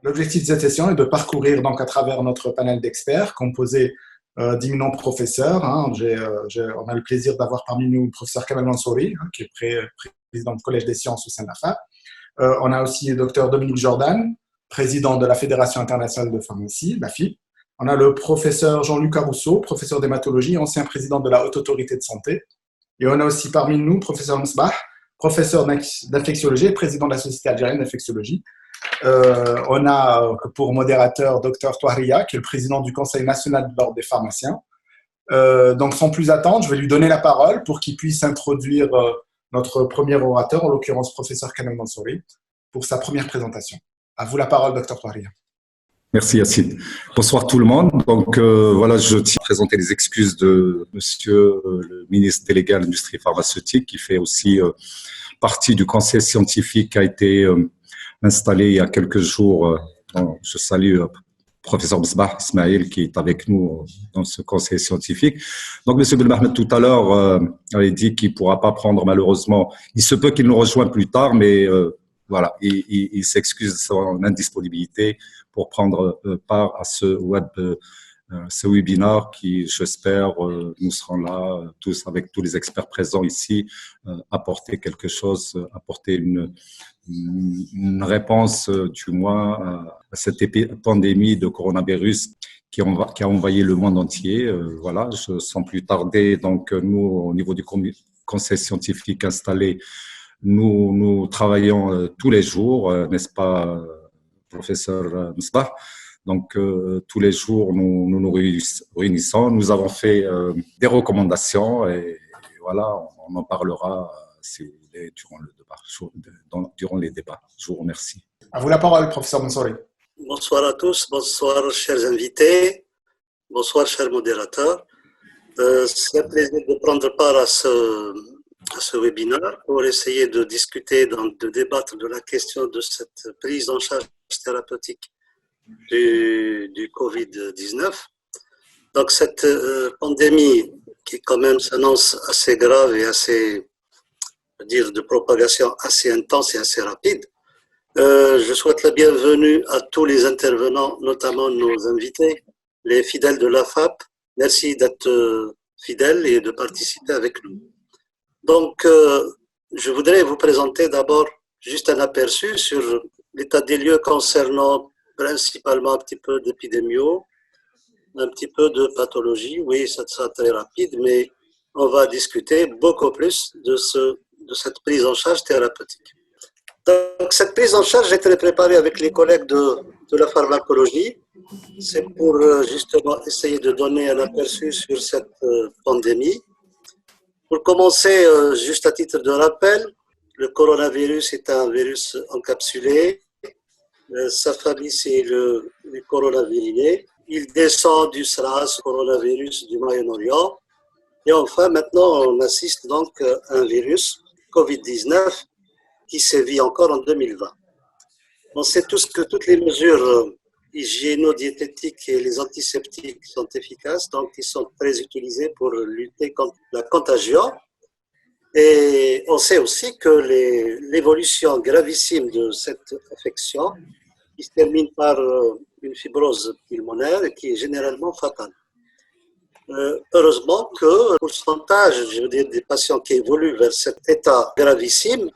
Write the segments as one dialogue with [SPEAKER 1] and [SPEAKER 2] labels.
[SPEAKER 1] L'objectif de cette session est de parcourir donc à travers notre panel d'experts composé d'éminents professeurs. On a le plaisir d'avoir parmi nous le professeur Kamal Mansouri, qui est président du Collège des sciences au sein de la FAP. On a aussi le docteur Dominique Jordan, président de la Fédération internationale de pharmacie, la FIP. On a le professeur Jean-Luc Carousseau, professeur d'hématologie, ancien président de la Haute Autorité de Santé. Et on a aussi parmi nous le professeur Msbah, professeur d'infectiologie et président de la Société algérienne d'infectiologie. On a pour modérateur Dr Touahria, qui est le président du Conseil national de l'Ordre des pharmaciens. Donc, sans plus attendre, je vais lui donner la parole pour qu'il puisse introduire notre premier orateur, en l'occurrence professeur Kamal Mansouri, pour sa première présentation. À vous la parole, Dr Touahria.
[SPEAKER 2] Merci Yacine. Bonsoir tout le monde. Donc voilà, je tiens à présenter les excuses de monsieur le ministre délégué à l'industrie pharmaceutique, qui fait aussi partie du conseil scientifique qui a été installé il y a quelques jours. Je salue professeur Msbah Ismail qui est avec nous dans ce conseil scientifique. Donc monsieur Belmahmed tout à l'heure avait dit qu'il ne pourra pas prendre malheureusement. Il se peut qu'il nous rejoigne plus tard, mais voilà, il s'excuse de son indisponibilité pour prendre part à ce webinaire qui, j'espère, nous serons là tous avec tous les experts présents ici, apporter quelque chose, apporter une réponse du moins à cette pandémie de coronavirus qui a envahi le monde entier. Voilà, sans plus tarder, donc nous, au niveau du conseil scientifique installé, nous travaillons tous les jours, n'est-ce pas, professeur Msbah? Donc, tous les jours, nous nous réunissons. Nous avons fait des recommandations et voilà, on en parlera si vous voulez durant les débats. Je vous remercie.
[SPEAKER 1] À vous la parole, professeur Mansouri.
[SPEAKER 3] Bonsoir à tous, bonsoir chers invités, bonsoir chers modérateurs. C'est un plaisir de prendre part à ce webinaire pour essayer de discuter, de débattre de la question de cette prise en charge thérapeutique du Covid-19. Donc cette pandémie qui quand même s'annonce assez grave et assez, de propagation assez intense et assez rapide, je souhaite la bienvenue à tous les intervenants, notamment nos invités, les fidèles de la FAP. Merci d'être fidèles et de participer avec nous. Donc, je voudrais vous présenter d'abord juste un aperçu sur l'état des lieux concernant principalement un petit peu d'épidémio, un petit peu de pathologie. Oui, ça sera très rapide, mais on va discuter beaucoup plus de cette prise en charge thérapeutique. Donc, cette prise en charge, j'ai été préparée avec les collègues de la pharmacologie. C'est pour justement essayer de donner un aperçu sur cette pandémie. Pour commencer, juste à titre de rappel, le coronavirus est un virus encapsulé. Sa famille, c'est le coronavirinés. Il descend du SRAS, coronavirus du Moyen-Orient. Et enfin, maintenant, on assiste donc à un virus, Covid-19, qui sévit encore en 2020. On sait tous que toutes les mesures hygiéno-diététiques et les antiseptiques sont efficaces, donc ils sont très utilisés pour lutter contre la contagion. Et on sait aussi que l'évolution gravissime de cette infection, qui se termine par une fibrose pulmonaire et qui est généralement fatale. Heureusement que le pourcentage, des patients qui évoluent vers cet état gravissime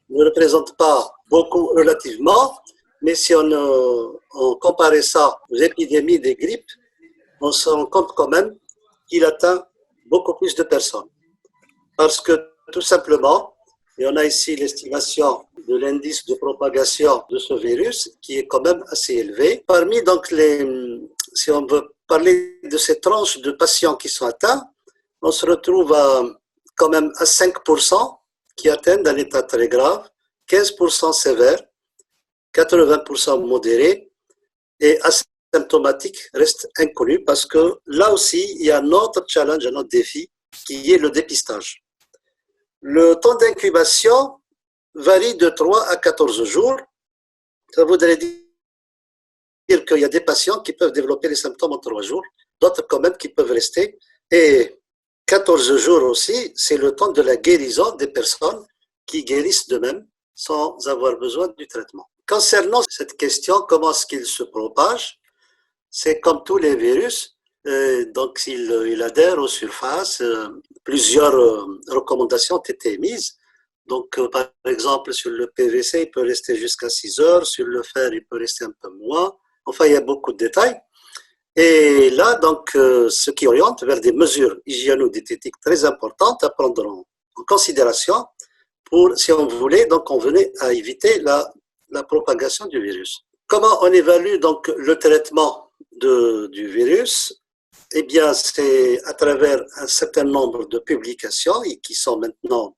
[SPEAKER 3] ne représente pas beaucoup relativement, mais si on comparait ça aux épidémies des grippes, on se rend compte quand même qu'il atteint beaucoup plus de personnes. Parce que tout simplement, et on a ici l'estimation de l'indice de propagation de ce virus qui est quand même assez élevé. Parmi donc si on veut parler de ces tranches de patients qui sont atteints, on se retrouve quand même à 5% qui atteignent un état très grave, 15% sévère, 80% modéré et asymptomatique reste inconnu parce que là aussi, il y a un autre challenge, un autre défi qui est le dépistage. Le temps d'incubation varie de 3 à 14 jours. Ça voudrait dire qu'il y a des patients qui peuvent développer les symptômes en 3 jours, d'autres quand même qui peuvent rester. Et 14 jours aussi, c'est le temps de la guérison des personnes qui guérissent d'eux-mêmes sans avoir besoin du traitement. Concernant cette question, comment est-ce qu'il se propage? C'est comme tous les virus, donc il adhère aux surfaces. Plusieurs recommandations ont été émises. Donc, par exemple, sur le PVC, il peut rester jusqu'à 6 heures. Sur le fer, il peut rester un peu moins. Enfin, il y a beaucoup de détails. Et là, donc, ce qui oriente vers des mesures hygiéno-diététiques très importantes à prendre en considération pour, si on voulait, donc on venait à éviter la propagation du virus. Comment on évalue donc le traitement du virus? Eh bien, c'est à travers un certain nombre de publications qui sont maintenant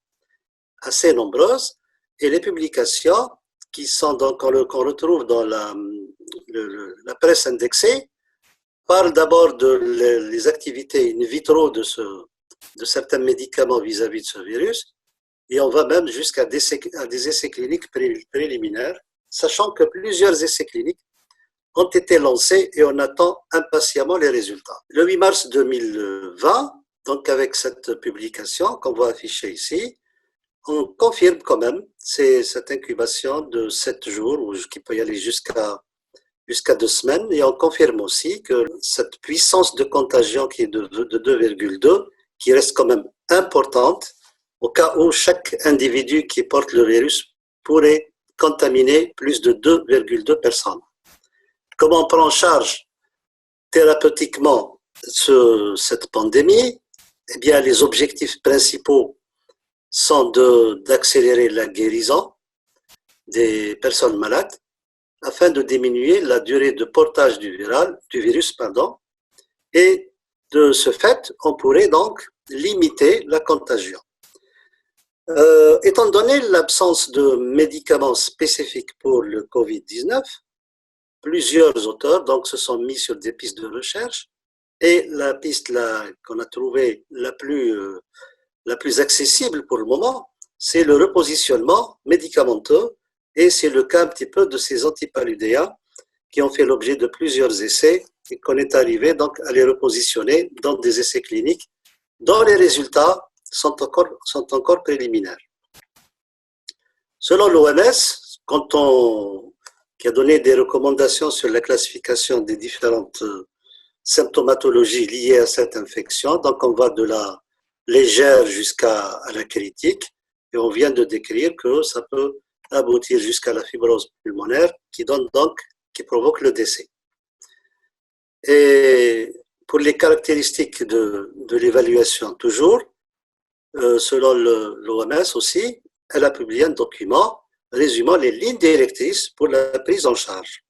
[SPEAKER 3] assez nombreuses, et les publications qui sont donc qu'on retrouve dans la presse indexée parlent d'abord les activités in vitro de certains médicaments vis-à-vis de ce virus, et on va même jusqu'à des essais cliniques préliminaires, sachant que plusieurs essais cliniques ont été lancés et on attend impatiemment les résultats. Le 8 mars 2020, donc avec cette publication qu'on voit afficher ici, on confirme quand même cette incubation de 7 jours, ou qui peut y aller jusqu'à 2 semaines, et on confirme aussi que cette puissance de contagion qui est de 2,2, qui reste quand même importante, au cas où chaque individu qui porte le virus pourrait contaminer plus de 2,2 personnes. Comment on prend en charge thérapeutiquement cette pandémie? Eh bien, les objectifs principaux sont d'accélérer la guérison des personnes malades afin de diminuer la durée de portage du virus, et de ce fait, on pourrait donc limiter la contagion. Étant donné l'absence de médicaments spécifiques pour le Covid-19, plusieurs auteurs donc, se sont mis sur des pistes de recherche, et la piste qu'on a trouvée la plus accessible pour le moment, c'est le repositionnement médicamenteux, et c'est le cas un petit peu de ces antipaludéas qui ont fait l'objet de plusieurs essais et qu'on est arrivé donc à les repositionner dans des essais cliniques dont les résultats sont encore préliminaires. Selon l'OMS, qui a donné des recommandations sur la classification des différentes symptomatologies liées à cette infection, donc on va de la légère jusqu'à la critique, et on vient de décrire que ça peut aboutir jusqu'à la fibrose pulmonaire qui provoque le décès. Et pour les caractéristiques de l'évaluation, toujours, selon l'OMS aussi, elle a publié un document résumant les lignes directrices pour la prise en charge.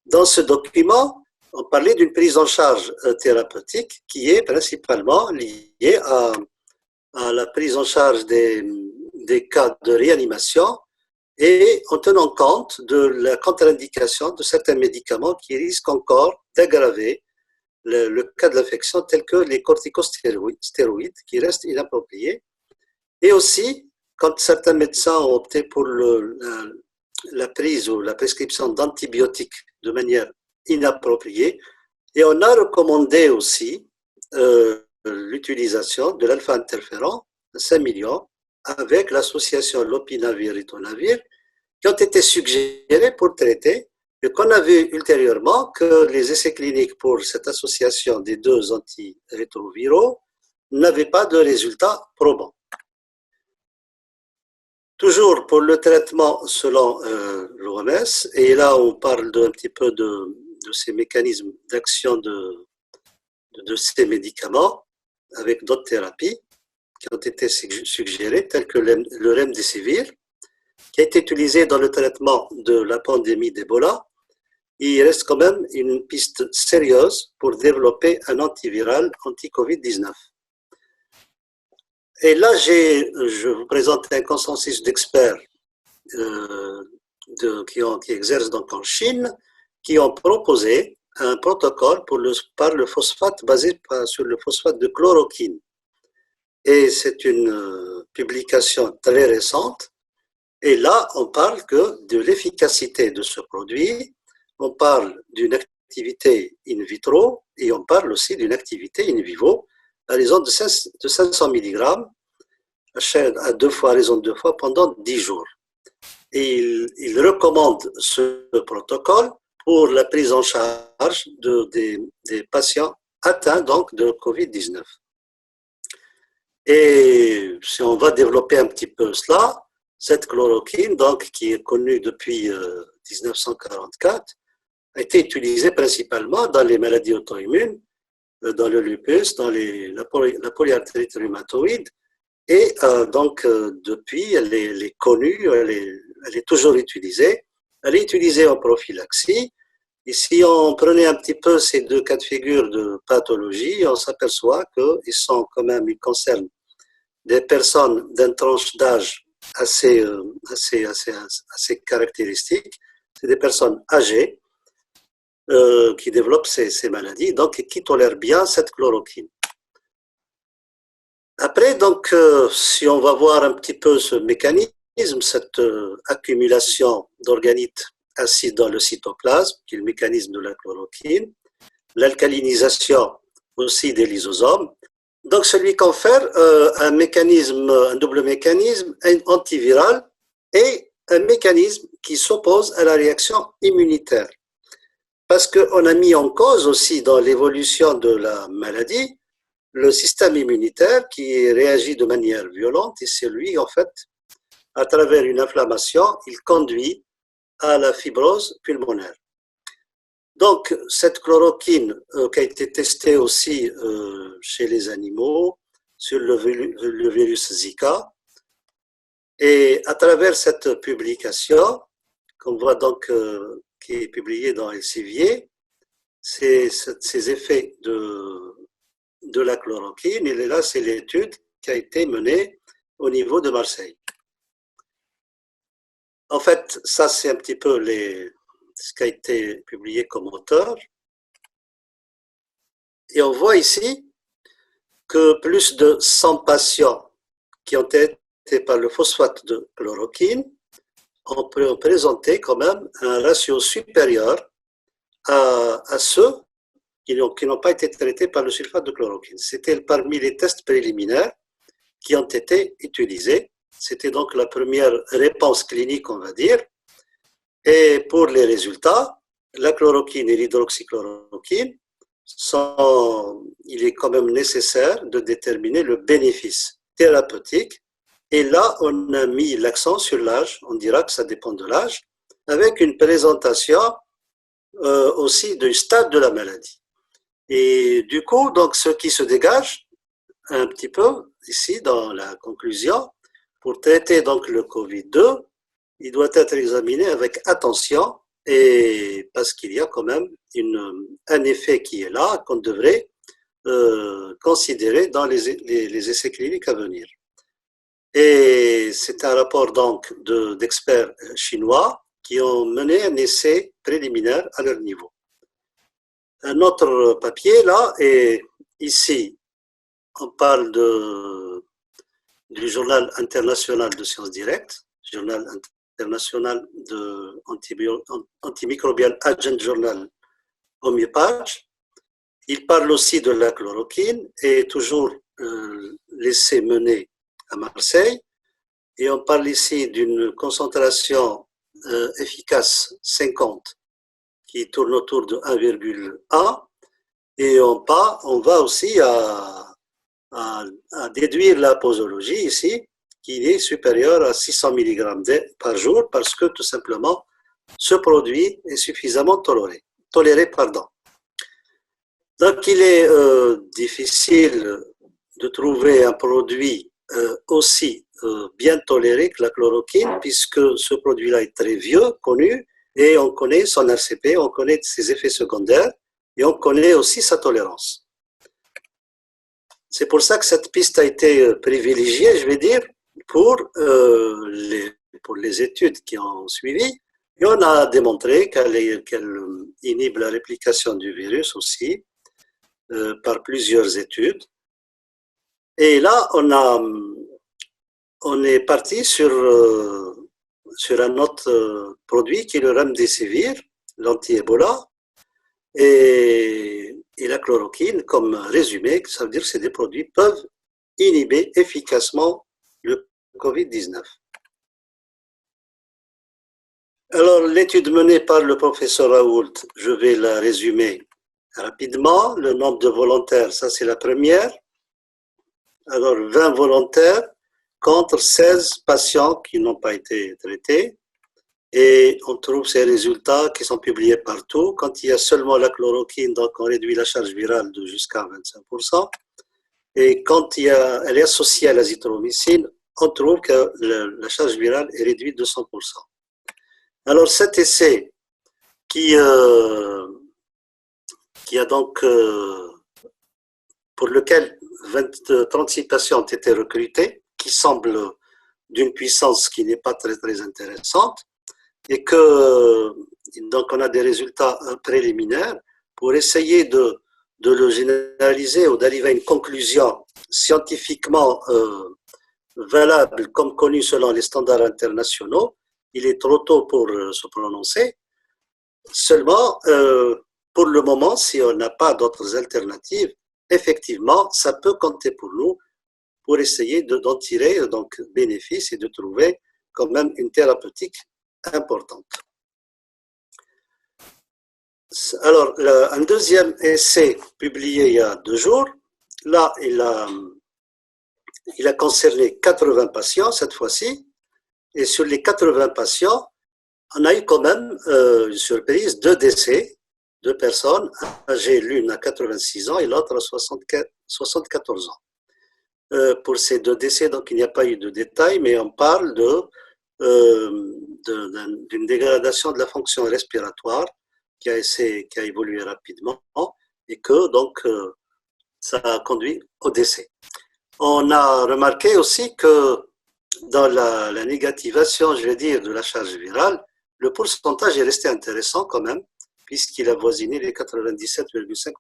[SPEAKER 3] Dans ce document, on parlait d'une prise en charge thérapeutique qui est principalement liée à la prise en charge des cas de réanimation et en tenant compte de la contre-indication de certains médicaments qui risquent encore d'aggraver le cas de l'infection, tels que les corticostéroïdes qui restent inappropriés. Et aussi, quand certains médecins ont opté pour la prise ou la prescription d'antibiotiques de manière inappropriée, et on a recommandé aussi l'utilisation de l'alpha-interféron 5 millions avec l'association lopinavir-ritonavir qui ont été suggérés pour traiter, et qu'on a vu ultérieurement que les essais cliniques pour cette association des deux antirétroviraux n'avaient pas de résultats probants. Toujours pour le traitement selon l'OMS, et là on parle un petit peu de ces mécanismes d'action de ces médicaments avec d'autres thérapies qui ont été suggérées, telles que le remdesivir, qui a été utilisé dans le traitement de la pandémie d'Ebola. Il reste quand même une piste sérieuse pour développer un antiviral anti-Covid-19. Et là, je vous présente un consensus d'experts qui exercent donc en Chine, qui ont proposé un protocole par le phosphate basé sur le phosphate de chloroquine. Et c'est une publication très récente. Et là, on parle que de l'efficacité de ce produit, on parle d'une activité in vitro et on parle aussi d'une activité in vivo à raison de 500 mg à raison de 2 fois pendant 10 jours. et il recommande ce protocole pour la prise en charge des patients atteints donc de Covid-19. Et si on va développer un petit peu cela, cette chloroquine, donc, qui est connue depuis 1944, a été utilisée principalement dans les maladies auto-immunes, dans le lupus, dans la polyarthrite rhumatoïde, et donc depuis, elle est connue, elle est toujours utilisée. Elle est utilisée en prophylaxie. Et si on prenait un petit peu ces deux cas de figure de pathologie, on s'aperçoit ils concernent des personnes d'une tranche d'âge assez caractéristique. C'est des personnes âgées qui développent ces maladies, donc qui tolèrent bien cette chloroquine. Après, donc, si on va voir un petit peu ce mécanisme, cette accumulation d'organites acides dans le cytoplasme, qui est le mécanisme de la chloroquine, l'alcalinisation aussi des lysosomes. Donc, celui confère un double mécanisme, un antiviral et un mécanisme qui s'oppose à la réaction immunitaire. Parce qu'on a mis en cause aussi dans l'évolution de la maladie le système immunitaire qui réagit de manière violente et c'est lui, en fait, à travers une inflammation, il conduit à la fibrose pulmonaire. Donc, cette chloroquine qui a été testée aussi chez les animaux sur le virus Zika, et à travers cette publication, qu'on voit donc qui est publiée dans Elsevier, ces effets de la chloroquine, et là, c'est l'étude qui a été menée au niveau de Marseille. En fait, ça, c'est un petit peu ce qui a été publié comme auteur. Et on voit ici que plus de 100 patients qui ont été par le phosphate de chloroquine ont présenté quand même un ratio supérieur à ceux qui n'ont pas été traités par le sulfate de chloroquine. C'était parmi les tests préliminaires qui ont été utilisés. C'était donc la première réponse clinique, on va dire. Et pour les résultats, la chloroquine et l'hydroxychloroquine, il est quand même nécessaire de déterminer le bénéfice thérapeutique. Et là, on a mis l'accent sur l'âge. On dira que ça dépend de l'âge, avec une présentation aussi du stade de la maladie. Et du coup, donc, ce qui se dégage un petit peu ici dans la conclusion, pour traiter donc le Covid-2, il doit être examiné avec attention et parce qu'il y a quand même un effet qui est là qu'on devrait considérer dans les essais cliniques à venir. Et c'est un rapport donc d'experts chinois qui ont mené un essai préliminaire à leur niveau. Un autre papier là, et ici, on parle du journal international de sciences directes, journal international de antimicrobial agent journal Homeopage. Il parle aussi de la chloroquine et toujours l'essai mené à Marseille. Et on parle ici d'une concentration efficace 50 qui tourne autour de 1,1 et on va aussi à déduire la posologie ici qui est supérieure à 600 mg par jour parce que tout simplement ce produit est suffisamment toléré. Donc il est difficile de trouver un produit aussi bien toléré que la chloroquine puisque ce produit-là est très vieux, connu, et on connaît son RCP, on connaît ses effets secondaires et on connaît aussi sa tolérance. C'est pour ça que cette piste a été privilégiée, je vais dire, pour les études qui ont suivi. Et on a démontré qu'elle inhibe la réplication du virus aussi par plusieurs études. Et là, on est parti sur un autre produit qui est le remdesivir, l'anti-Ebola, et la chloroquine, comme résumé, ça veut dire que ces produits peuvent inhiber efficacement le Covid-19. Alors, l'étude menée par le professeur Raoult, je vais la résumer rapidement. Le nombre de volontaires, ça c'est la première. Alors, 20 volontaires contre 16 patients qui n'ont pas été traités. Et on trouve ces résultats qui sont publiés partout. Quand il y a seulement la chloroquine, donc on réduit la charge virale de jusqu'à 25%. Et quand elle est associée à l'azithromycine, on trouve que la charge virale est réduite de 100%. Alors cet essai qui a donc, pour lequel 36 patients ont été recrutés, qui semble d'une puissance qui n'est pas très, très intéressante, et que donc on a des résultats préliminaires pour essayer de le généraliser ou d'arriver à une conclusion scientifiquement valable comme connue selon les standards internationaux. Il est trop tôt pour se prononcer. Seulement, pour le moment, si on n'a pas d'autres alternatives, effectivement, ça peut compter pour nous pour essayer d'en tirer donc bénéfice et de trouver quand même une thérapeutique importante. Alors, un deuxième essai publié il y a 2 jours, là, il a concerné 80 patients cette fois-ci, et sur les 80 patients, on a eu quand même une surprise, 2 décès, 2 personnes âgées, l'une à 86 ans et l'autre à 74 ans. Pour ces 2 décès, donc il n'y a pas eu de détails, mais on parle d'une dégradation de la fonction respiratoire qui a évolué rapidement et que donc ça a conduit au décès. On a remarqué aussi que dans la négativation, je vais dire, de la charge virale, le pourcentage est resté intéressant quand même, puisqu'il a voisiné les 97,5%.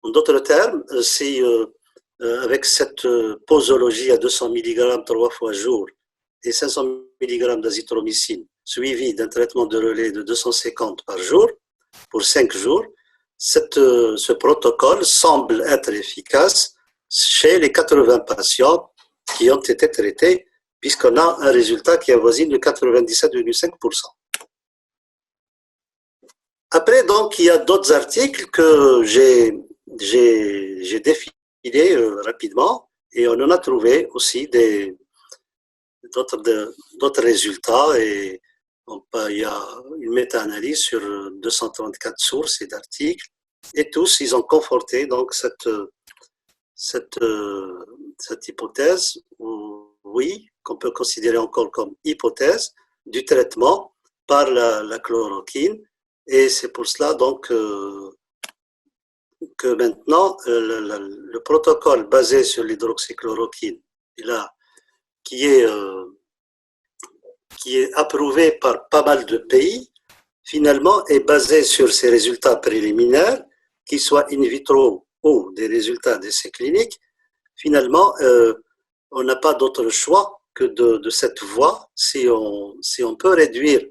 [SPEAKER 3] En d'autres termes, si avec cette posologie à 200 mg 3 fois jour et 500 mg d'azithromycine, suivi d'un traitement de relais de 250 par jour pour 5 jours, ce protocole semble être efficace chez les 80 patients qui ont été traités, puisqu'on a un résultat qui avoisine de 97,5%. Après, donc, il y a d'autres articles que j'ai défilés rapidement et on en a trouvé aussi d'autres résultats et il y a une méta-analyse sur 234 sources et d'articles et tous, ils ont conforté donc cette hypothèse, oui, qu'on peut considérer encore comme hypothèse du traitement par la chloroquine. Et c'est pour cela donc que maintenant le protocole basé sur l'hydroxychloroquine, qui est approuvé par pas mal de pays, finalement est basé sur ces résultats préliminaires, qu'ils soient in vitro ou des résultats d'essais cliniques. Finalement, on n'a pas d'autre choix que de cette voie. Si on peut réduire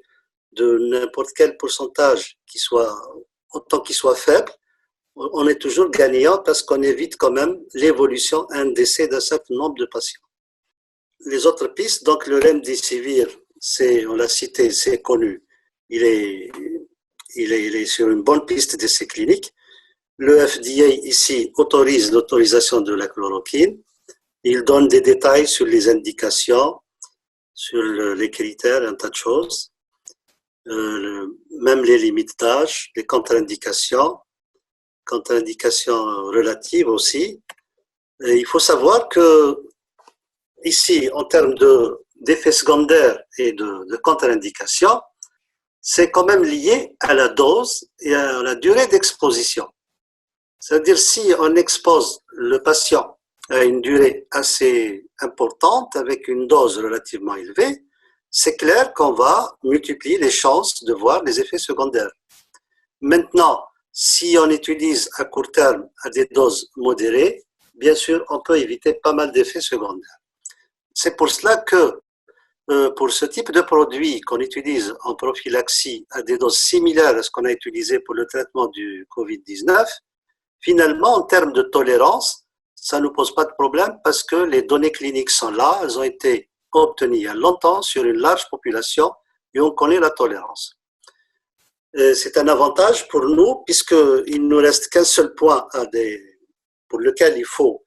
[SPEAKER 3] de n'importe quel pourcentage autant qu'il soit faible, on est toujours gagnant parce qu'on évite quand même l'évolution, un décès d'un certain nombre de patients. Les autres pistes, donc le remdesivir, on l'a cité, c'est connu, il est sur une bonne piste d'essai clinique. Le FDA ici autorise l'autorisation de la chloroquine. Il donne des détails sur les indications, sur les critères, un tas de choses. Même les limites d'âge, les contre-indications relatives aussi. Et il faut savoir que ici, en termes d'effets secondaires et de contre-indications, c'est quand même lié à la dose et à la durée d'exposition. C'est-à-dire si on expose le patient à une durée assez importante avec une dose relativement élevée, c'est clair qu'on va multiplier les chances de voir les effets secondaires. Maintenant, si on utilise à court terme à des doses modérées, bien sûr, on peut éviter pas mal d'effets secondaires. C'est pour cela que pour ce type de produit qu'on utilise en prophylaxie à des doses similaires à ce qu'on a utilisé pour le traitement du Covid-19, finalement, en termes de tolérance, ça ne nous pose pas de problème parce que les données cliniques sont là, elles ont été obtenu il y a longtemps sur une large population et on connaît la tolérance. C'est un avantage pour nous puisqu'il ne nous reste qu'un seul point pour lequel il faut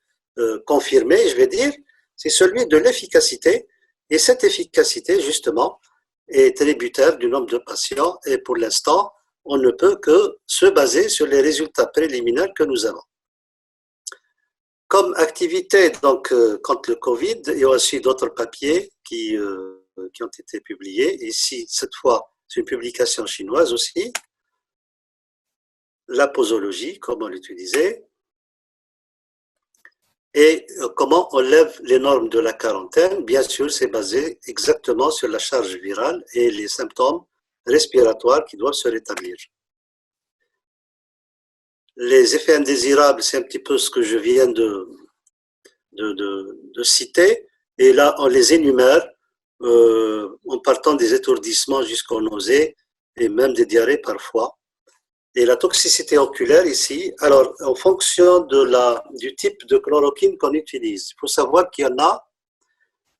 [SPEAKER 3] confirmer, je vais dire, c'est celui de l'efficacité. Et cette efficacité, justement, est tributaire du nombre de patients et pour l'instant, on ne peut que se baser sur les résultats préliminaires que nous avons. Comme activité, donc, contre le Covid, il y a aussi d'autres papiers qui ont été publiés. Ici, cette fois, c'est une publication chinoise aussi. La posologie, comment l'utiliser, et comment on lève les normes de la quarantaine. Bien sûr, c'est basé exactement sur la charge virale et les symptômes respiratoires qui doivent se rétablir. Les effets indésirables, c'est un petit peu ce que je viens de citer. Et là, on les énumère en partant des étourdissements jusqu'aux nausées et même des diarrhées parfois. Et la toxicité oculaire ici, alors en fonction du type de chloroquine qu'on utilise, il faut savoir qu'il y en a,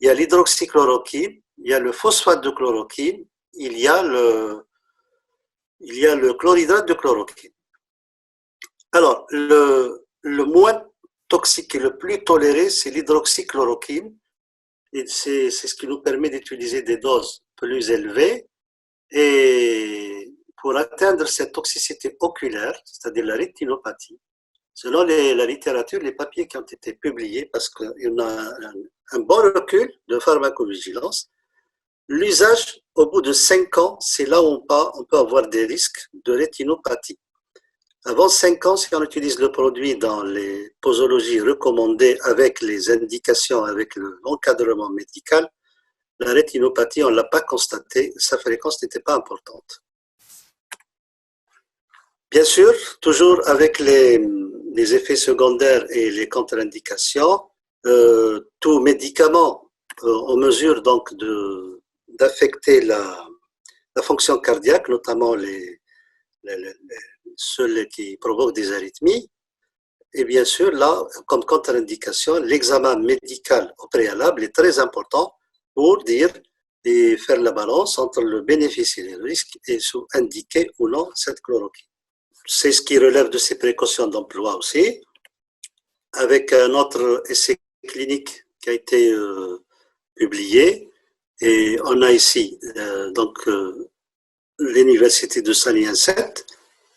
[SPEAKER 3] il y a l'hydroxychloroquine, il y a le phosphate de chloroquine, il y a le chlorhydrate de chloroquine. Alors, le moins toxique et le plus toléré, c'est l'hydroxychloroquine. Et c'est ce qui nous permet d'utiliser des doses plus élevées. Et pour atteindre cette toxicité oculaire, c'est-à-dire la rétinopathie, selon la littérature, les papiers qui ont été publiés, parce qu'il y en a un bon recul de pharmacovigilance, l'usage au bout de 5 ans, c'est là où on peut avoir des risques de rétinopathie. Avant 5 ans, si on utilise le produit dans les posologies recommandées avec les indications, avec l'encadrement médical, la rétinopathie, on ne l'a pas constatée, sa fréquence n'était pas importante. Bien sûr, toujours avec les effets secondaires et les contre-indications, tout médicament en mesure donc d'affecter la fonction cardiaque, notamment ceux qui provoquent des arythmies. Et bien sûr, là, comme contre-indication, l'examen médical au préalable est très important pour dire et faire la balance entre le bénéfice et le risque et indiquer ou non cette chloroquine. C'est ce qui relève de ces précautions d'emploi aussi, avec un autre essai clinique qui a été publié. Et on a ici l'université de Salien 7.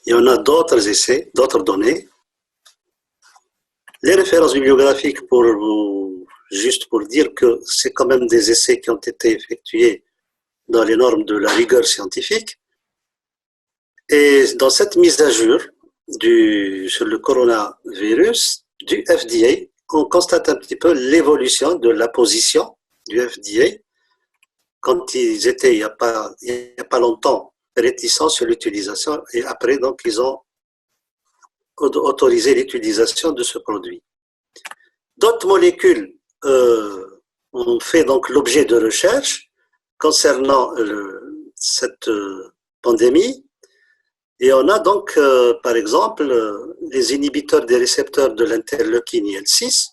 [SPEAKER 3] Et on a d'autres essais, d'autres données. Les références bibliographiques, juste pour dire que c'est quand même des essais qui ont été effectués dans les normes de la rigueur scientifique. Et dans cette mise à jour sur le coronavirus du FDA, on constate un petit peu l'évolution de la position du FDA quand ils étaient, il n'y a pas longtemps, réticents sur l'utilisation et après, donc, ils ont autorisé l'utilisation de ce produit. D'autres molécules ont fait donc l'objet de recherches concernant cette pandémie. Et on a donc, par exemple, les inhibiteurs des récepteurs de l'interleukine IL-6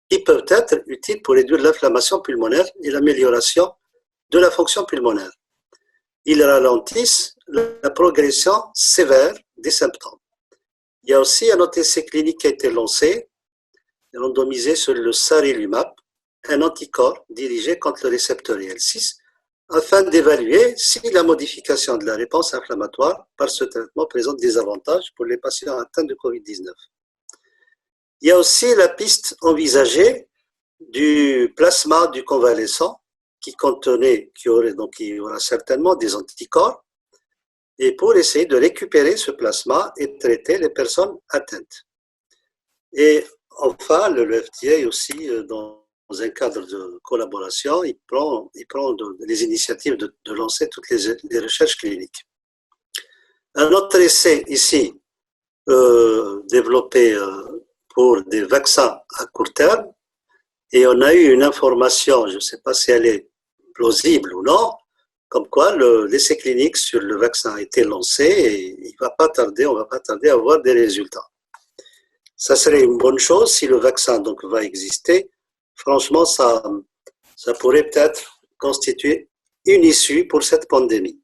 [SPEAKER 3] qui peuvent être utiles pour réduire l'inflammation pulmonaire et l'amélioration de la fonction pulmonaire. Ils ralentissent la progression sévère des symptômes. Il y a aussi un autre essai clinique qui a été lancé, randomisé sur le sarilumab, un anticorps dirigé contre le récepteur IL-6, afin d'évaluer si la modification de la réponse inflammatoire par ce traitement présente des avantages pour les patients atteints de Covid-19. Il y a aussi la piste envisagée du plasma du convalescent qui aura certainement des anticorps, et pour essayer de récupérer ce plasma et traiter les personnes atteintes. Et enfin, le FDA aussi, dans un cadre de collaboration, il prend les initiatives de lancer toutes les recherches cliniques. Un autre essai ici, développé pour des vaccins à court terme, et on a eu une information, je ne sais pas si elle est plausible ou non, comme quoi l'essai clinique sur le vaccin a été lancé et on ne va pas tarder à avoir des résultats. Ça serait une bonne chose si le vaccin donc va exister. Franchement, ça ça pourrait peut-être constituer une issue pour cette pandémie.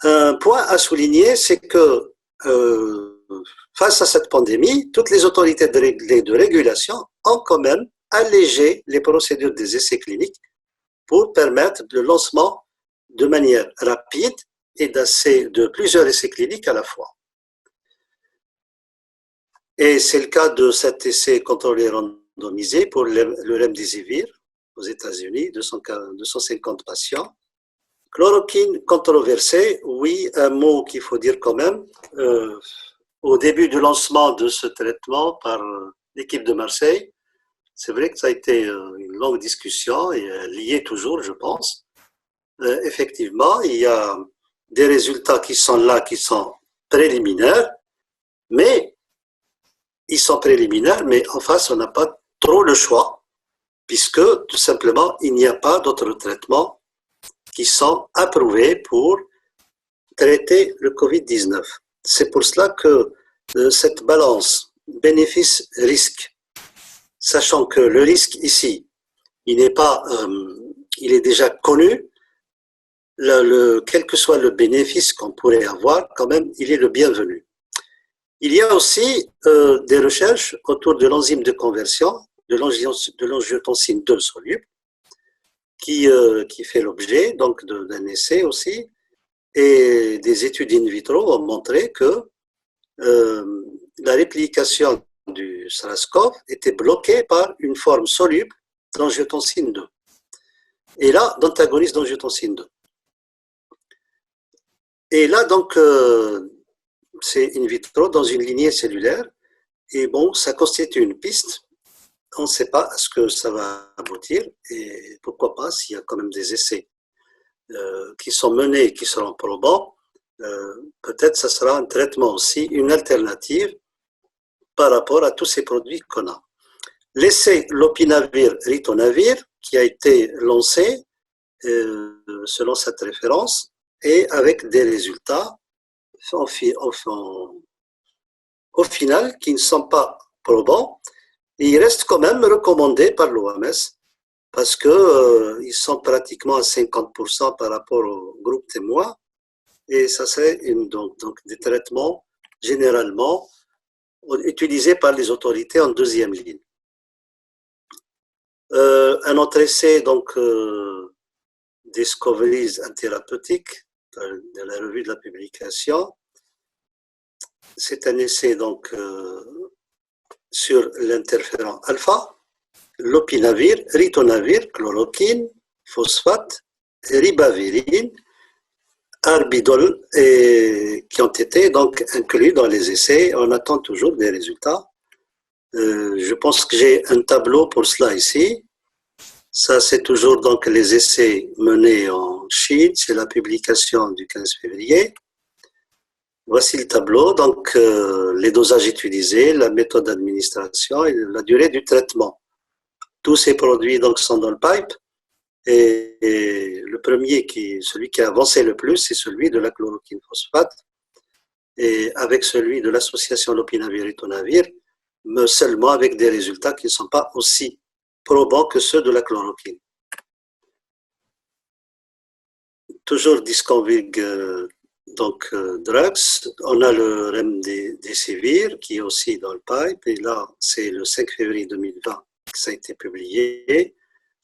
[SPEAKER 3] Un point à souligner, c'est que face à cette pandémie, toutes les autorités de régulation ont quand même allégé les procédures des essais cliniques pour permettre le lancement de manière rapide et de plusieurs essais cliniques à la fois. Et c'est le cas de cet essai contrôlé randomisé pour le remdesivir aux États-Unis, 250 patients. Chloroquine controversée, oui, un mot qu'il faut dire quand même. Au début du lancement de ce traitement par l'équipe de Marseille, c'est vrai que ça a été une longue discussion et liée toujours, je pense. Effectivement, il y a des résultats qui sont là, qui sont préliminaires, mais ils sont préliminaires, mais en face, on n'a pas trop le choix, puisque tout simplement, il n'y a pas d'autres traitements qui sont approuvés pour traiter le Covid-19. C'est pour cela que cette balance bénéfice-risque, sachant que le risque ici, il est déjà connu, quel que soit le bénéfice qu'on pourrait avoir, quand même, il est le bienvenu. Il y a aussi des recherches autour de l'enzyme de conversion, de l'angiotensine 2 soluble, qui fait l'objet donc d'un essai aussi, et des études in vitro ont montré que la réplication du SARS-CoV était bloquée par une forme soluble d'angiotensine 2, et là, d'antagoniste d'angiotensine 2. Et là, donc, c'est in vitro dans une lignée cellulaire, et bon, ça constitue une piste. On ne sait pas à ce que ça va aboutir, et pourquoi pas, s'il y a quand même des essais qui sont menés et qui seront probants, peut-être ça sera un traitement aussi, une alternative par rapport à tous ces produits qu'on a. L'essai lopinavir-ritonavir, qui a été lancé selon cette référence, et avec des résultats au final qui ne sont pas probants, et ils restent quand même recommandés par l'OMS parce qu'ils sont pratiquement à 50% par rapport au groupe témoin, et ça serait donc des traitements généralement utilisés par les autorités en deuxième ligne. Un autre essai, donc, Discoveries and Therapeutics, de la revue de la publication, c'est un essai donc sur l'interféron alpha, lopinavir, ritonavir, chloroquine, phosphate, ribavirine, arbidol, et qui ont été donc inclus dans les essais. On attend toujours des résultats. Je pense que j'ai un tableau pour cela ici. Ça, c'est toujours donc les essais menés en Chine. C'est la publication du 15 février. Voici le tableau, donc les dosages utilisés, la méthode d'administration et la durée du traitement. Tous ces produits donc sont dans le pipe, et le premier, celui qui a avancé le plus, c'est celui de la chloroquine phosphate, et avec celui de l'association lopinavir-ritonavir, mais seulement avec des résultats qui ne sont pas aussi probants que ceux de la chloroquine. Toujours Disconvig donc drugs, on a le remdesivir qui est aussi dans le pipe, et là c'est le 5 février 2020 que ça a été publié.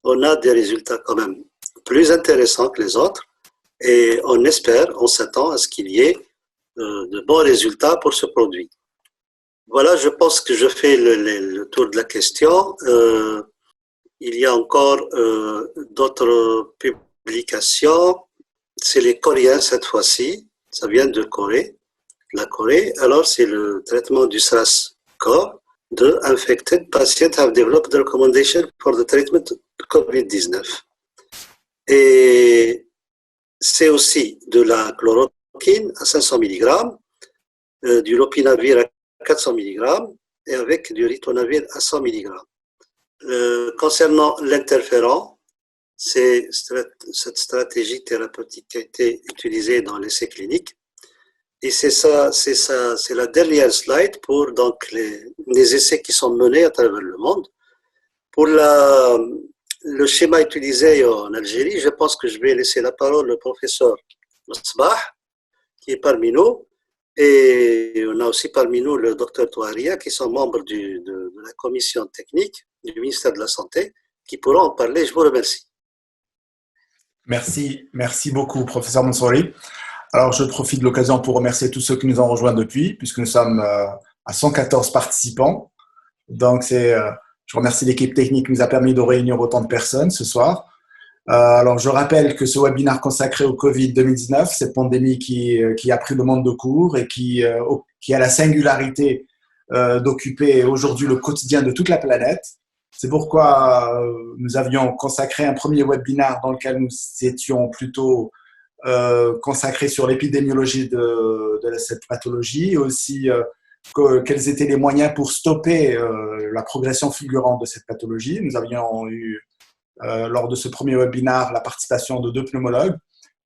[SPEAKER 3] On a des résultats quand même plus intéressants que les autres, et on espère, on s'attend à ce qu'il y ait de bons résultats pour ce produit. Voilà, je pense que je fais le tour de la question. Il y a encore d'autres publications, c'est les Coréens cette fois-ci. Ça vient de Corée, la Corée. Alors, c'est le traitement du SARS-CoV. The infected patients have developed the recommendation for the treatment of COVID-19. Et c'est aussi de la chloroquine à 500 mg, du lopinavir à 400 mg, et avec du ritonavir à 100 mg. Concernant l'interféron, c'est cette stratégie thérapeutique qui a été utilisée dans l'essai clinique. Et c'est la dernière slide pour donc les essais qui sont menés à travers le monde. Pour le schéma utilisé en Algérie, je pense que je vais laisser la parole au professeur Msbah, qui est parmi nous, et on a aussi parmi nous le docteur Touaria, qui sont membres de la commission technique du ministère de la Santé, qui pourront en parler. Je vous remercie.
[SPEAKER 1] Merci beaucoup, professeur Mansouri. Alors, je profite de l'occasion pour remercier tous ceux qui nous ont rejoints depuis, puisque nous sommes à 114 participants. Donc, je remercie l'équipe technique qui nous a permis de réunir autant de personnes ce soir. Alors, je rappelle que ce webinaire consacré au Covid-2019, cette pandémie qui a pris le monde de court et qui a la singularité d'occuper aujourd'hui le quotidien de toute la planète. C'est pourquoi nous avions consacré un premier webinaire dans lequel nous étions plutôt consacrés sur l'épidémiologie de cette pathologie et aussi quels étaient les moyens pour stopper la progression fulgurante de cette pathologie. Nous avions eu lors de ce premier webinaire la participation de deux pneumologues,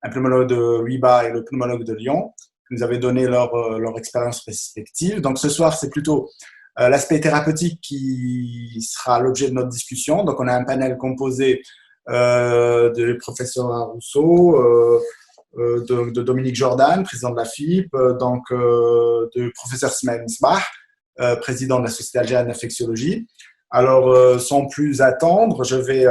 [SPEAKER 1] un pneumologue de Huiba et le pneumologue de Lyon, qui nous avaient donné leur expérience respective. Donc ce soir, c'est plutôt l'aspect thérapeutique qui sera l'objet de notre discussion. Donc on a un panel composé de professeur Rousseau, de Dominique Jordan, président de la FIP, de professeur Smaïl Msbah, président de la Société algérienne d'infectiologie. Alors, sans plus attendre, je vais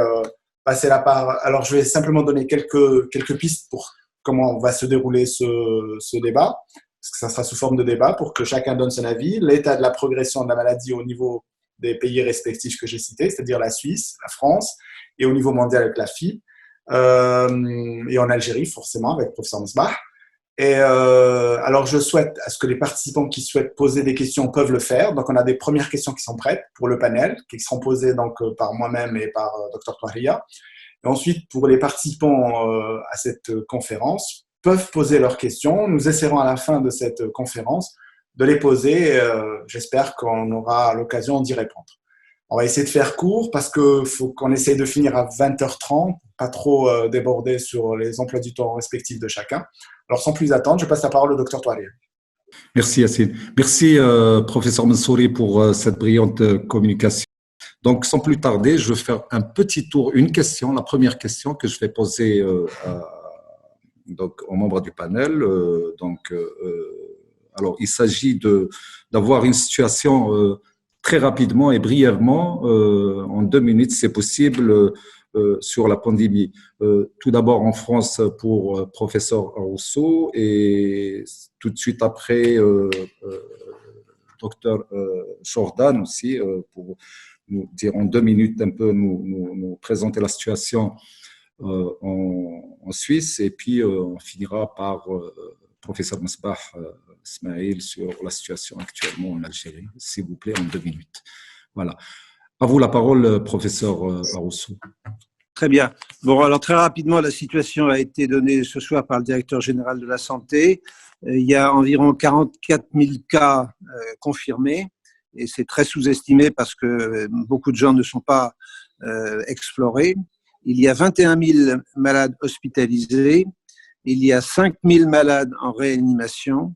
[SPEAKER 1] passer la parole. Alors, je vais simplement donner quelques pistes pour comment va se dérouler ce débat, parce que ça sera sous forme de débat, pour que chacun donne son avis. L'état de la progression de la maladie au niveau des pays respectifs que j'ai cités, c'est-à-dire la Suisse, la France, et au niveau mondial avec la FIP, et en Algérie, forcément, avec le professeur Msbah. Et alors, je souhaite à ce que les participants qui souhaitent poser des questions peuvent le faire. Donc, on a des premières questions qui sont prêtes pour le panel, qui seront posées donc par moi-même et par Dr Touaria. Et ensuite, pour les participants à cette conférence, peuvent poser leurs questions. Nous essaierons à la fin de cette conférence de les poser. J'espère qu'on aura l'occasion d'y répondre. On va essayer de faire court parce qu'il faut qu'on essaye de finir à 20h30, pas trop déborder sur les emplois du temps respectifs de chacun. Alors, sans plus attendre, je passe la parole au docteur Touaria.
[SPEAKER 2] Merci, Yassine. Merci, professeur Mansouri, pour cette brillante communication. Donc, sans plus tarder, je vais faire un petit tour, une question, la première question que je vais poser donc, aux membres du panel. Alors, il s'agit d'avoir une situation très rapidement et brièvement, en 2 minutes, c'est possible, sur la pandémie. Tout d'abord en France pour professeur Rousseau et tout de suite après docteur Jordan aussi pour nous dire en 2 minutes un peu nous présenter la situation en Suisse et puis on finira par professeur Msbah Smaïl sur la situation actuellement en Algérie, s'il vous plaît, en 2 minutes. Voilà. À vous la parole, professeur Rousseau.
[SPEAKER 4] Très bien. Bon, alors très rapidement, la situation a été donnée ce soir par le directeur général de la Santé. Il y a environ 44 000 cas confirmés et c'est très sous-estimé parce que beaucoup de gens ne sont pas explorés. Il y a 21 000 malades hospitalisés. Il y a 5 000 malades en réanimation.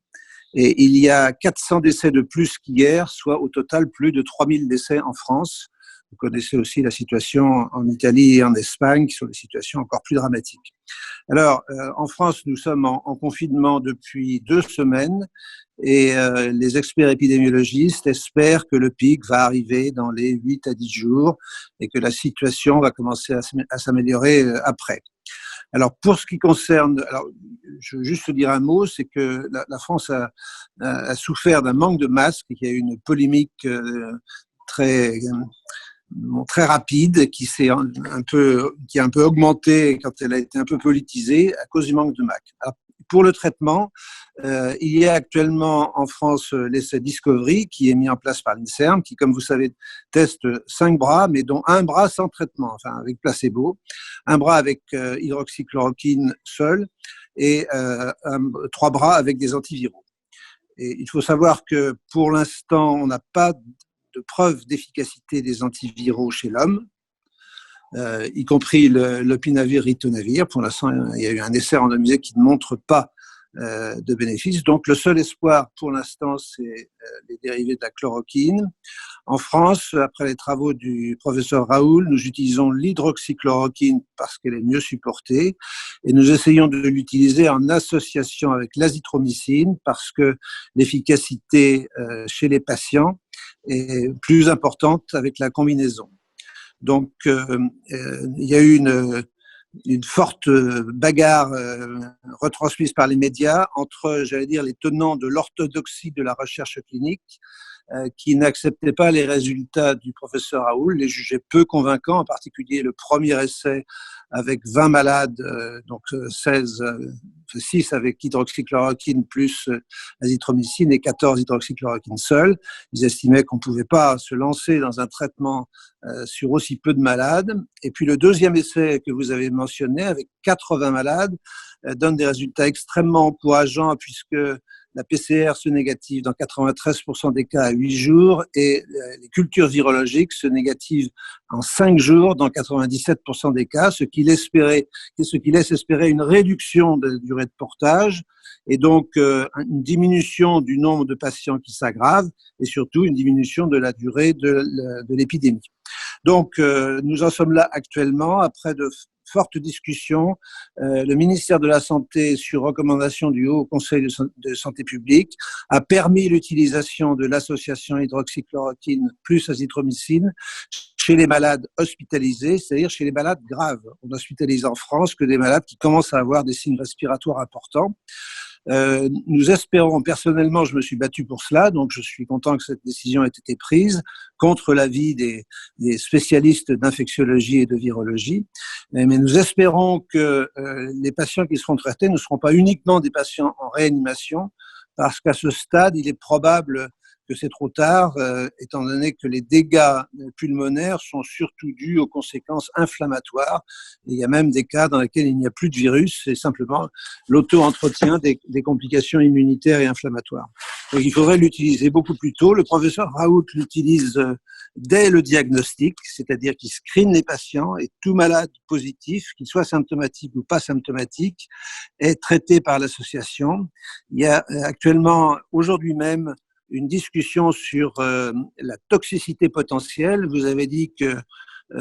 [SPEAKER 4] Et il y a 400 décès de plus qu'hier, soit au total plus de 3 000 décès en France. Vous connaissez aussi la situation en Italie et en Espagne, qui sont des situations encore plus dramatiques. Alors, en France, nous sommes en confinement depuis 2 semaines et les experts épidémiologistes espèrent que le pic va arriver dans les 8 à 10 jours et que la situation va commencer à s'améliorer après. Alors, pour ce qui concerne, alors, je veux juste dire un mot, c'est que la France a souffert d'un manque de masques, il y a eu une polémique très rapide qui a un peu augmenté quand elle a été un peu politisée à cause du manque de masques. Alors, pour le traitement, il y a actuellement en France l'essai Discovery qui est mis en place par l'INSERM, qui, comme vous savez, teste 5 bras, mais dont un bras sans traitement, enfin avec placebo, un bras avec hydroxychloroquine seul et 3 bras avec des antiviraux. Et il faut savoir que pour l'instant, on n'a pas de preuve d'efficacité des antiviraux chez l'homme, y compris l'opinavir ritonavir. Pour l'instant, il y a eu un essai randomisé qui ne montre pas de bénéfices. Donc, le seul espoir pour l'instant, c'est les dérivés de la chloroquine. En France, après les travaux du professeur Raoul, nous utilisons l'hydroxychloroquine parce qu'elle est mieux supportée et nous essayons de l'utiliser en association avec l'azithromycine parce que l'efficacité chez les patients est plus importante avec la combinaison. Donc, il y a eu une forte bagarre retransmise par les médias entre, j'allais dire, les tenants de l'orthodoxie de la recherche clinique qui n'acceptaient pas les résultats du professeur Raoul, les jugeaient peu convaincants, en particulier le premier essai avec 20 malades, donc 6 avec hydroxychloroquine plus azithromycine et 14 hydroxychloroquine seule. Ils estimaient qu'on ne pouvait pas se lancer dans un traitement sur aussi peu de malades. Et puis le deuxième essai que vous avez mentionné, avec 80 malades, donne des résultats extrêmement encourageants puisque la PCR se négative dans 93% des cas à 8 jours et les cultures virologiques se négativent en 5 jours dans 97% des cas, ce qui laisse espérer une réduction de la durée de portage et donc une diminution du nombre de patients qui s'aggravent et surtout une diminution de la durée de l'épidémie. Donc, nous en sommes là actuellement après de forte discussion. Le ministère de la Santé, sur recommandation du Haut Conseil de santé publique, a permis l'utilisation de l'association hydroxychloroquine plus azithromycine chez les malades hospitalisés, c'est-à-dire chez les malades graves. On n'hospitalise en France que des malades qui commencent à avoir des signes respiratoires importants. Nous espérons, personnellement, je me suis battu pour cela, donc je suis content que cette décision ait été prise contre l'avis des spécialistes d'infectiologie et de virologie. Mais nous espérons que les patients qui seront traités ne seront pas uniquement des patients en réanimation, parce qu'à ce stade, il est probable que c'est trop tard, étant donné que les dégâts pulmonaires sont surtout dus aux conséquences inflammatoires. Et il y a même des cas dans lesquels il n'y a plus de virus, c'est simplement l'auto-entretien des complications immunitaires et inflammatoires. Donc il faudrait l'utiliser beaucoup plus tôt. Le professeur Raoult l'utilise dès le diagnostic, c'est-à-dire qu'il screen les patients et tout malade positif, qu'il soit symptomatique ou pas symptomatique, est traité par l'association. Il y a actuellement, aujourd'hui même, une discussion sur la toxicité potentielle. Vous avez dit que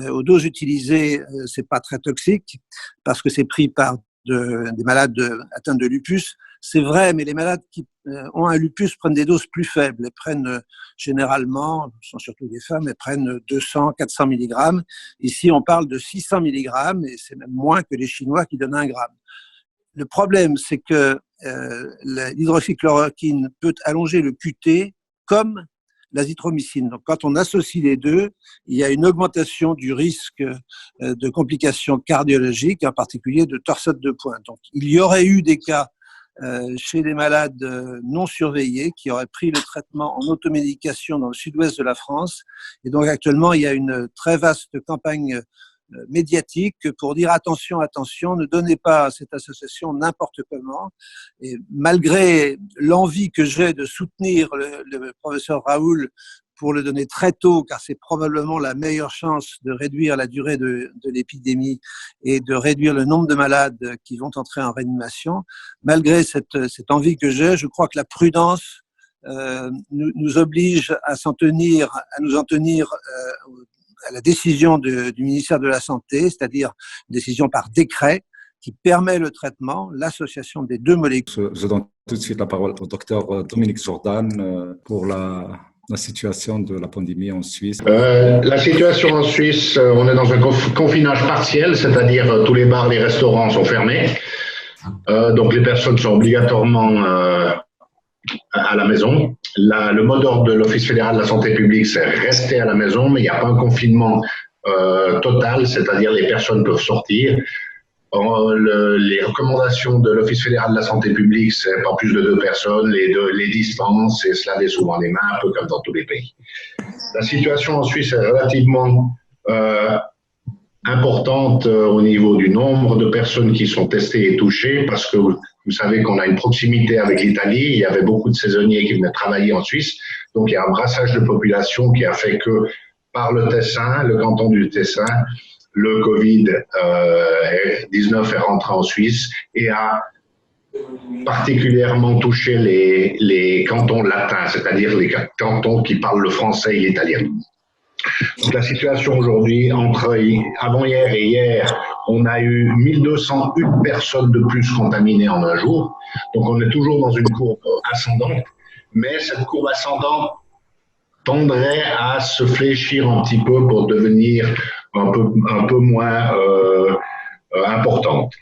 [SPEAKER 4] aux doses utilisées, c'est pas très toxique parce que c'est pris par des malades atteints de lupus. C'est vrai, mais les malades qui ont un lupus prennent des doses plus faibles. Elles prennent généralement, ce sont surtout des femmes, elles prennent 200, 400 mg. Ici, on parle de 600 mg et c'est même moins que les Chinois qui donnent 1 gramme. Le problème, c'est que l'hydroxychloroquine peut allonger le QT comme l'azithromycine. Donc, quand on associe les deux, il y a une augmentation du risque de complications cardiologiques, en particulier de torsade de pointe. Donc, il y aurait eu des cas chez des malades non surveillés qui auraient pris le traitement en automédication dans le sud-ouest de la France. Et donc, actuellement, il y a une très vaste campagne médiatique pour dire attention, ne donnez pas à cette association n'importe comment. Et malgré l'envie que j'ai de soutenir le professeur Raoul pour le donner très tôt, car c'est probablement la meilleure chance de réduire la durée de l'épidémie et de réduire le nombre de malades qui vont entrer en réanimation, malgré cette envie que j'ai, je crois que la prudence nous oblige à nous en tenir à la décision du ministère de la Santé, c'est-à-dire une décision par décret qui permet le traitement, l'association des deux molécules.
[SPEAKER 2] Je donne tout de suite la parole au docteur Dominique Jordan pour la situation de la pandémie en Suisse.
[SPEAKER 5] La situation en Suisse, on est dans un confinage partiel, c'est-à-dire tous les bars, les restaurants sont fermés. Donc les personnes sont obligatoirement à la maison. Le mot d'ordre de l'Office fédéral de la santé publique, c'est rester à la maison, mais il n'y a pas un confinement total, c'est-à-dire les personnes peuvent sortir. Les recommandations de l'Office fédéral de la santé publique, c'est pas plus de 2 personnes, les distances et se laver souvent les mains, un peu comme dans tous les pays. La situation en Suisse est relativement importante au niveau du nombre de personnes qui sont testées et touchées, parce que vous savez qu'on a une proximité avec l'Italie, il y avait beaucoup de saisonniers qui venaient travailler en Suisse, donc il y a un brassage de population qui a fait que par le Tessin, le canton du Tessin, le Covid-19 est rentré en Suisse et a particulièrement touché les cantons latins, c'est-à-dire les cantons qui parlent le français et l'italien. Donc la situation aujourd'hui, entre avant-hier et hier, on a eu 1201 personnes de plus contaminées en un jour. Donc on est toujours dans une courbe ascendante, mais cette courbe ascendante tendrait à se fléchir un petit peu pour devenir un peu moins importante.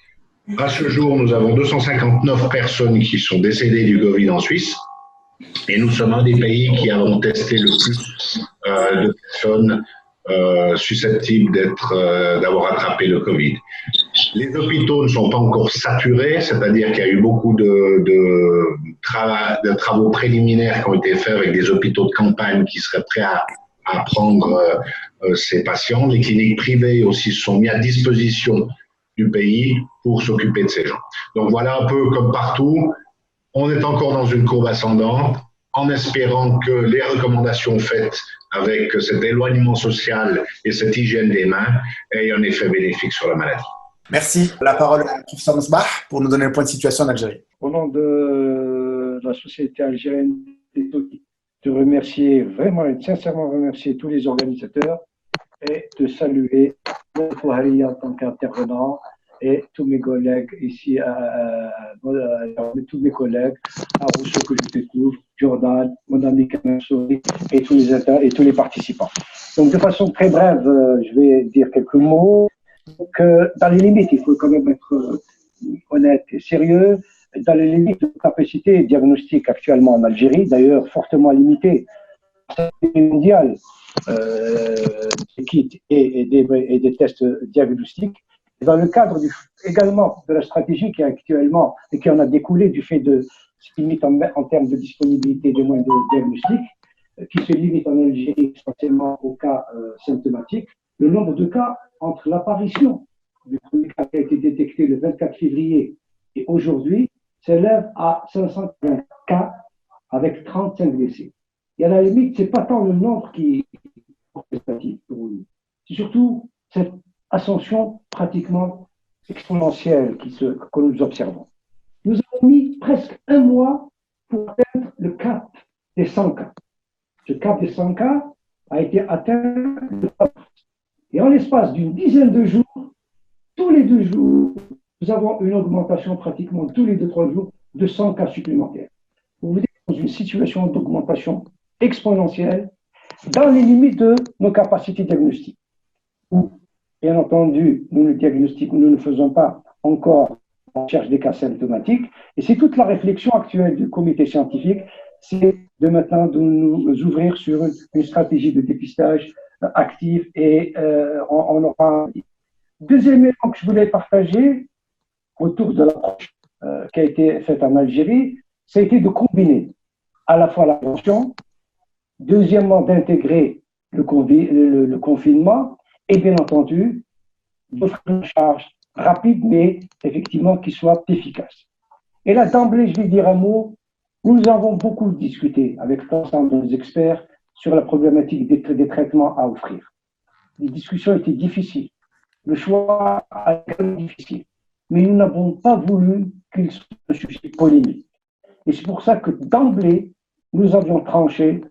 [SPEAKER 5] À ce jour, nous avons 259 personnes qui sont décédées du Covid en Suisse. Et nous sommes un des pays qui avons testé le plus de personnes susceptibles d'avoir attrapé le Covid. Les hôpitaux ne sont pas encore saturés, c'est-à-dire qu'il y a eu beaucoup de travaux préliminaires qui ont été faits avec des hôpitaux de campagne qui seraient prêts à prendre ces patients. Les cliniques privées aussi se sont mises à disposition du pays pour s'occuper de ces gens. Donc voilà un peu comme partout. On est encore dans une courbe ascendante, en espérant que les recommandations faites avec cet éloignement social et cette hygiène des mains aient un effet bénéfique sur la maladie.
[SPEAKER 1] Merci. La parole est à professeur Msbah pour nous donner le point de situation en Algérie.
[SPEAKER 6] Au nom de la société algérienne, de remercier vraiment et sincèrement remercier tous les organisateurs et de saluer le Fouhari en tant qu'intervenant et tous mes collègues ici, tous mes collègues, à Rousseau que je découvre, Jordan, mon ami Kamel Souri et tous les participants. Donc de façon très brève, je vais dire quelques mots. Donc, dans les limites, il faut quand même être honnête et sérieux. Dans les limites de capacité diagnostique actuellement en Algérie, d'ailleurs fortement limitée, mondiale, des kits et des tests diagnostiques. Dans le cadre également de la stratégie qui est actuellement et qui en a découlé du fait de se limite en termes de disponibilité des moyens de diagnostic, qui se limite en Algérie essentiellement aux cas symptomatiques, le nombre de cas entre l'apparition du premier cas qui a été détecté le 24 février et aujourd'hui s'élève à 520 cas avec 35 décès. Et à la limite, ce n'est pas tant le nombre qui est représentatif pour nous, c'est surtout cette ascension pratiquement exponentielle que nous observons. Nous avons mis presque un mois pour atteindre le cap des 100 cas. Ce cap des 100 cas a été atteint et en l'espace d'une dizaine de jours, tous les 2 jours, nous avons une augmentation pratiquement tous les 2-3 jours de 100 cas supplémentaires. Vous êtes dans une situation d'augmentation exponentielle dans les limites de nos capacités diagnostiques. Bien entendu, nous ne faisons pas encore en recherche des cas symptomatiques. Et c'est toute la réflexion actuelle du comité scientifique, c'est de maintenant de nous ouvrir sur une stratégie de dépistage active et on aura. Deuxième élément que je voulais partager autour de l'approche qui a été faite en Algérie, ça a été de combiner à la fois la prévention, deuxièmement d'intégrer le confinement, et bien entendu, d'offrir une charge rapide, mais effectivement qui soit efficace. Et là, d'emblée, je vais dire un mot. Nous avons beaucoup discuté avec l'ensemble de nos experts sur la problématique des traitements à offrir. Les discussions étaient difficiles. Le choix a été difficile. Mais nous n'avons pas voulu qu'il soit un sujet polémique. Et c'est pour ça que d'emblée, nous avions tranché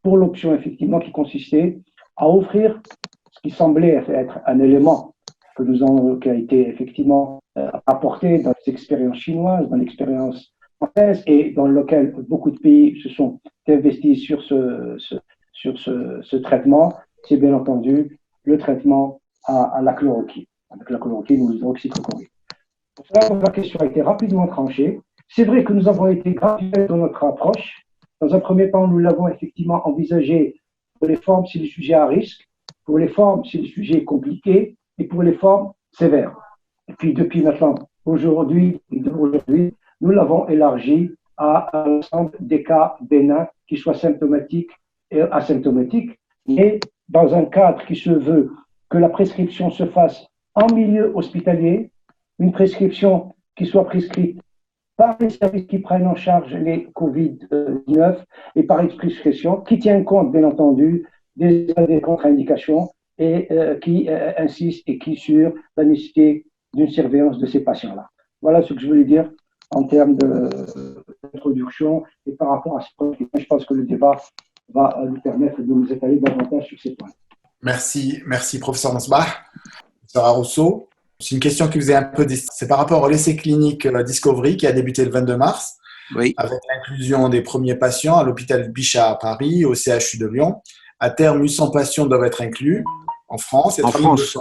[SPEAKER 6] pour l'option effectivement qui consistait à offrir ce qui semblait être un élément qui a été effectivement apporté dans les expériences chinoises, dans l'expérience française et dans lequel beaucoup de pays se sont investis sur ce traitement, c'est bien entendu le traitement à la chloroquine, avec la chloroquine ou l'hydroxychloroquine. Pour cela, la question a été rapidement tranchée. C'est vrai que nous avons été graduels dans notre approche. Dans un premier temps, nous l'avons effectivement envisagé pour les formes si le sujet est à risque, pour les formes si le sujet est compliqué et pour les formes sévères. Et puis depuis maintenant, aujourd'hui, nous l'avons élargi à l'ensemble des cas bénins, qui soient symptomatiques et asymptomatiques, mais dans un cadre qui se veut que la prescription se fasse en milieu hospitalier, une prescription qui soit prescrite par les services qui prennent en charge les Covid-19 et par prescription qui tient compte, bien entendu, des contre-indications et qui insiste et qui sur la nécessité d'une surveillance de ces patients-là. Voilà ce que je voulais dire en termes d'introduction et par rapport à ce point. Je pense que le débat va nous permettre de nous étaler davantage sur ces points.
[SPEAKER 1] Merci, professeur Mosbah. Professeur Arosso, c'est une question qui vous est un peu... C'est par rapport au l'essai clinique Discovery qui a débuté le 22 mars,
[SPEAKER 4] oui,
[SPEAKER 1] avec l'inclusion des premiers patients à l'hôpital Bichat à Paris, au CHU de Lyon. À terme, 800 patients doivent être inclus en France et 3200,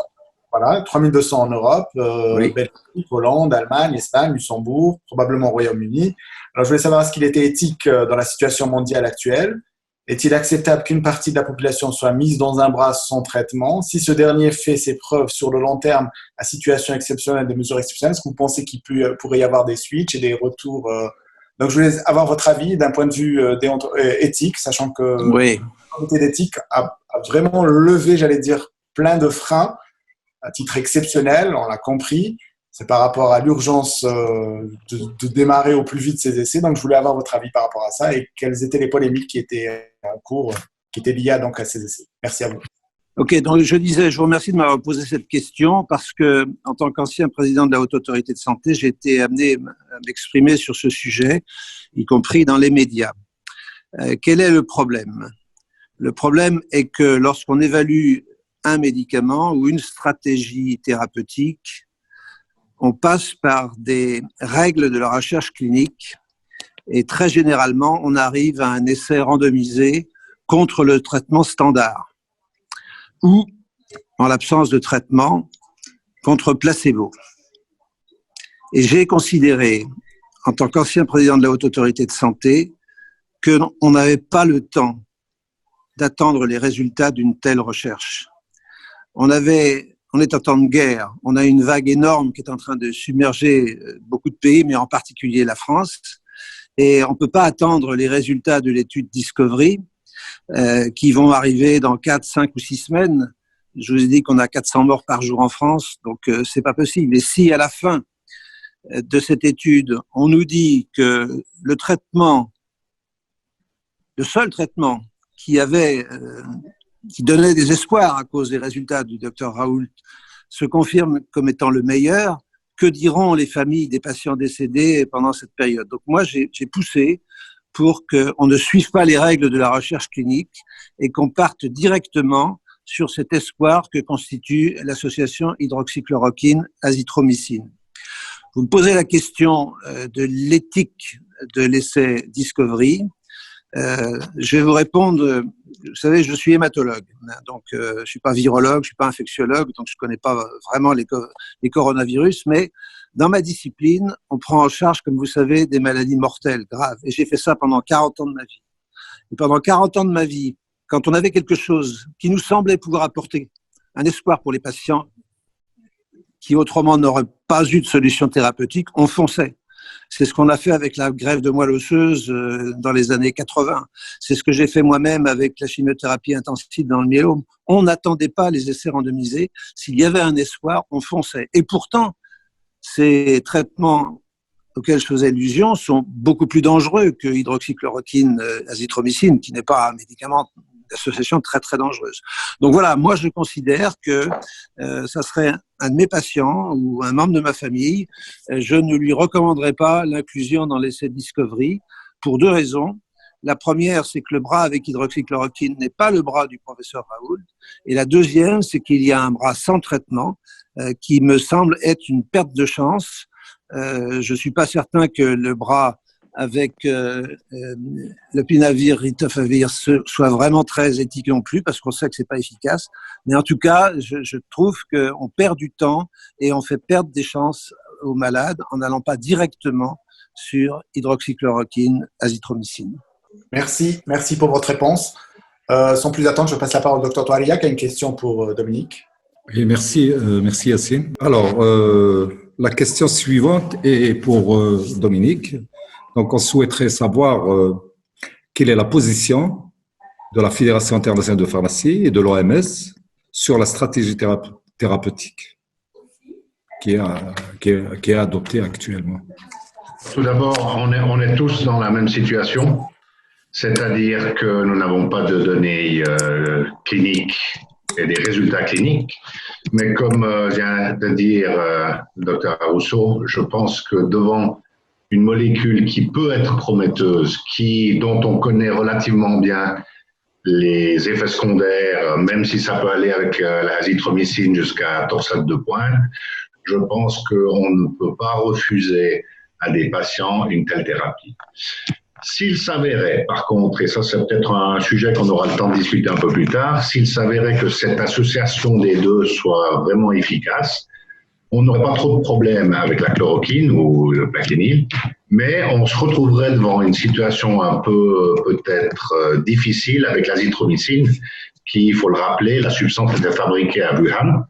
[SPEAKER 1] voilà, 3200 en Europe,
[SPEAKER 4] oui.
[SPEAKER 1] Belgique, Hollande, Allemagne, Espagne, Luxembourg, probablement au Royaume-Uni. Alors, je voulais savoir ce qu'il était éthique dans la situation mondiale actuelle. Est-il acceptable qu'une partie de la population soit mise dans un bras sans traitement? Si ce dernier fait ses preuves sur le long terme à situation exceptionnelle, des mesures exceptionnelles, est-ce que vous pensez qu'il pourrait y avoir des switches et des retours Donc, je voulais avoir votre avis d'un point de vue éthique, sachant que le comité d'éthique a vraiment levé, j'allais dire, plein de freins à titre exceptionnel, on l'a compris. C'est par rapport à l'urgence de démarrer au plus vite ces essais. Donc, je voulais avoir votre avis par rapport à ça et quelles étaient les polémiques qui étaient en cours, qui étaient liées donc à ces essais. Merci à vous.
[SPEAKER 4] Ok, donc je vous remercie de m'avoir posé cette question parce que, en tant qu'ancien président de la Haute Autorité de Santé, j'ai été amené à m'exprimer sur ce sujet, y compris dans les médias. Quel est le problème? Le problème est que lorsqu'on évalue un médicament ou une stratégie thérapeutique, on passe par des règles de la recherche clinique et très généralement, on arrive à un essai randomisé contre le traitement standard ou, en l'absence de traitement, contre placebo. Et j'ai considéré, en tant qu'ancien président de la Haute Autorité de Santé, qu'on n'avait pas le temps d'attendre les résultats d'une telle recherche. On est en temps de guerre, on a une vague énorme qui est en train de submerger beaucoup de pays, mais en particulier la France, et on ne peut pas attendre les résultats de l'étude Discovery qui vont arriver dans 4, 5 ou 6 semaines. Je vous ai dit qu'on a 400 morts par jour en France, donc c'est pas possible. Et si à la fin de cette étude, on nous dit que le seul traitement qui donnait des espoirs à cause des résultats du docteur Raoult se confirme comme étant le meilleur, que diront les familles des patients décédés pendant cette période? Donc moi, j'ai poussé pour qu'on ne suive pas les règles de la recherche clinique et qu'on parte directement sur cet espoir que constitue l'association hydroxychloroquine-azithromycine. Vous me posez la question de l'éthique de l'essai Discovery. Je vais vous répondre. Vous savez, je suis hématologue, donc je suis pas virologue, je suis pas infectiologue, donc je connais pas vraiment les coronavirus, mais dans ma discipline, on prend en charge, comme vous savez, des maladies mortelles graves. Et j'ai fait ça pendant 40 ans de ma vie. Et pendant 40 ans de ma vie, quand on avait quelque chose qui nous semblait pouvoir apporter un espoir pour les patients qui autrement n'auraient pas eu de solution thérapeutique, on fonçait. C'est ce qu'on a fait avec la greffe de moelle osseuse dans les années 80. C'est ce que j'ai fait moi-même avec la chimiothérapie intensive dans le myélome. On n'attendait pas les essais randomisés. S'il y avait un espoir, on fonçait. Et pourtant, ces traitements auxquels je faisais allusion sont beaucoup plus dangereux que hydroxychloroquine, azithromycine, qui n'est pas un médicament d'association très très dangereuse. Donc voilà, moi je considère que ça serait un de mes patients ou un membre de ma famille, je ne lui recommanderais pas l'inclusion dans l'essai Discovery pour 2 raisons. La première, c'est que le bras avec hydroxychloroquine n'est pas le bras du professeur Raoult. Et la deuxième, c'est qu'il y a un bras sans traitement qui me semble être une perte de chance. Je suis pas certain que le bras avec le pinavir, ritofavir soit vraiment très éthique non plus, parce qu'on sait que c'est pas efficace. Mais en tout cas, je trouve qu'on perd du temps et on fait perdre des chances aux malades en n'allant pas directement sur hydroxychloroquine, azithromycine.
[SPEAKER 1] Merci pour votre réponse. Sans plus attendre, je passe la parole au Dr Touaria qui a une question pour Dominique.
[SPEAKER 2] Oui, merci Yacine. Alors, la question suivante est pour Dominique. Donc, on souhaiterait savoir quelle est la position de la Fédération internationale de pharmacie et de l'OMS sur la stratégie thérapeutique qui est adoptée actuellement.
[SPEAKER 5] Tout d'abord, on est tous dans la même situation, c'est-à-dire que nous n'avons pas de données cliniques et des résultats cliniques, mais comme vient de dire le Dr Arosso, je pense que devant une molécule qui peut être prometteuse, dont on connaît relativement bien les effets secondaires, même si ça peut aller avec l'azithromycine jusqu'à torsade de pointe, je pense qu'on ne peut pas refuser à des patients une telle thérapie. S'il s'avérait, par contre, et ça c'est peut-être un sujet qu'on aura le temps de discuter un peu plus tard, s'il s'avérait que cette association des deux soit vraiment efficace, on n'aurait pas trop de problèmes avec la chloroquine ou le plaquenil, mais on se retrouverait devant une situation un peu peut-être difficile avec l'azithromycine, qui, il faut le rappeler, la substance était fabriquée à Wuhan,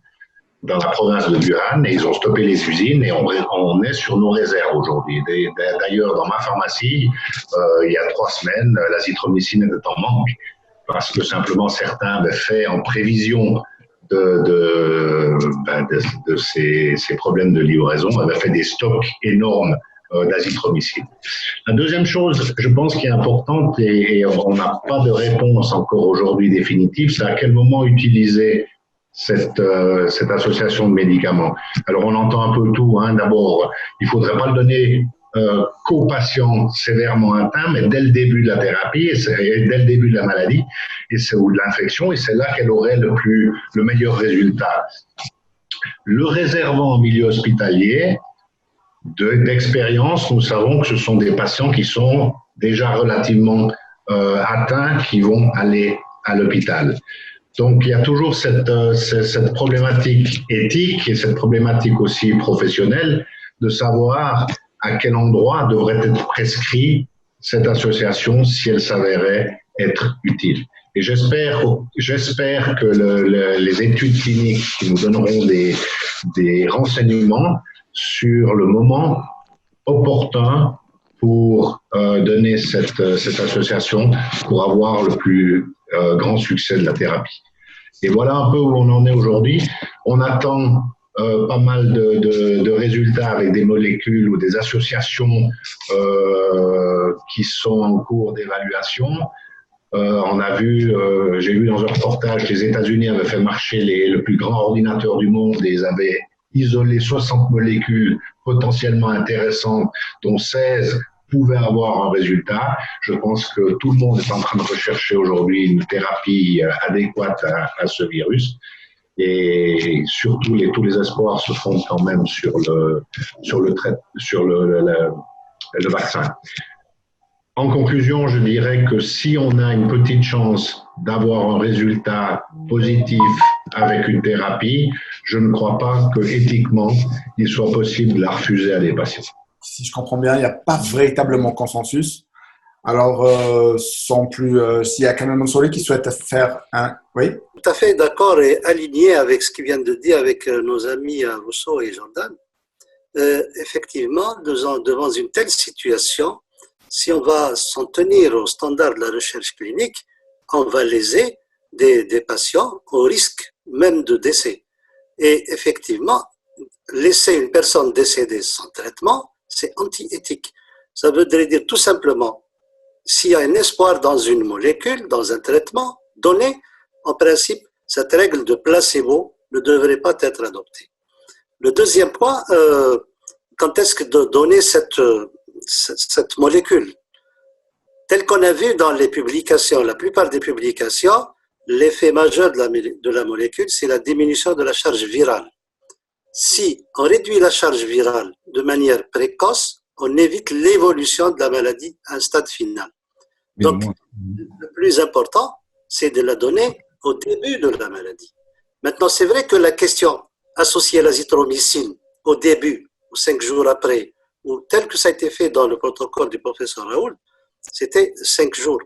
[SPEAKER 5] dans la province de Wuhan, et ils ont stoppé les usines et on est sur nos réserves aujourd'hui. D'ailleurs, dans ma pharmacie, il y a 3 semaines, l'azithromycine était en manque parce que simplement certains avaient fait en prévision de ces problèmes de livraison, avaient fait des stocks énormes d'azithromycine. La deuxième chose, je pense, qui est importante et on n'a pas de réponse encore aujourd'hui définitive, c'est à quel moment utiliser cette association de médicaments. Alors, on entend un peu tout. D'abord, il ne faudrait pas le donner qu'aux patients sévèrement atteints, mais dès le début de la thérapie, et dès le début de la maladie ou de l'infection, et c'est là qu'elle aurait le meilleur résultat. Le réservant en milieu hospitalier, d'expérience, nous savons que ce sont des patients qui sont déjà relativement atteints, qui vont aller à l'hôpital. Donc, il y a toujours cette problématique éthique et cette problématique aussi professionnelle de savoir à quel endroit devrait être prescrit cette association si elle s'avérait être utile. Et j'espère que les études cliniques qui nous donneront des renseignements sur le moment opportun pour donner cette association pour avoir le plus grand succès de la thérapie. Et voilà un peu où on en est aujourd'hui. On attend pas mal de résultats avec des molécules ou des associations qui sont en cours d'évaluation. On a vu, j'ai vu dans un reportage que les États-Unis avaient fait marcher le plus grand ordinateur du monde et ils avaient isolé 60 molécules potentiellement intéressantes, dont 16 pouvaient avoir un résultat. Je pense que tout le monde est en train de rechercher aujourd'hui une thérapie adéquate à ce virus. Et surtout, tous les espoirs se font quand même sur le vaccin. En conclusion, je dirais que si on a une petite chance d'avoir un résultat positif avec une thérapie, je ne crois pas que éthiquement, il soit possible de la refuser à des patients.
[SPEAKER 1] Si je comprends bien, il n'y a pas véritablement consensus. Alors, s'il y a Kamel Mansouri qui souhaite faire un... Oui?
[SPEAKER 3] Tout à fait d'accord et aligné avec ce qu'il vient de dire avec nos amis Rousseau et Jordan. Effectivement, devant une telle situation, si on va s'en tenir aux standards de la recherche clinique, on va léser des patients au risque même de décès. Et effectivement, laisser une personne décédée sans traitement, c'est anti-éthique. Ça veut dire tout simplement, s'il y a un espoir dans une molécule, dans un traitement donné, en principe, cette règle de placebo ne devrait pas être adoptée. Le deuxième point, quand est-ce que de donner cette molécule? Tel qu'on a vu dans les publications, la plupart des publications, l'effet majeur de la molécule, c'est la diminution de la charge virale. Si on réduit la charge virale de manière précoce, on évite l'évolution de la maladie à un stade final. Donc, le plus important, c'est de la donner au début de la maladie. Maintenant, c'est vrai que la question associée à l'azithromycine au début, ou 5 jours après, ou tel que ça a été fait dans le protocole du professeur Raoult, c'était 5 jours.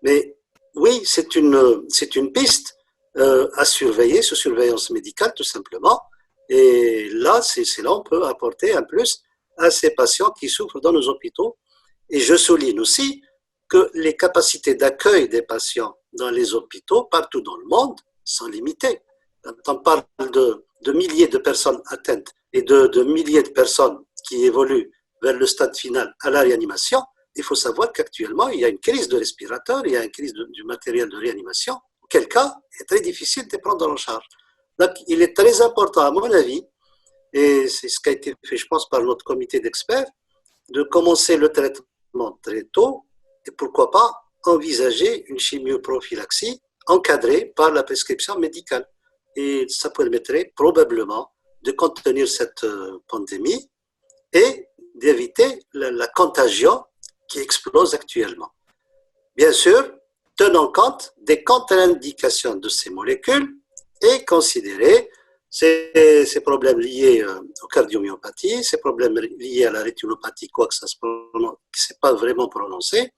[SPEAKER 3] Mais oui, c'est une piste à surveiller, sous surveillance médicale tout simplement. Et là, c'est là on peut apporter un plus à ces patients qui souffrent dans nos hôpitaux. Et je souligne aussi que les capacités d'accueil des patients dans les hôpitaux, partout dans le monde, sont limitées. Quand on parle de milliers de personnes atteintes et de milliers de personnes qui évoluent vers le stade final à la réanimation, il faut savoir qu'actuellement, il y a une crise de respirateurs, il y a une crise du matériel de réanimation, auquel cas, il est très difficile de prendre en charge. Donc, il est très important, à mon avis, et c'est ce qui a été fait, je pense, par notre comité d'experts, de commencer le traitement très tôt et pourquoi pas envisager une chimioprophylaxie encadrée par la prescription médicale. Et ça permettrait probablement de contenir cette pandémie et d'éviter la contagion qui explose actuellement. Bien sûr, tenant compte des contre-indications de ces molécules et considérer ces problèmes liés aux cardiomyopathies, ces problèmes liés à la rétinopathie, quoique ça ne s'est pas vraiment prononcé,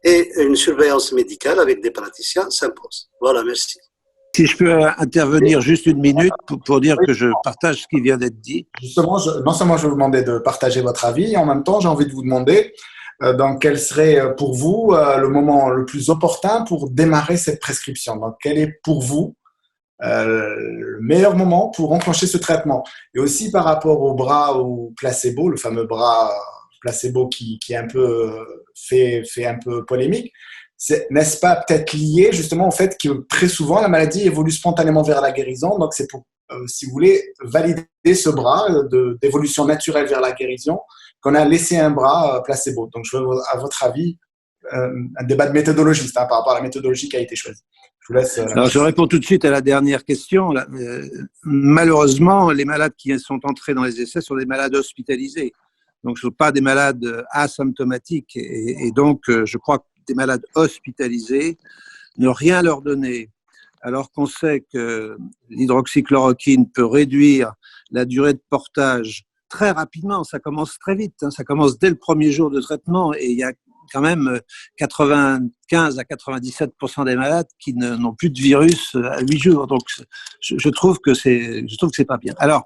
[SPEAKER 3] et une surveillance médicale avec des praticiens s'impose. Voilà, merci.
[SPEAKER 4] Si je peux intervenir juste une minute pour dire que je partage ce qui vient d'être dit.
[SPEAKER 1] Justement, non seulement je vais vous demander de partager votre avis, et en même temps, j'ai envie de vous demander donc, quel serait pour vous le moment le plus opportun pour démarrer cette prescription. Donc, quel est pour vous le meilleur moment pour enclencher ce traitement? Et aussi par rapport au bras ou placebo, le fameux bras placebo qui est un peu fait un peu polémique, n'est-ce pas peut-être lié justement au fait que très souvent la maladie évolue spontanément vers la guérison? Donc, c'est pour, si vous voulez, valider ce bras d'évolution naturelle vers la guérison, qu'on a laissé un bras placebo. Donc, je veux, à votre avis, un débat de méthodologiste par rapport à la méthodologie qui a été choisie. Je vous laisse.
[SPEAKER 4] Alors, je réponds tout de suite à la dernière question. Malheureusement, les malades qui sont entrés dans les essais sont des malades hospitalisés. Donc, ce ne sont pas des malades asymptomatiques. Et donc, je crois que des malades hospitalisés, ne rien leur donner, alors qu'on sait que l'hydroxychloroquine peut réduire la durée de portage très rapidement. Ça commence très vite. Ça commence dès le premier jour de traitement. Et il y a quand même 95 à 97% des malades qui n'ont plus de virus à 8 jours. Donc, je trouve que c'est pas bien. Alors,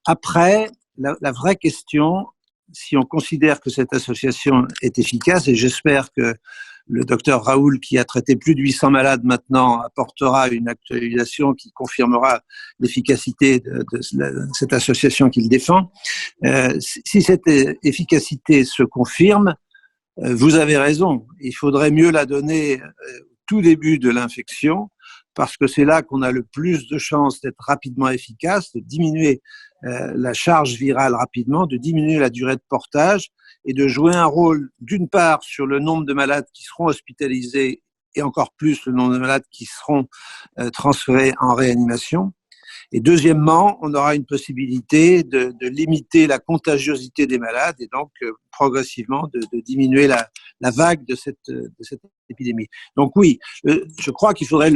[SPEAKER 4] après, la vraie question, si on considère que cette association est efficace, et j'espère que le docteur Raoul, qui a traité plus de 800 malades maintenant, apportera une actualisation qui confirmera l'efficacité de cette association qu'il défend. Si cette efficacité se confirme, vous avez raison, il faudrait mieux la donner au tout début de l'infection, parce que c'est là qu'on a le plus de chances d'être rapidement efficace, de diminuer la charge virale rapidement, de diminuer la durée de portage et de jouer un rôle, d'une part, sur le nombre de malades qui seront hospitalisés et encore plus le nombre de malades qui seront transférés en réanimation. Et deuxièmement, on aura une possibilité de limiter la contagiosité des malades et donc progressivement de diminuer la vague de cette épidémie. Donc oui, je crois qu'il faudrait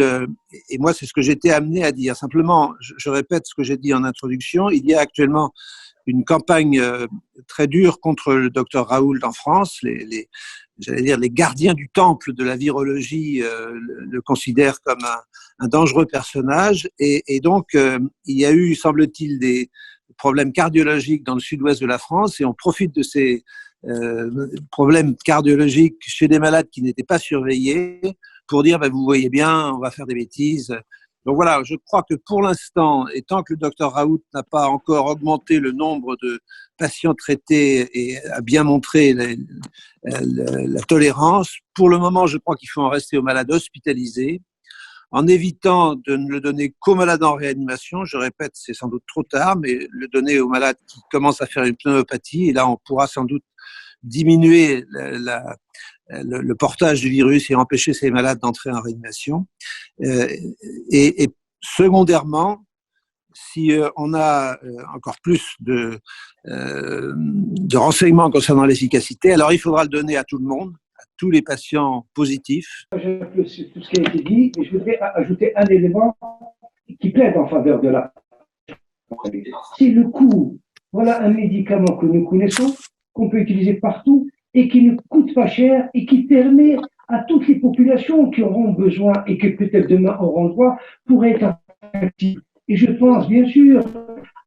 [SPEAKER 4] et moi c'est ce que j'étais amené à dire. Simplement, je répète ce que j'ai dit en introduction, il y a actuellement une campagne très dure contre le docteur Raoult en France. J'allais dire, les gardiens du temple de la virologie le considèrent comme un dangereux personnage. Et donc, il y a eu, semble-t-il, des problèmes cardiologiques dans le sud-ouest de la France et on profite de ces problèmes cardiologiques chez des malades qui n'étaient pas surveillés pour dire, vous voyez bien, on va faire des bêtises. Donc voilà, je crois que pour l'instant, et tant que le docteur Raoult n'a pas encore augmenté le nombre de patients traités et a bien montré la tolérance, pour le moment, je crois qu'il faut en rester aux malades hospitalisés, en évitant de ne le donner qu'aux malades en réanimation. Je répète, c'est sans doute trop tard, mais le donner aux malades qui commencent à faire une pneumopathie, et là, on pourra sans doute diminuer le portage du virus et empêcher ces malades d'entrer en réanimation. Et secondairement, si on a encore plus de renseignements concernant l'efficacité, alors il faudra le donner à tout le monde, à tous les patients positifs.
[SPEAKER 6] Tout ce qui a été dit, et je voudrais ajouter un élément qui plaide en faveur de la. C'est le coût. Voilà un médicament que nous connaissons, qu'on peut utiliser partout et qui ne coûte pas cher et qui permet à toutes les populations qui auront besoin et qui peut-être demain auront droit pour être actifs. Et je pense bien sûr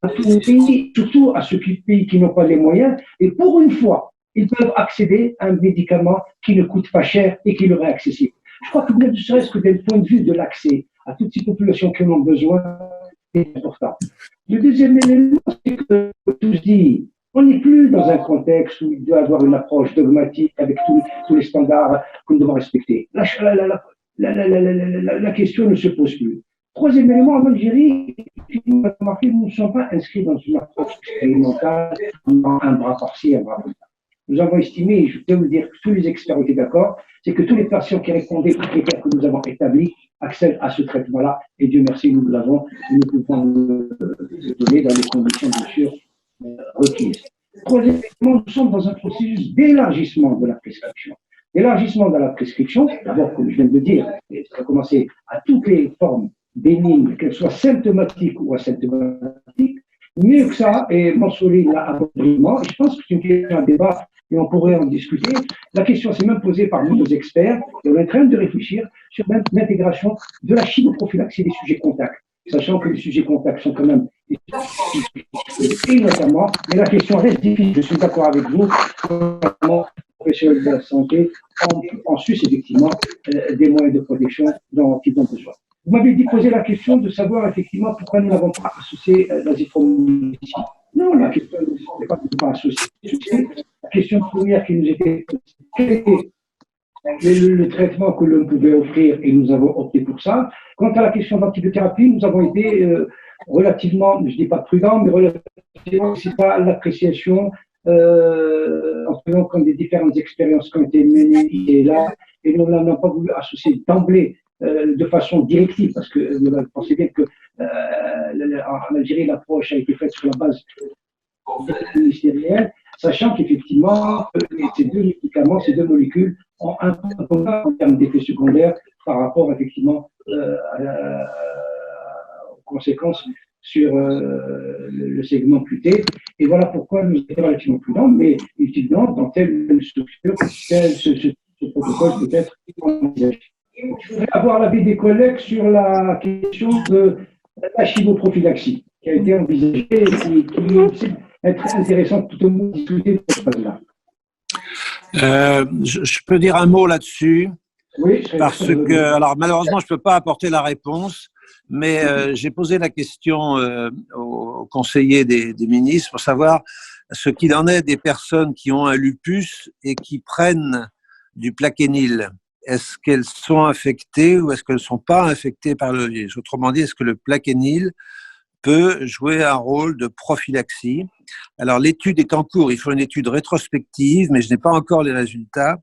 [SPEAKER 6] à tous les pays, surtout à ceux pays qui n'ont pas les moyens, et pour une fois, ils peuvent accéder à un médicament qui ne coûte pas cher et qui leur est accessible. Je crois que ne serait-ce que d'un point de vue de l'accès à toutes ces populations qui en ont besoin, c'est important. Le deuxième élément, c'est que tout se dit, on n'est plus dans un contexte où il doit y avoir une approche dogmatique avec tous les standards que nous devons respecter. La question ne se pose plus. Troisième élément, en Algérie, nous ne sommes pas inscrits dans une approche expérimentale, dans un bras par-ci, un bras par-là. nous avons estimé, et je peux vous dire que tous les experts étaient d'accord, c'est que tous les patients qui répondaient aux critères que nous avons établis accèdent à ce traitement-là. Et Dieu merci, nous l'avons, nous pouvons le donner dans les conditions, bien sûr, requises. Troisièmement, nous sommes dans un processus d'élargissement de la prescription. L'élargissement de la prescription, d'abord, comme je viens de le dire, ça va commencer à toutes les formes bénignes, qu'elles soient symptomatiques ou asymptomatiques. Mieux que ça, et Mansouri l'a abordé, je pense que c'est une question à débat et on pourrait en discuter. La question s'est même posée par nos experts et on est en train de réfléchir sur l'intégration de la chimoprophylaxie des sujets contacts, sachant que les sujets contacts sont quand même et notamment, mais la question reste difficile, je suis d'accord avec vous, notamment professionnels de la santé en Suisse, effectivement, des moyens de protection dont ils ont besoin. Vous m'avez dit poser la question de savoir effectivement pourquoi nous n'avons pas associé l'azithromycine ici. Non, la question n'est pas de ne pas associer. La question première qui nous était quel était le traitement que l'on pouvait offrir et nous avons opté pour ça. Quant à la question d'antibiothérapie, nous avons été relativement, je ne dis pas prudents, mais relativement, c'est pas l'appréciation en prenant compte des différentes expériences qui ont été menées ici et là, et nous n'avons pas voulu associer d'emblée de façon directive, parce que vous pensez bien que en Algérie, l'approche a été faite sur la base ministérielle, sachant qu'effectivement, ces deux médicaments, ces deux molécules ont un point en termes d'effets secondaires par rapport effectivement aux conséquences sur le segment cuté. Et voilà pourquoi nous étions relativement prudents, mais étudiants dans telle structure, ce protocole peut être envisagé. Je voudrais avoir l'avis des collègues sur la question de la chimoprophylaxie qui a été envisagée et qui est très intéressante tout au moins de discuter de cette phase-là.
[SPEAKER 4] Je peux dire un mot là-dessus,
[SPEAKER 6] oui,
[SPEAKER 4] parce que, alors malheureusement, je ne peux pas apporter la réponse, mais j'ai posé la question aux conseillers des ministres pour savoir ce qu'il en est des personnes qui ont un lupus et qui prennent du plaquenil. Est-ce qu'elles sont infectées ou est-ce qu'elles ne sont pas infectées par le virus? Autrement dit, est-ce que le plaquenil peut jouer un rôle de prophylaxie? Alors, l'étude est en cours. Il faut une étude rétrospective, mais je n'ai pas encore les résultats.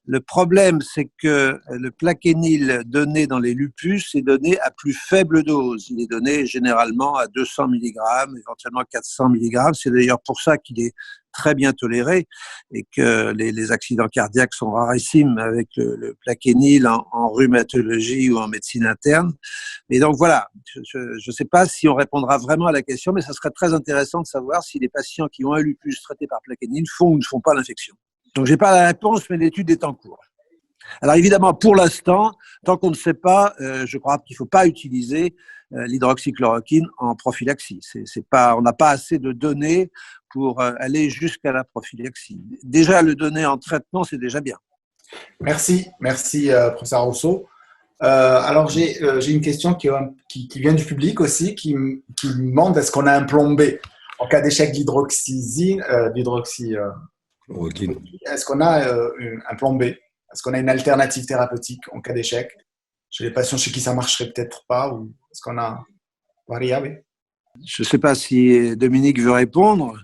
[SPEAKER 4] Le problème, c'est que le plaquenil donné dans les lupus est donné à plus faible dose. Il est donné généralement à 200 mg, éventuellement 400 mg. C'est d'ailleurs pour ça qu'il est très bien toléré et que les accidents cardiaques sont rarissimes avec le plaquenil en rhumatologie ou en médecine interne. Et donc voilà, je ne sais pas si on répondra vraiment à la question, mais ça serait très intéressant de savoir si les patients qui ont un lupus traité par plaquenil font ou ne font pas l'infection. Donc, je n'ai pas la réponse, mais l'étude est en cours. Alors, évidemment, pour l'instant, tant qu'on ne sait pas, je crois qu'il ne faut pas utiliser l'hydroxychloroquine en prophylaxie. On n'a pas assez de données pour aller jusqu'à la prophylaxie. Déjà, le donner en traitement, c'est déjà bien.
[SPEAKER 1] Merci, professeur Rousseau. Alors, j'ai une question qui vient du public aussi, qui me demande est-ce qu'on a un plan B en cas d'échec de est-ce qu'on a un plan B? Est-ce qu'on a une alternative thérapeutique en cas d'échec? Chez les patients chez qui ça ne marcherait peut-être pas, ou est-ce qu'on a variable?
[SPEAKER 4] Je ne sais pas si Dominique veut répondre.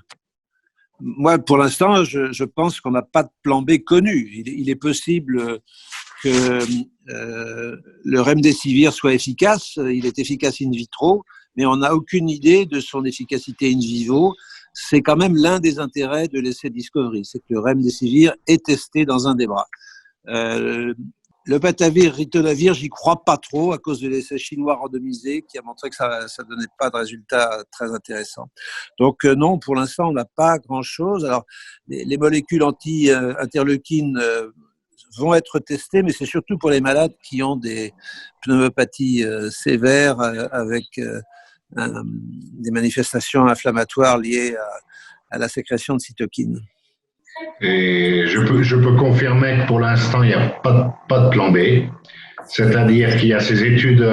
[SPEAKER 4] Moi, pour l'instant, je pense qu'on n'a pas de plan B connu. Il est possible que le remdesivir soit efficace. Il est efficace in vitro, mais on n'a aucune idée de son efficacité in vivo. C'est quand même l'un des intérêts de l'essai Discovery, c'est que le remdesivir est testé dans un des bras. Le batavir, ritonavir, j'y crois pas trop à cause de l'essai chinois randomisé qui a montré que ça donnait pas de résultats très intéressants. Donc non, pour l'instant, on n'a pas grand-chose. Alors, les molécules anti-interleukines vont être testées, mais c'est surtout pour les malades qui ont des pneumopathies sévères avec des manifestations inflammatoires liées à la sécrétion de cytokines.
[SPEAKER 5] Et je peux confirmer que pour l'instant, il n'y a pas de plan B. C'est-à-dire qu'il y a ces études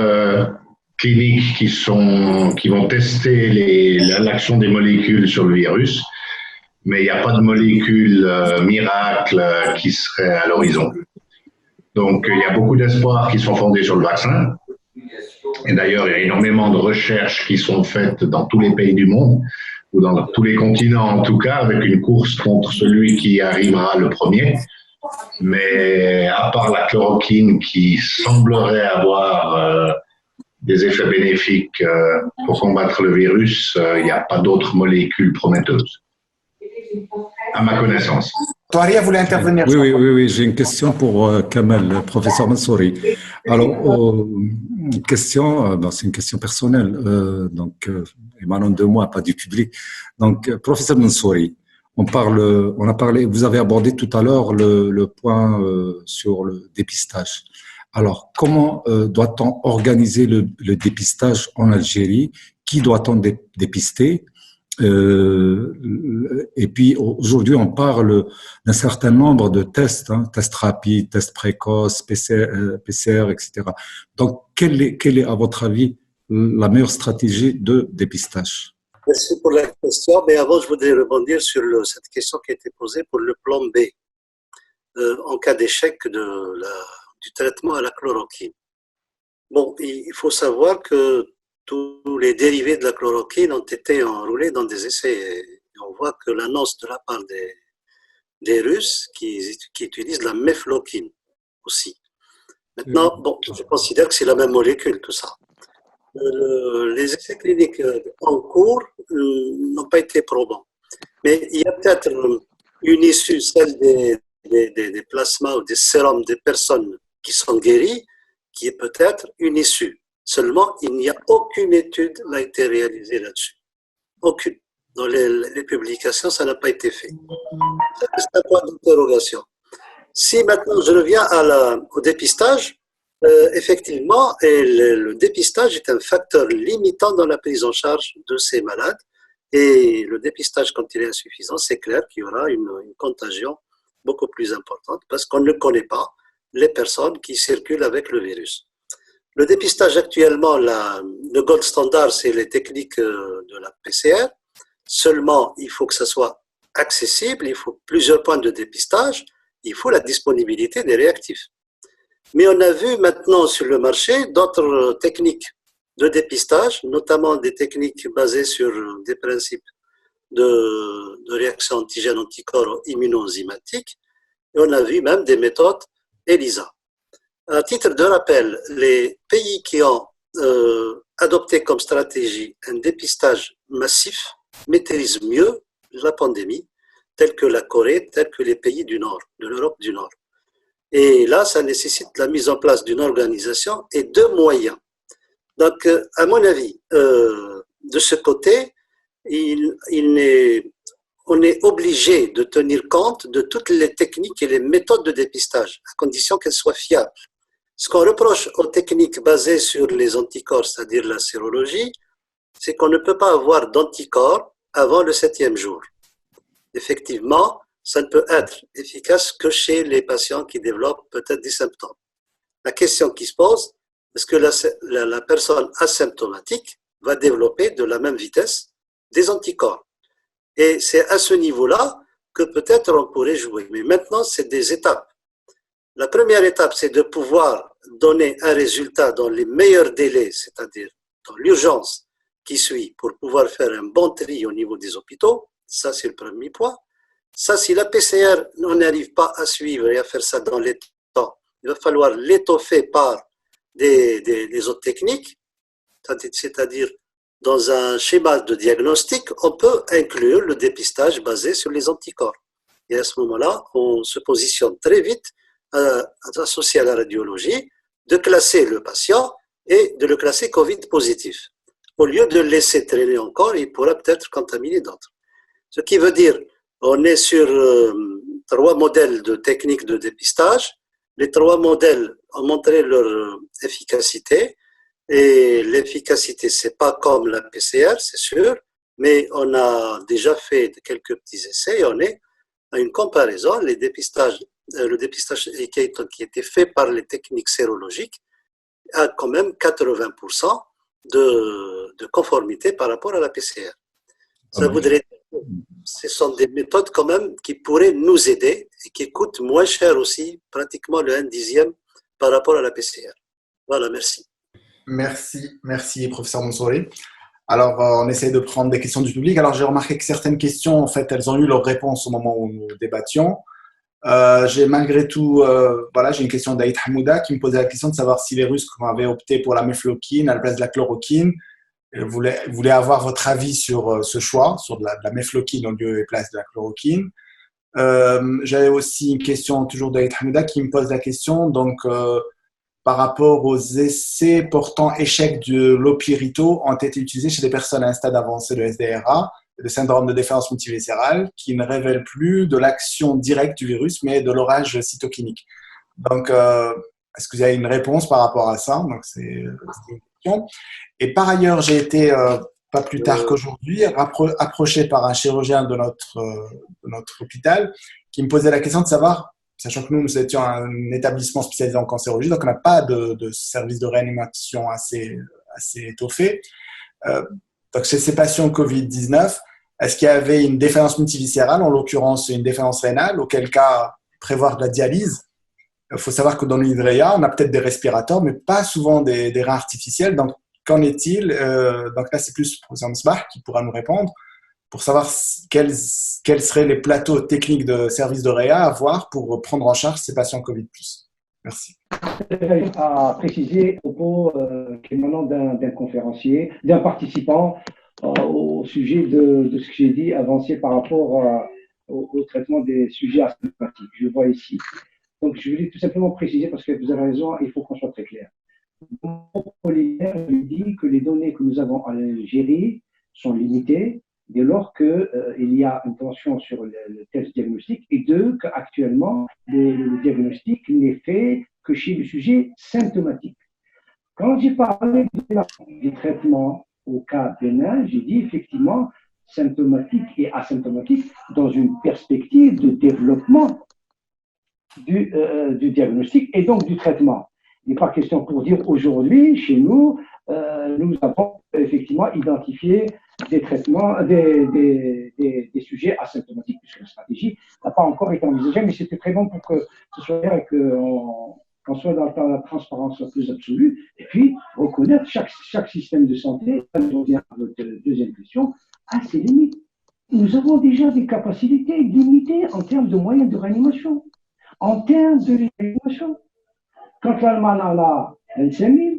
[SPEAKER 5] cliniques qui vont tester l'action des molécules sur le virus, mais il n'y a pas de molécule miracle qui serait à l'horizon. Donc, il y a beaucoup d'espoirs qui sont fondés sur le vaccin. Et d'ailleurs, il y a énormément de recherches qui sont faites dans tous les pays du monde ou dans tous les continents en tout cas, avec une course contre celui qui arrivera le premier. Mais à part la chloroquine qui semblerait avoir des effets bénéfiques pour combattre le virus, il n'y a pas d'autres molécules prometteuses, à ma connaissance.
[SPEAKER 1] Touaria voulait intervenir.
[SPEAKER 2] Oui, j'ai une question pour Kamel, le professeur Mansouri. Alors, c'est une question personnelle, émanant de moi, pas du public. Donc, professeur Mansouri, on a parlé, vous avez abordé tout à l'heure le point sur le dépistage. Alors, comment doit-on organiser le dépistage en Algérie? Qui doit-on dépister? Et puis aujourd'hui, on parle d'un certain nombre de tests, tests rapides, tests précoces, PCR, etc. Donc, quelle est, à votre avis, la meilleure stratégie de dépistage?
[SPEAKER 3] Merci pour la question, mais avant, je voudrais rebondir sur cette question qui a été posée pour le plan B, en cas d'échec du traitement à la chloroquine. Bon, il faut savoir que tous les dérivés de la chloroquine ont été enrôlés dans des essais. Et on voit que l'annonce de la part des Russes qui utilisent la mefloquine aussi. Maintenant, bon, je considère que c'est la même molécule, tout ça. Les essais cliniques en cours n'ont pas été probants. Mais il y a peut-être une issue, celle des plasmas ou des sérums des personnes qui sont guéries, qui est peut-être une issue. Seulement, il n'y a aucune étude qui a été réalisée là-dessus. Aucune. Dans les publications, ça n'a pas été fait. C'est un point d'interrogation. Si maintenant je reviens au dépistage, effectivement, le dépistage est un facteur limitant dans la prise en charge de ces malades. Et le dépistage, quand il est insuffisant, c'est clair qu'il y aura une contagion beaucoup plus importante parce qu'on ne connaît pas les personnes qui circulent avec le virus. Le dépistage actuellement, le gold standard, c'est les techniques de la PCR. Seulement, il faut que ça soit accessible, il faut plusieurs points de dépistage, il faut la disponibilité des réactifs. Mais on a vu maintenant sur le marché d'autres techniques de dépistage, notamment des techniques basées sur des principes de réaction antigène-anticorps immunoenzymatiques, et on a vu même des méthodes ELISA. À titre de rappel, les pays qui ont adopté comme stratégie un dépistage massif maîtrisent mieux la pandémie, tels que la Corée, tels que les pays du Nord, de l'Europe du Nord. Et là, ça nécessite la mise en place d'une organisation et de moyens. Donc, à mon avis, de ce côté, on est obligé de tenir compte de toutes les techniques et les méthodes de dépistage, à condition qu'elles soient fiables. Ce qu'on reproche aux techniques basées sur les anticorps, c'est-à-dire la sérologie, c'est qu'on ne peut pas avoir d'anticorps avant le 7e jour. Effectivement, ça ne peut être efficace que chez les patients qui développent peut-être des symptômes. La question qui se pose, est-ce que la personne asymptomatique va développer de la même vitesse des anticorps? Et c'est à ce niveau-là que peut-être on pourrait jouer. Mais maintenant, c'est des étapes. La première étape, c'est de pouvoir donner un résultat dans les meilleurs délais, c'est-à-dire dans l'urgence qui suit, pour pouvoir faire un bon tri au niveau des hôpitaux. Ça, c'est le premier point. Ça, si la PCR n'arrive pas à suivre et à faire ça dans les temps, il va falloir l'étoffer par des autres techniques, c'est-à-dire dans un schéma de diagnostic, on peut inclure le dépistage basé sur les anticorps. Et à ce moment-là, on se positionne très vite, associé à la radiologie, de classer le patient et de le classer Covid positif. Au lieu de le laisser traîner encore, il pourra peut-être contaminer d'autres. Ce qui veut dire, on est sur 3 modèles de techniques de dépistage. Les 3 modèles ont montré leur efficacité. Et l'efficacité, c'est pas comme la PCR, c'est sûr, mais on a déjà fait quelques petits essais et on est à une comparaison. Le dépistage qui a été fait par les techniques sérologiques a quand même 80% de conformité par rapport à la PCR. Ça voudrait dire que ce sont des méthodes quand même qui pourraient nous aider et qui coûtent moins cher aussi, pratiquement le 1/10 par rapport à la PCR. Voilà, merci.
[SPEAKER 1] Merci, professeur Mansouri. Alors, on essaie de prendre des questions du public. Alors, j'ai remarqué que certaines questions, en fait, elles ont eu leur réponse au moment où nous débattions. J'ai malgré tout, voilà, j'ai une question d'Aït Hamouda qui me posait la question de savoir si les Russes avaient opté pour la mefloquine à la place de la chloroquine. Voulait avoir votre avis sur ce choix, sur de la mefloquine au lieu et place de la chloroquine. J'avais aussi une question toujours d'Aït Hamouda qui me pose la question, donc, par rapport aux essais portant échec de l'opirito ont été utilisés chez des personnes à un stade avancé de SDRA, de syndrome de défense multiviscérale, qui ne révèle plus de l'action directe du virus, mais de l'orage cytokinique. Donc, est-ce que vous avez une réponse par rapport à ça? Donc, c'est une question. Et par ailleurs, j'ai été, pas plus tard qu'aujourd'hui, approché par un chirurgien de notre hôpital qui me posait la question de savoir, sachant que nous étions un établissement spécialisé en cancérologie, donc on n'a pas de service de réanimation assez étoffé. Donc, chez ces patients Covid-19, est-ce qu'il y avait une défaillance multiviscérale, en l'occurrence une défaillance rénale, auquel cas prévoir de la dialyse? Il faut savoir que dans l'hydréa, on a peut-être des respirateurs, mais pas souvent des reins artificiels. Donc, qu'en est-il? Donc là, c'est plus pour Zamsbach qui pourra nous répondre, pour savoir quels seraient les plateaux techniques de service de réa à avoir pour prendre en charge ces patients Covid+. Merci.
[SPEAKER 6] À préciser au propos qui est maintenant d'un conférencier, d'un participant au sujet de ce que j'ai dit avancé par rapport au traitement des sujets asymptomatiques. Je vois ici. Donc, je voulais tout simplement préciser, parce que vous avez raison, il faut qu'on soit très clair. Je dis que les données que nous avons en Algérie sont limitées dès lors qu'il y a une tension sur le test diagnostique et qu'actuellement, le diagnostic n'est fait que chez le sujet symptomatique. Quand j'ai parlé des traitements au cas bénin, j'ai dit effectivement symptomatique et asymptomatique dans une perspective de développement du diagnostic et donc du traitement. Il n'est pas question pour dire aujourd'hui, chez nous, nous avons effectivement identifié des traitements, des sujets asymptomatiques, puisque la stratégie n'a pas encore été envisagée, mais c'était très bon pour que ce soit clair et qu'on soit dans la transparence la plus absolue, et puis reconnaître chaque système de santé, ça nous revient à votre deuxième question, à ses limites. Nous avons déjà des capacités limitées en termes de moyens de réanimation. En termes de réanimation, quand l'Allemagne en a 25 000,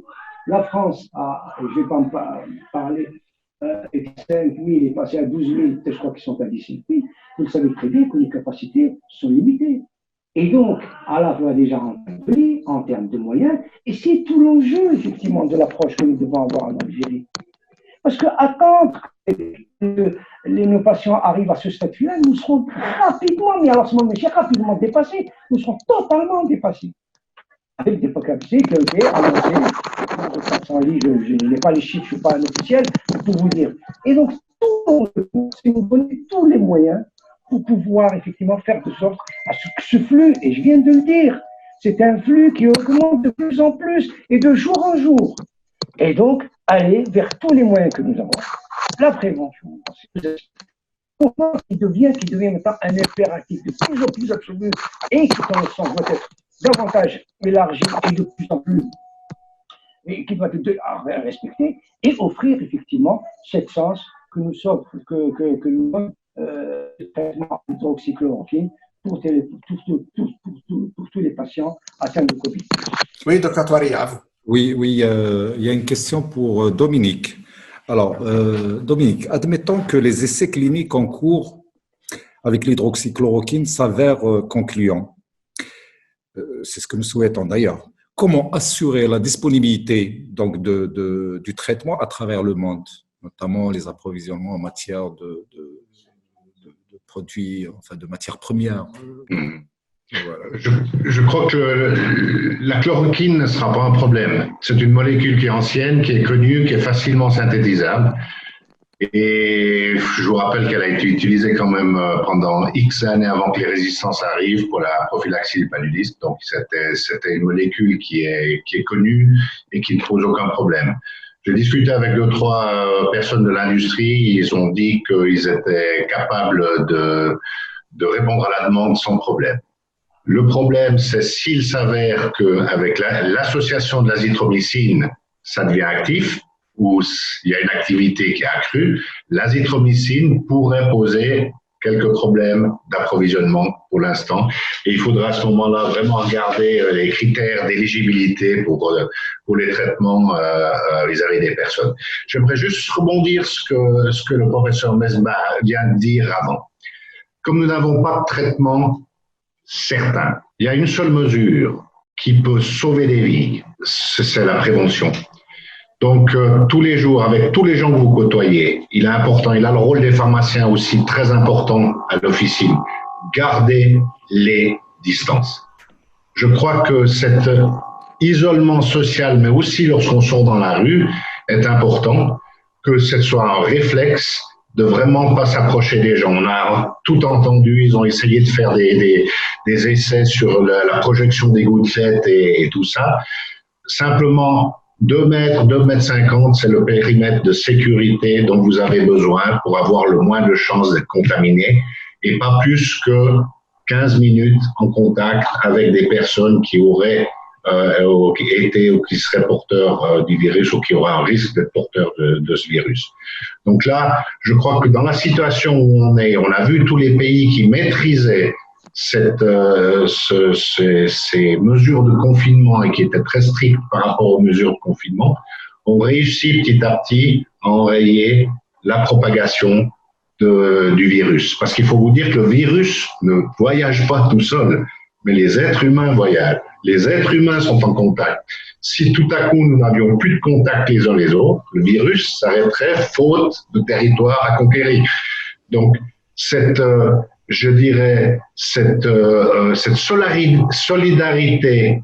[SPEAKER 6] la France a, je ne vais pas en parler, 5 000 est passé à 12 000, je crois qu'ils sont à 17 000. Vous le savez très bien que les capacités sont limitées. Et donc, à la fois déjà en termes de moyens, et c'est tout l'enjeu, effectivement, de l'approche que nous devons avoir en Algérie. Parce qu'attendre que nos patients arrivent à ce statut-là, nous serons rapidement, mais alors ce moment, rapidement dépassés, nous serons totalement dépassés. Avec des capacités qui ont été annoncées. Je n'ai pas les chiffres, je ne suis pas un officiel, pour vous dire. Et donc, c'est nous donner tous les moyens pour pouvoir effectivement faire de sorte à ce que ce flux, et je viens de le dire, c'est un flux qui augmente de plus en plus et de jour en jour. Et donc, aller vers tous les moyens que nous avons. La prévention, qui devient maintenant un impératif de plus en plus absolu et qui, dans le sens, doit être davantage élargi et de plus en plus, et qui doit être respecté et offrir effectivement cette chance que nous sommes, que nous donne le traitement hydroxychloroquine pour tous les patients atteints de Covid.
[SPEAKER 1] Oui, docteur Touari, à vous.
[SPEAKER 2] Oui, il y a une question pour Dominique. Alors, Dominique, admettons que les essais cliniques en cours avec l'hydroxychloroquine s'avèrent concluants. C'est ce que nous souhaitons d'ailleurs. Comment assurer la disponibilité donc, du traitement à travers le monde, notamment les approvisionnements en matière de produits, enfin de matières premières?
[SPEAKER 5] Voilà. Je crois que la chloroquine ne sera pas un problème. C'est une molécule qui est ancienne, qui est connue, qui est facilement synthétisable. Et je vous rappelle qu'elle a été utilisée quand même pendant X années avant que les résistances arrivent pour la prophylaxie du paludisme. Donc, c'était une molécule qui est connue et qui ne pose aucun problème. J'ai discuté avec 2-3 personnes de l'industrie. Ils ont dit qu'ils étaient capables de répondre à la demande sans problème. Le problème, c'est s'il s'avère qu'avec l'association de l'azithromycine, ça devient actif, où il y a une activité qui est accrue, l'azithromycine pourrait poser quelques problèmes d'approvisionnement pour l'instant. Et il faudra à ce moment-là vraiment regarder les critères d'éligibilité pour les traitements vis-à-vis des personnes. J'aimerais juste rebondir sur ce que le professeur Mesbah vient de dire avant. Comme nous n'avons pas de traitement certain, il y a une seule mesure qui peut sauver des vies, c'est la prévention. Donc, tous les jours, avec tous les gens que vous côtoyez, il est important, il a le rôle des pharmaciens aussi très important à l'officine. Gardez les distances. Je crois que cet isolement social, mais aussi lorsqu'on sort dans la rue, est important, que ce soit un réflexe de vraiment pas s'approcher des gens. On a tout entendu, ils ont essayé de faire des essais sur la projection des gouttelettes et tout ça. Simplement, 2 mètres, 2 mètres 50, c'est le périmètre de sécurité dont vous avez besoin pour avoir le moins de chances d'être contaminé et pas plus que 15 minutes en contact avec des personnes qui auraient été ou qui seraient porteurs du virus ou qui auraient un risque d'être porteurs de ce virus. Donc là, je crois que dans la situation où on est, on a vu tous les pays qui maîtrisaient ces mesures de confinement et qui étaient très strictes par rapport aux mesures de confinement, ont réussi petit à petit à enrayer la propagation du virus. Parce qu'il faut vous dire que le virus ne voyage pas tout seul, mais les êtres humains voyagent. Les êtres humains sont en contact. Si tout à coup nous n'avions plus de contact les uns les autres, le virus s'arrêterait faute de territoire à conquérir. Donc, je dirais, cette solidarité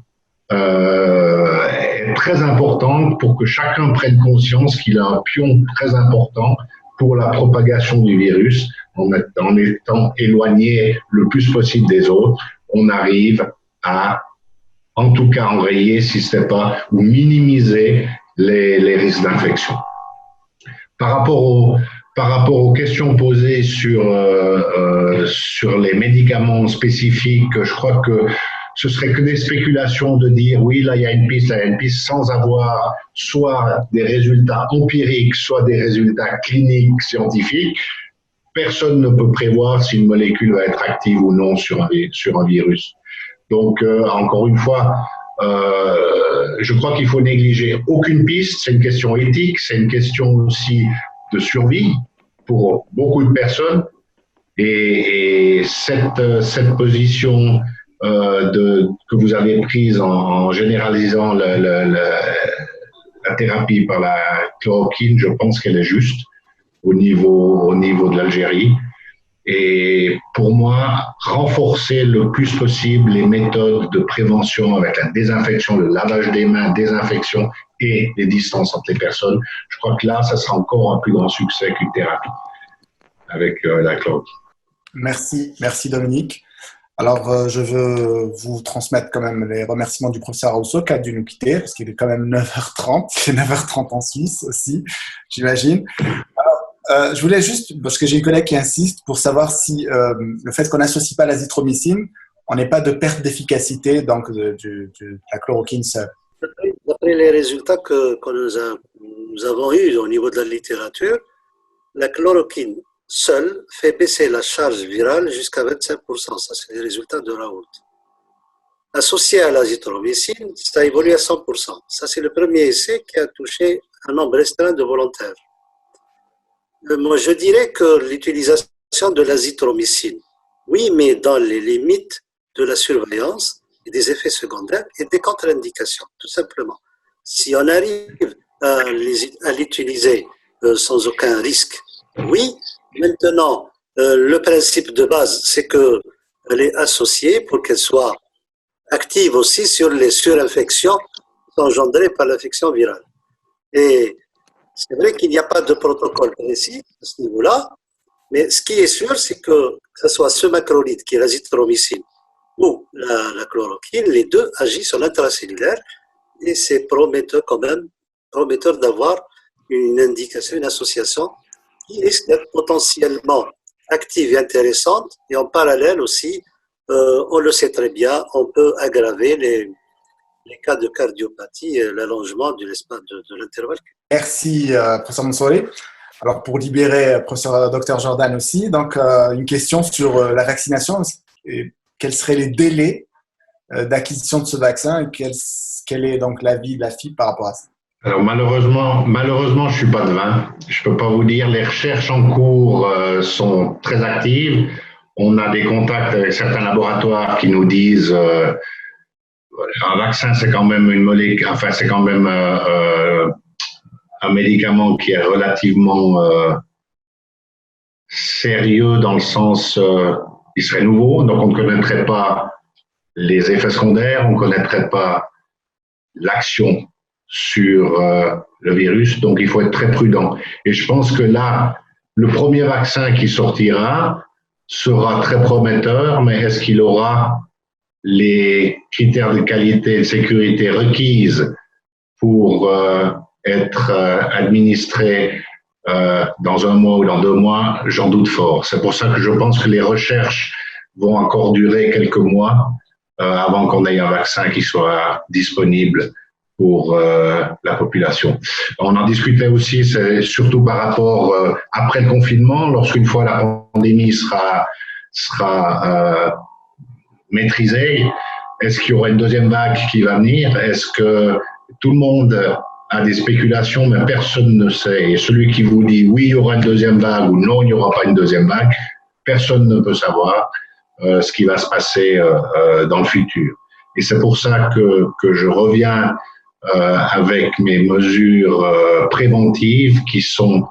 [SPEAKER 5] est très importante pour que chacun prenne conscience qu'il a un pion très important pour la propagation du virus. En étant éloigné le plus possible des autres, on arrive à, en tout cas, enrayer, si ce n'est pas, ou minimiser les risques d'infection. Par rapport aux questions posées sur les médicaments spécifiques, je crois que ce serait que des spéculations de dire oui, là il y a une piste, là il y a une piste, sans avoir soit des résultats empiriques, soit des résultats cliniques, scientifiques. Personne ne peut prévoir si une molécule va être active ou non sur un virus. Donc, encore une fois, je crois qu'il faut négliger aucune piste. C'est une question éthique, c'est une question aussi de survie pour beaucoup de personnes. Et cette position que vous avez prise en généralisant la thérapie par la chloroquine, je pense qu'elle est juste au niveau de l'Algérie. Et pour moi, renforcer le plus possible les méthodes de prévention avec la désinfection, le lavage des mains, désinfection et les distances entre les personnes, je crois que là, ça sera encore un plus grand succès qu'une thérapie avec la chloroquine.
[SPEAKER 1] Merci Dominique. Alors, je veux vous transmettre quand même les remerciements du professeur Rousseau qui a dû nous quitter parce qu'il est quand même 9h30. C'est 9h30 en Suisse aussi, j'imagine. Alors, je voulais juste, parce que j'ai une collègue qui insiste, pour savoir si le fait qu'on n'associe pas l'azithromycine, on n'est pas de perte d'efficacité donc de la chloroquine seule.
[SPEAKER 3] D'après les résultats que nous avons eus au niveau de la littérature, la chloroquine seule fait baisser la charge virale jusqu'à 25%. Ça, c'est les résultats de Raoult. Associé à l'azithromycine, ça évolue à 100%. Ça, c'est le premier essai qui a touché un nombre restreint de volontaires. Moi, je dirais que l'utilisation de l'azithromycine, oui, mais dans les limites de la surveillance et des effets secondaires et des contre-indications, tout simplement. Si on arrive à l'utiliser sans aucun risque, oui. Maintenant, le principe de base, c'est qu'elle est associée pour qu'elle soit active aussi sur les surinfections engendrées par l'infection virale. Et c'est vrai qu'il n'y a pas de protocole précis à ce niveau-là, mais ce qui est sûr, c'est que ce soit ce macrolide qui est l'azithromycine ou la chloroquine, les deux agissent sur l'intracellulaire et c'est prometteur quand même, prometteur d'avoir une indication, une association qui risque d'être potentiellement active et intéressante. Et en parallèle aussi, on le sait très bien, on peut aggraver les cas de cardiopathie et l'allongement de l'espace de l'intervalle
[SPEAKER 1] Merci, professeur Mansouri. Alors, pour libérer professeur Dr Jordan aussi, donc une question sur la vaccination. Quels seraient les délais d'acquisition de ce vaccin et quel est donc l'avis de la FIP par rapport à ça?
[SPEAKER 5] Alors malheureusement, je suis pas devin. Je peux pas vous dire. Les recherches en cours sont très actives. On a des contacts avec certains laboratoires qui nous disent un vaccin, c'est quand même une molécule, enfin c'est quand même un médicament qui est relativement sérieux dans le sens il serait nouveau, donc on ne connaîtrait pas les effets secondaires, on ne connaîtrait pas l'action sur le virus, donc il faut être très prudent. Et je pense que là, le premier vaccin qui sortira sera très prometteur, mais est-ce qu'il aura les critères de qualité et de sécurité requises pour être administré dans un mois ou dans 2 mois? J'en doute fort. C'est pour ça que je pense que les recherches vont encore durer quelques mois avant qu'on ait un vaccin qui soit disponible pour la population. On en discutait aussi, c'est surtout par rapport après le confinement, lorsqu'une fois la pandémie sera maîtrisée, est-ce qu'il y aura une deuxième vague qui va venir? Est-ce que tout le monde a des spéculations, mais personne ne sait. Et celui qui vous dit oui, il y aura une deuxième vague ou non, il n'y aura pas une deuxième vague, personne ne peut savoir ce qui va se passer dans le futur. Et c'est pour ça que je reviens avec mes mesures préventives qui sont,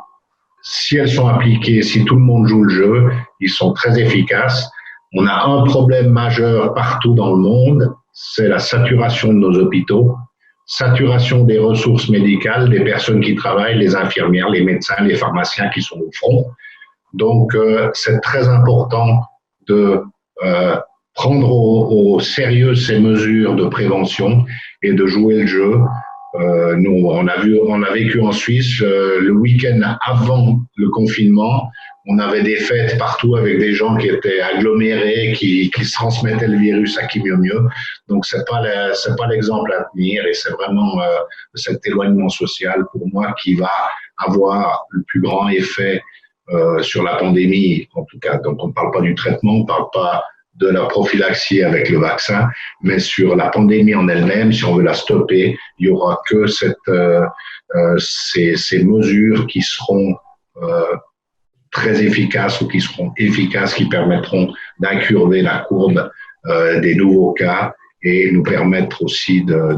[SPEAKER 5] si elles sont appliquées, si tout le monde joue le jeu, ils sont très efficaces. On a un problème majeur partout dans le monde, c'est la saturation de nos hôpitaux, saturation des ressources médicales, des personnes qui travaillent, les infirmières, les médecins, les pharmaciens qui sont au front. Donc, c'est très important de prendre au sérieux ces mesures de prévention et de jouer le jeu. Nous, on a vécu en Suisse le week-end avant le confinement. On avait des fêtes partout avec des gens qui étaient agglomérés, qui se transmettaient le virus à qui mieux. Donc, c'est pas l'exemple à tenir et c'est vraiment cet éloignement social pour moi qui va avoir le plus grand effet sur la pandémie, en tout cas. Donc, on ne parle pas du traitement, on ne parle pas de la prophylaxie avec le vaccin, mais sur la pandémie en elle-même, si on veut la stopper, il y aura que ces mesures qui seront très efficaces ou qui seront efficaces, qui permettront d'incurver la courbe des nouveaux cas et nous permettre aussi de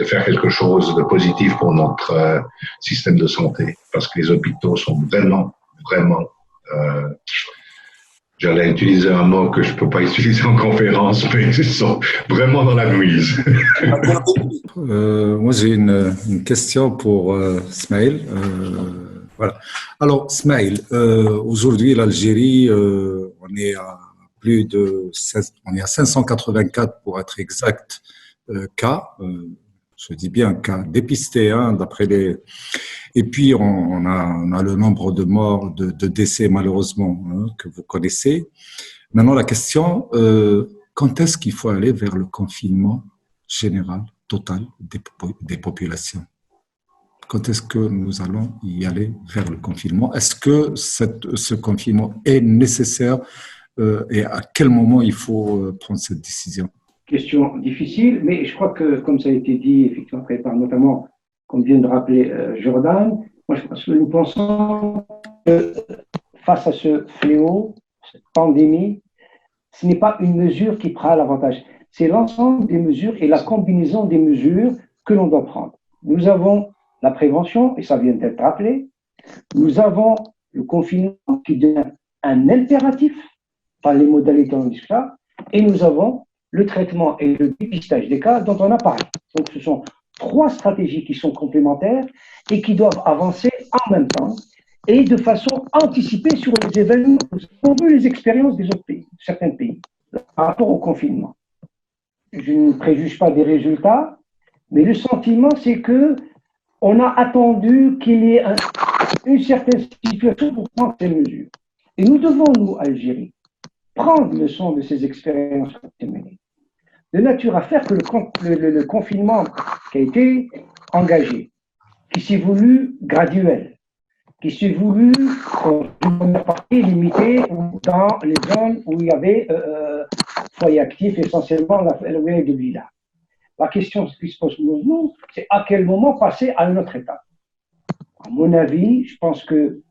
[SPEAKER 5] faire quelque chose de positif pour notre système de santé, parce que les hôpitaux sont vraiment j'allais utiliser un mot que je ne peux pas utiliser en conférence, mais ils sont vraiment dans la gouise.
[SPEAKER 2] Moi, j'ai une question pour Smaïl. Voilà. Alors, Smaïl, aujourd'hui, l'Algérie, on est à on est à 584 pour être exact cas. Je dis bien cas dépistés, hein, d'après les. Et puis, on a le nombre de morts, de décès, malheureusement, hein, que vous connaissez. Maintenant, la question, quand est-ce qu'il faut aller vers le confinement général, total des populations? Quand est-ce que nous allons y aller vers le confinement? Est-ce que ce confinement est nécessaire et à quel moment il faut prendre cette décision?
[SPEAKER 6] Question difficile, mais je crois que, comme ça a été dit, effectivement, par notamment, comme vient de rappeler Jordan, moi je pense que nous pensons que face à ce fléau, cette pandémie, ce n'est pas une mesure qui prend l'avantage, c'est l'ensemble des mesures et la combinaison des mesures que l'on doit prendre. Nous avons la prévention, et ça vient d'être rappelé, nous avons le confinement qui devient un impératif par les modalités en discutant, et nous avons le traitement et le dépistage des cas dont on a parlé. Donc, ce sont 3 stratégies qui sont complémentaires et qui doivent avancer en même temps et de façon anticipée sur les événements. Nous avons vu les expériences des autres pays, certains pays, par rapport au confinement. Je ne préjuge pas des résultats, mais le sentiment, c'est que on a attendu qu'il y ait une certaine situation pour prendre ces mesures. Et nous devons, nous, Algérie, prendre leçon de ces expériences de nature à faire que le confinement qui a été engagé, qui s'est voulu graduel, qui s'est voulu, d'une première partie, limité dans les zones où il y avait foyer actif, essentiellement la wilaya de Blida. La question qui se pose pour nous, c'est à quel moment passer à une autre étape. À mon avis, je pense que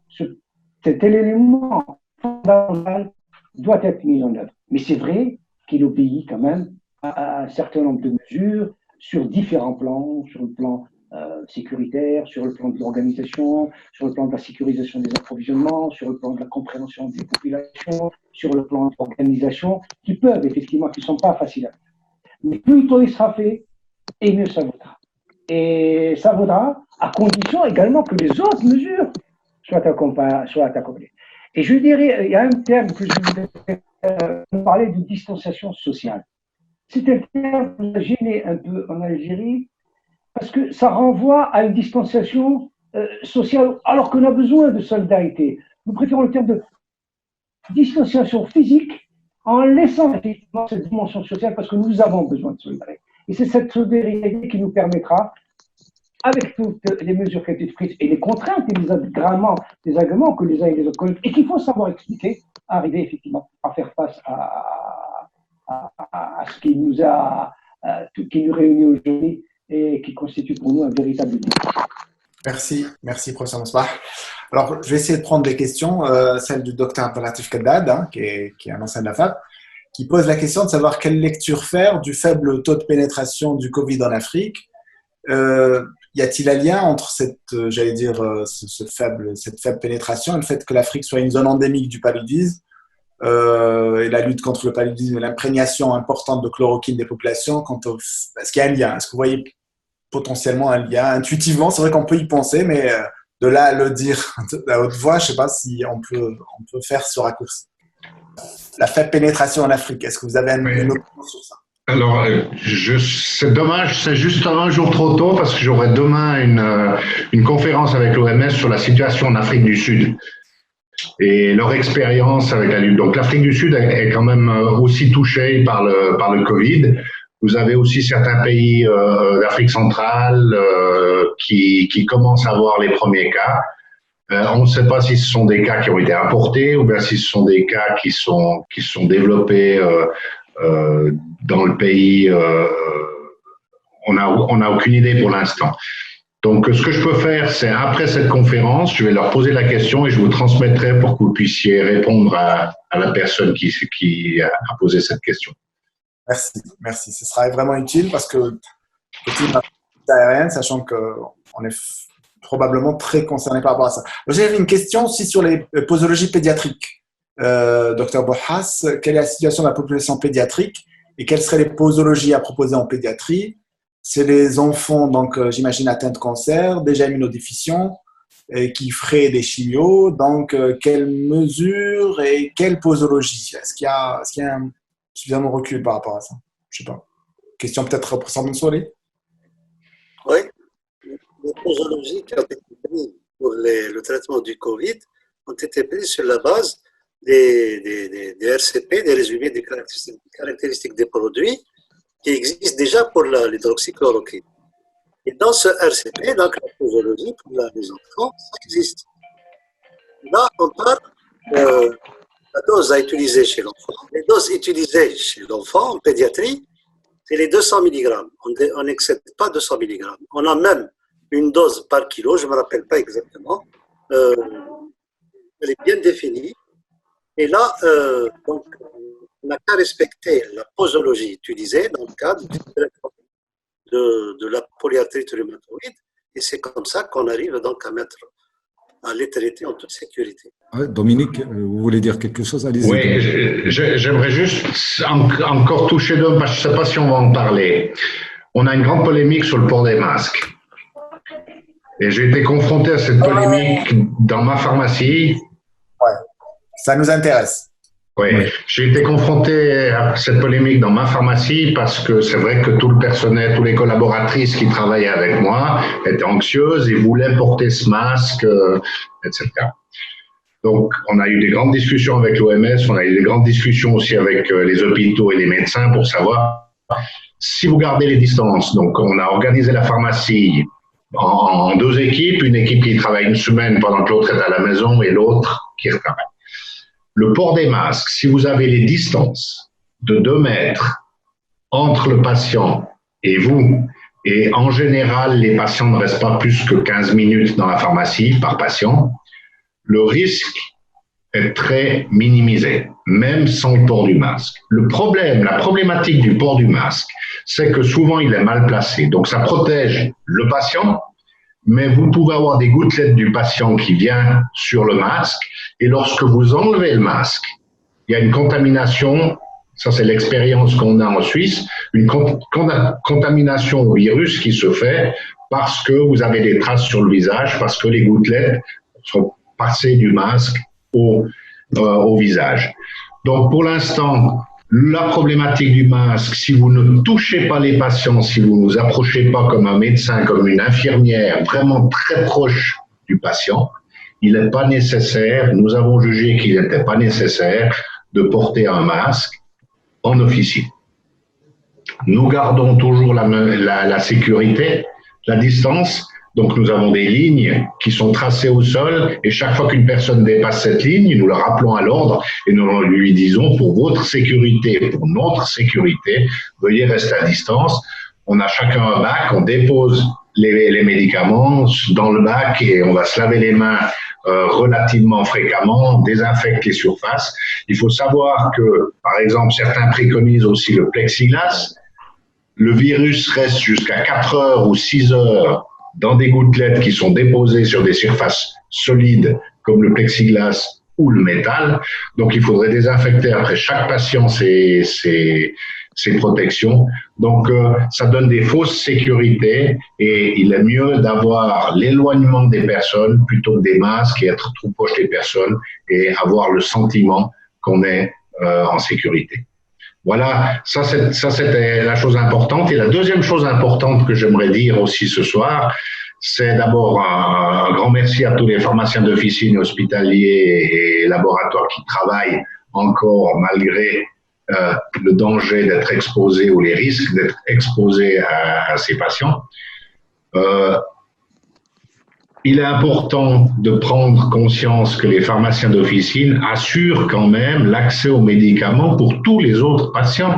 [SPEAKER 6] cet élément fondamental doit être mis en œuvre. Mais c'est vrai qu'il obéit quand même à un certain nombre de mesures sur différents plans, sur le plan sécuritaire, sur le plan de l'organisation, sur le plan de la sécurisation des approvisionnements, sur le plan de la compréhension des populations, sur le plan de l'organisation, qui peuvent effectivement, qui ne sont pas faciles à faire. Mais plus tôt il sera fait, et mieux ça vaudra. Et ça vaudra à condition également que les autres mesures soient accomplies. Et je dirais, il y a un terme que je voulais parler de distanciation sociale. C'est un terme qui m'a gêné un peu en Algérie, parce que ça renvoie à une distanciation sociale, alors qu'on a besoin de solidarité. Nous préférons le terme de distanciation physique, en laissant effectivement cette dimension sociale, parce que nous avons besoin de solidarité. Et c'est cette solidarité qui nous permettra, avec toutes les mesures qui ont été prises et les contraintes et les agréments que les uns et les autres connaissent, et qu'il faut savoir expliquer, arriver effectivement à faire face à ce qui nous réunit aujourd'hui et qui constitue pour nous un véritable défi.
[SPEAKER 1] Merci professeur Mosbah. Alors, je vais essayer de prendre des questions, celle du docteur Abdelatif Kaddad, qui est un ancien de la FAP, qui pose la question de savoir quelle lecture faire du faible taux de pénétration du Covid en Afrique. Y a-t-il un lien entre cette faible pénétration et le fait que l'Afrique soit une zone endémique du paludisme et la lutte contre le paludisme et l'imprégnation importante de chloroquine des populations? Est-ce qu'il y a un lien? Est-ce que vous voyez potentiellement un lien? Intuitivement, c'est vrai qu'on peut y penser, mais de là à le dire à haute voix, je ne sais pas si on peut faire ce raccourci. La faible pénétration en Afrique, est-ce que vous avez une opinion sur ça?
[SPEAKER 5] Alors, c'est dommage, c'est juste un jour trop tôt parce que j'aurai demain une conférence avec l'OMS sur la situation en Afrique du Sud et leur expérience avec la lutte. Donc, l'Afrique du Sud est quand même aussi touchée par le Covid. Vous avez aussi certains pays d'Afrique centrale qui commencent à avoir les premiers cas. On ne sait pas si ce sont des cas qui ont été importés ou bien si ce sont des cas qui sont développés dans le pays. On n'a aucune idée pour l'instant. Donc, ce que je peux faire, c'est après cette conférence, je vais leur poser la question et je vous transmettrai pour que vous puissiez répondre à la personne qui a posé cette question.
[SPEAKER 1] Merci. Ce sera vraiment utile parce que aérienne, sachant qu'on est probablement très concerné par rapport à ça. J'avais une question aussi sur les posologies pédiatriques. Docteur Bouhas, quelle est la situation de la population pédiatrique et quelles seraient les posologies à proposer en pédiatrie? C'est les enfants, donc j'imagine atteints de cancer, déjà immunodéficients, et qui feraient des chimios. Donc, quelles mesures et quelle posologie? Est-ce qu'il y a un suffisamment recul par rapport à ça? Je ne sais pas. Question peut-être pour Professeur Mansouri.
[SPEAKER 3] Oui. Les posologies qui ont été prises pour le traitement du Covid ont été prises sur la base des RCP, des résumés des caractéristiques des produits qui existent déjà pour l'hydroxychloroquine. Et dans ce RCP, donc la posologie pour les enfants, ça existe. Là, on parle de la dose à utiliser chez l'enfant. Les doses utilisées chez l'enfant en pédiatrie, c'est les 200 mg. On n'excède pas 200 mg. On a même une dose par kilo, je ne me rappelle pas exactement. Elle est bien définie. Et là, donc, on n'a qu'à respecter la posologie utilisée dans le cadre de la polyarthrite rhumatoïde. Et c'est comme ça qu'on arrive donc à les traiter en toute sécurité.
[SPEAKER 2] Dominique, vous voulez dire quelque chose? Allez-y.
[SPEAKER 5] Oui, j'aimerais juste encore toucher d'un, parce que je ne sais pas si on va en parler. On a une grande polémique sur le port des masques. Et j'ai été confronté à cette polémique dans ma pharmacie.
[SPEAKER 1] Ouais, ça nous intéresse.
[SPEAKER 5] Oui, j'ai été confronté à cette polémique dans ma pharmacie parce que c'est vrai que tout le personnel, toutes les collaboratrices qui travaillaient avec moi étaient anxieuses et voulaient porter ce masque, etc. Donc, on a eu des grandes discussions avec l'OMS, on a eu des grandes discussions aussi avec les hôpitaux et les médecins pour savoir si vous gardez les distances. Donc, on a organisé la pharmacie en deux équipes, une équipe qui travaille une semaine pendant que l'autre est à la maison et l'autre qui travaille. Le port des masques, si vous avez les distances de 2 mètres entre le patient et vous, et en général, les patients ne restent pas plus que 15 minutes dans la pharmacie par patient, le risque est très minimisé, même sans le port du masque. Le problème, la problématique du port du masque, c'est que souvent il est mal placé. Donc ça protège le patient, mais vous pouvez avoir des gouttelettes du patient qui vient sur le masque, et lorsque vous enlevez le masque, il y a une contamination, ça c'est l'expérience qu'on a en Suisse, une contamination au virus qui se fait parce que vous avez des traces sur le visage, parce que les gouttelettes sont passées du masque au visage. Donc pour l'instant, la problématique du masque, si vous ne touchez pas les patients, si vous ne vous approchez pas comme un médecin, comme une infirmière, vraiment très proche du patient, il n'est pas nécessaire, nous avons jugé qu'il n'était pas nécessaire de porter un masque en officine. Nous gardons toujours la sécurité, la distance. Donc, nous avons des lignes qui sont tracées au sol et chaque fois qu'une personne dépasse cette ligne, nous le rappelons à l'ordre et nous lui disons pour votre sécurité, pour notre sécurité, veuillez rester à distance. On a chacun un bac, on dépose les médicaments dans le bac et on va se laver les mains relativement fréquemment, on désinfecte les surfaces. Il faut savoir que, par exemple, certains préconisent aussi le plexiglas. Le virus reste jusqu'à 4 heures ou 6 heures dans des gouttelettes qui sont déposées sur des surfaces solides comme le plexiglas ou le métal. Donc, il faudrait désinfecter après chaque patient ces protections. Donc, ça donne des fausses sécurités et il est mieux d'avoir l'éloignement des personnes plutôt que des masques et être trop proche des personnes et avoir le sentiment qu'on est en sécurité. Voilà, ça c'était la chose importante. Et la deuxième chose importante que j'aimerais dire aussi ce soir, c'est d'abord un grand merci à tous les pharmaciens d'officine, hospitaliers et laboratoires qui travaillent encore malgré le danger d'être exposé ou les risques d'être exposés à ces patients. Il est important de prendre conscience que les pharmaciens d'officine assurent quand même l'accès aux médicaments pour tous les autres patients.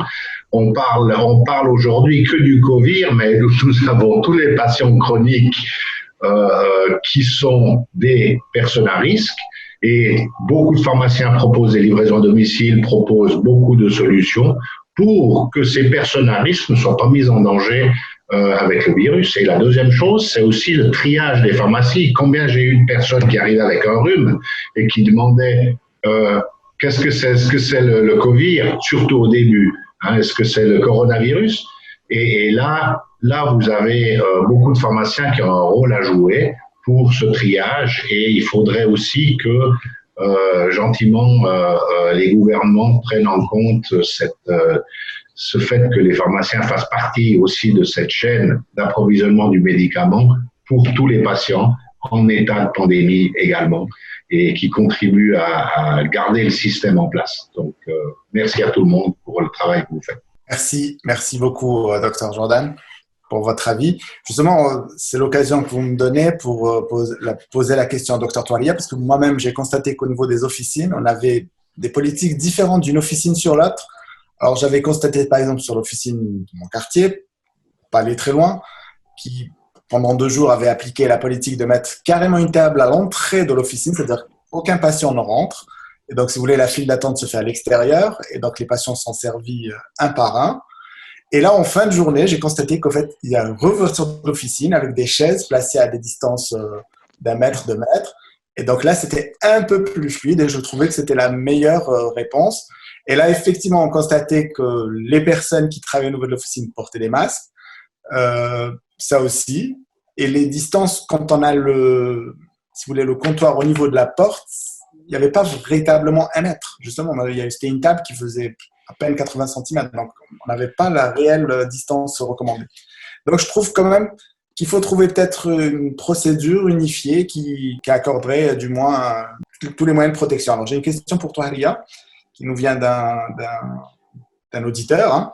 [SPEAKER 5] On parle aujourd'hui que du Covid, mais nous avons tous les patients chroniques qui sont des personnes à risque. Et beaucoup de pharmaciens proposent des livraisons à domicile, proposent beaucoup de solutions pour que ces personnes à risque ne soient pas mises en danger avec le virus. Et la deuxième chose, c'est aussi le triage des pharmacies. Combien j'ai eu de personnes qui arrivaient avec un rhume et qui demandaient qu'est-ce que c'est, est-ce que c'est le Covid, surtout au début, hein, est-ce que c'est le coronavirus? Et là, vous avez beaucoup de pharmaciens qui ont un rôle à jouer pour ce triage et il faudrait aussi que gentiment les gouvernements prennent en compte ce fait que les pharmaciens fassent partie aussi de cette chaîne d'approvisionnement du médicament pour tous les patients en état de pandémie également et qui contribuent à garder le système en place. Donc, merci à tout le monde pour le travail que vous faites.
[SPEAKER 1] Merci beaucoup, Dr Jordan, pour votre avis. Justement, c'est l'occasion que vous me donnez pour poser la question à Dr Touaria, parce que moi-même, j'ai constaté qu'au niveau des officines, on avait des politiques différentes d'une officine sur l'autre. Alors, j'avais constaté, par exemple, sur l'officine de mon quartier, pas aller très loin, qui, pendant 2 jours, avait appliqué la politique de mettre carrément une table à l'entrée de l'officine, c'est-à-dire qu'aucun patient ne rentre. Et donc, si vous voulez, la file d'attente se fait à l'extérieur. Et donc, les patients sont servis un par un. Et là, en fin de journée, j'ai constaté qu'en fait, il y a une réouverture d'officine avec des chaises placées à des distances d'1 mètre, 2 mètres. Et donc là, c'était un peu plus fluide et je trouvais que c'était la meilleure réponse. Et là, effectivement, on constatait que les personnes qui travaillaient au niveau de l'officine portaient des masques. Ça aussi. Et les distances, quand on a si vous voulez, le comptoir au niveau de la porte, il n'y avait pas véritablement 1 mètre. Justement, c'était une table qui faisait à peine 80 cm. Donc, on n'avait pas la réelle distance recommandée. Donc, je trouve quand même qu'il faut trouver peut-être une procédure unifiée qui accorderait du moins tous les moyens de protection. Alors, j'ai une question pour toi, Ria, qui nous vient d'un d'un auditeur. Hein.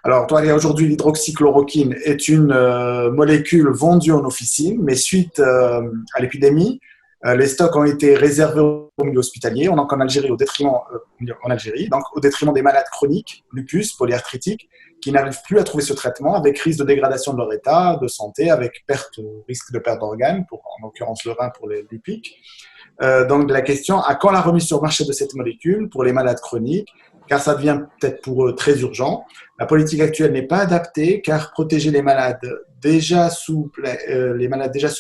[SPEAKER 1] Alors, aujourd'hui, l'hydroxychloroquine est une molécule vendue en officine, mais suite à l'épidémie, les stocks ont été réservés au milieu hospitalier, donc en Algérie, au détriment des malades chroniques, lupus, polyarthritiques, qui n'arrivent plus à trouver ce traitement, avec risque de dégradation de leur état de santé, avec risque de perte d'organes, en l'occurrence le rein pour les lipiques. Donc la question, à quand la remise sur le marché de cette molécule pour les malades chroniques, car ça devient peut-être pour eux très urgent. La politique actuelle n'est pas adaptée, car protéger les malades déjà sous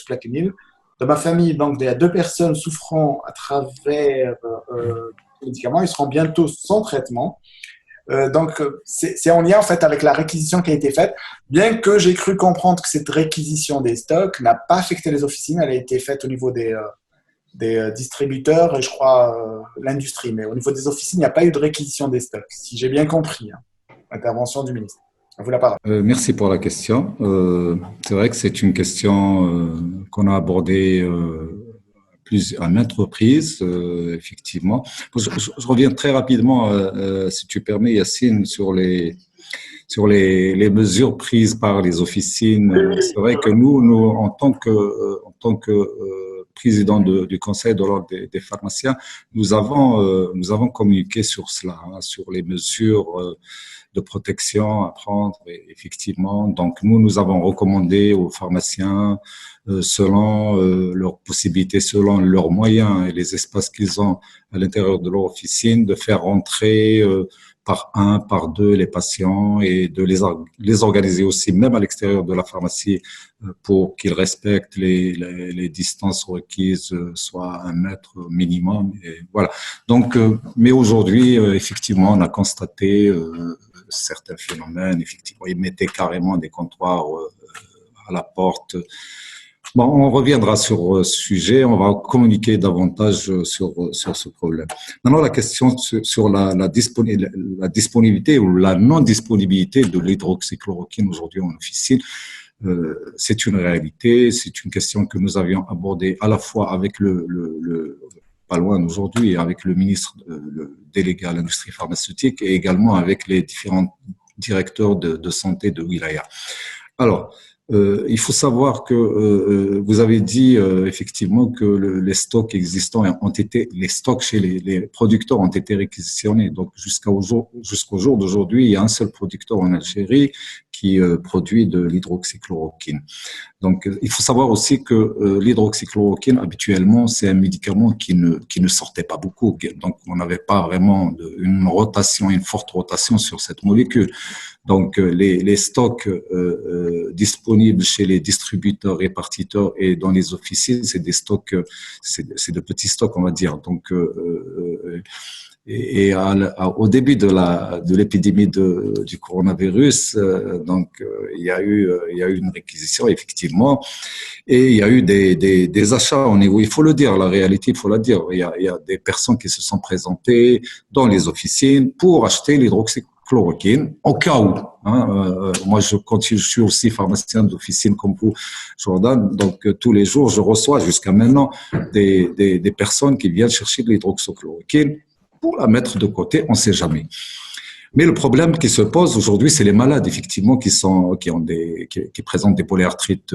[SPEAKER 1] plaquenil. Dans ma famille, donc, il y a 2 personnes souffrant à travers les médicaments. Ils seront bientôt sans traitement. Donc, c'est en lien en fait avec la réquisition qui a été faite. Bien que j'ai cru comprendre que cette réquisition des stocks n'a pas affecté les officines, elle a été faite au niveau des distributeurs et je crois l'industrie. Mais au niveau des officines, il n'y a pas eu de réquisition des stocks, si j'ai bien compris. Hein. Intervention du ministre. À vous la parole.
[SPEAKER 2] Merci pour la question. C'est vrai que c'est une question qu'on a abordée à maintes reprises, effectivement. Je reviens très rapidement, si tu permets, Yacine, sur les mesures prises par les officines. C'est vrai que nous en tant que président du Conseil de l'ordre des pharmaciens, nous avons communiqué sur cela, hein, sur les mesures de protection à prendre, effectivement. Donc, nous avons recommandé aux pharmaciens, selon leurs possibilités, selon leurs moyens et les espaces qu'ils ont à l'intérieur de leur officine, de faire rentrer par 1, par 2 les patients et de les organiser aussi, même à l'extérieur de la pharmacie, pour qu'ils respectent les distances requises, soit 1 mètre minimum. Et voilà. Donc, mais aujourd'hui, effectivement, on a constaté certains phénomènes. Effectivement, ils mettaient carrément des comptoirs à la porte. Bon, on reviendra sur ce sujet, on va communiquer davantage sur ce problème. Maintenant, la question sur la disponibilité ou la non-disponibilité de l'hydroxychloroquine aujourd'hui en officine, c'est une réalité, c'est une question que nous avions abordée à la fois avec pas loin d'aujourd'hui, avec le ministre le délégué à l'industrie pharmaceutique et également avec les différents directeurs de santé de Wilaya. Alors, il faut savoir que vous avez dit effectivement que les stocks existants les stocks chez les producteurs ont été réquisitionnés. Donc jusqu'au jour d'aujourd'hui, il y a un seul producteur en Algérie qui produit de l'hydroxychloroquine. Donc il faut savoir aussi que l'hydroxychloroquine habituellement c'est un médicament qui ne sortait pas beaucoup. Donc on n'avait pas vraiment une forte rotation sur cette molécule. Donc, les stocks disponibles chez les distributeurs, répartiteurs et dans les officines, c'est des stocks, c'est de petits stocks, on va dire. Donc, au début de l'épidémie du coronavirus, il y a eu une réquisition effectivement, et il y a eu des achats au niveau. Il faut le dire, la réalité, il faut la dire. Il y a des personnes qui se sont présentées dans les officines pour acheter l'hydroxychloroquine, au cas où. Moi, je suis aussi pharmacien d'officine comme vous, Jordan. Donc, tous les jours, je reçois jusqu'à maintenant des personnes qui viennent chercher de l'hydroxychloroquine pour la mettre de côté, on ne sait jamais. Mais le problème qui se pose aujourd'hui, c'est les malades, effectivement, qui présentent des polyarthrites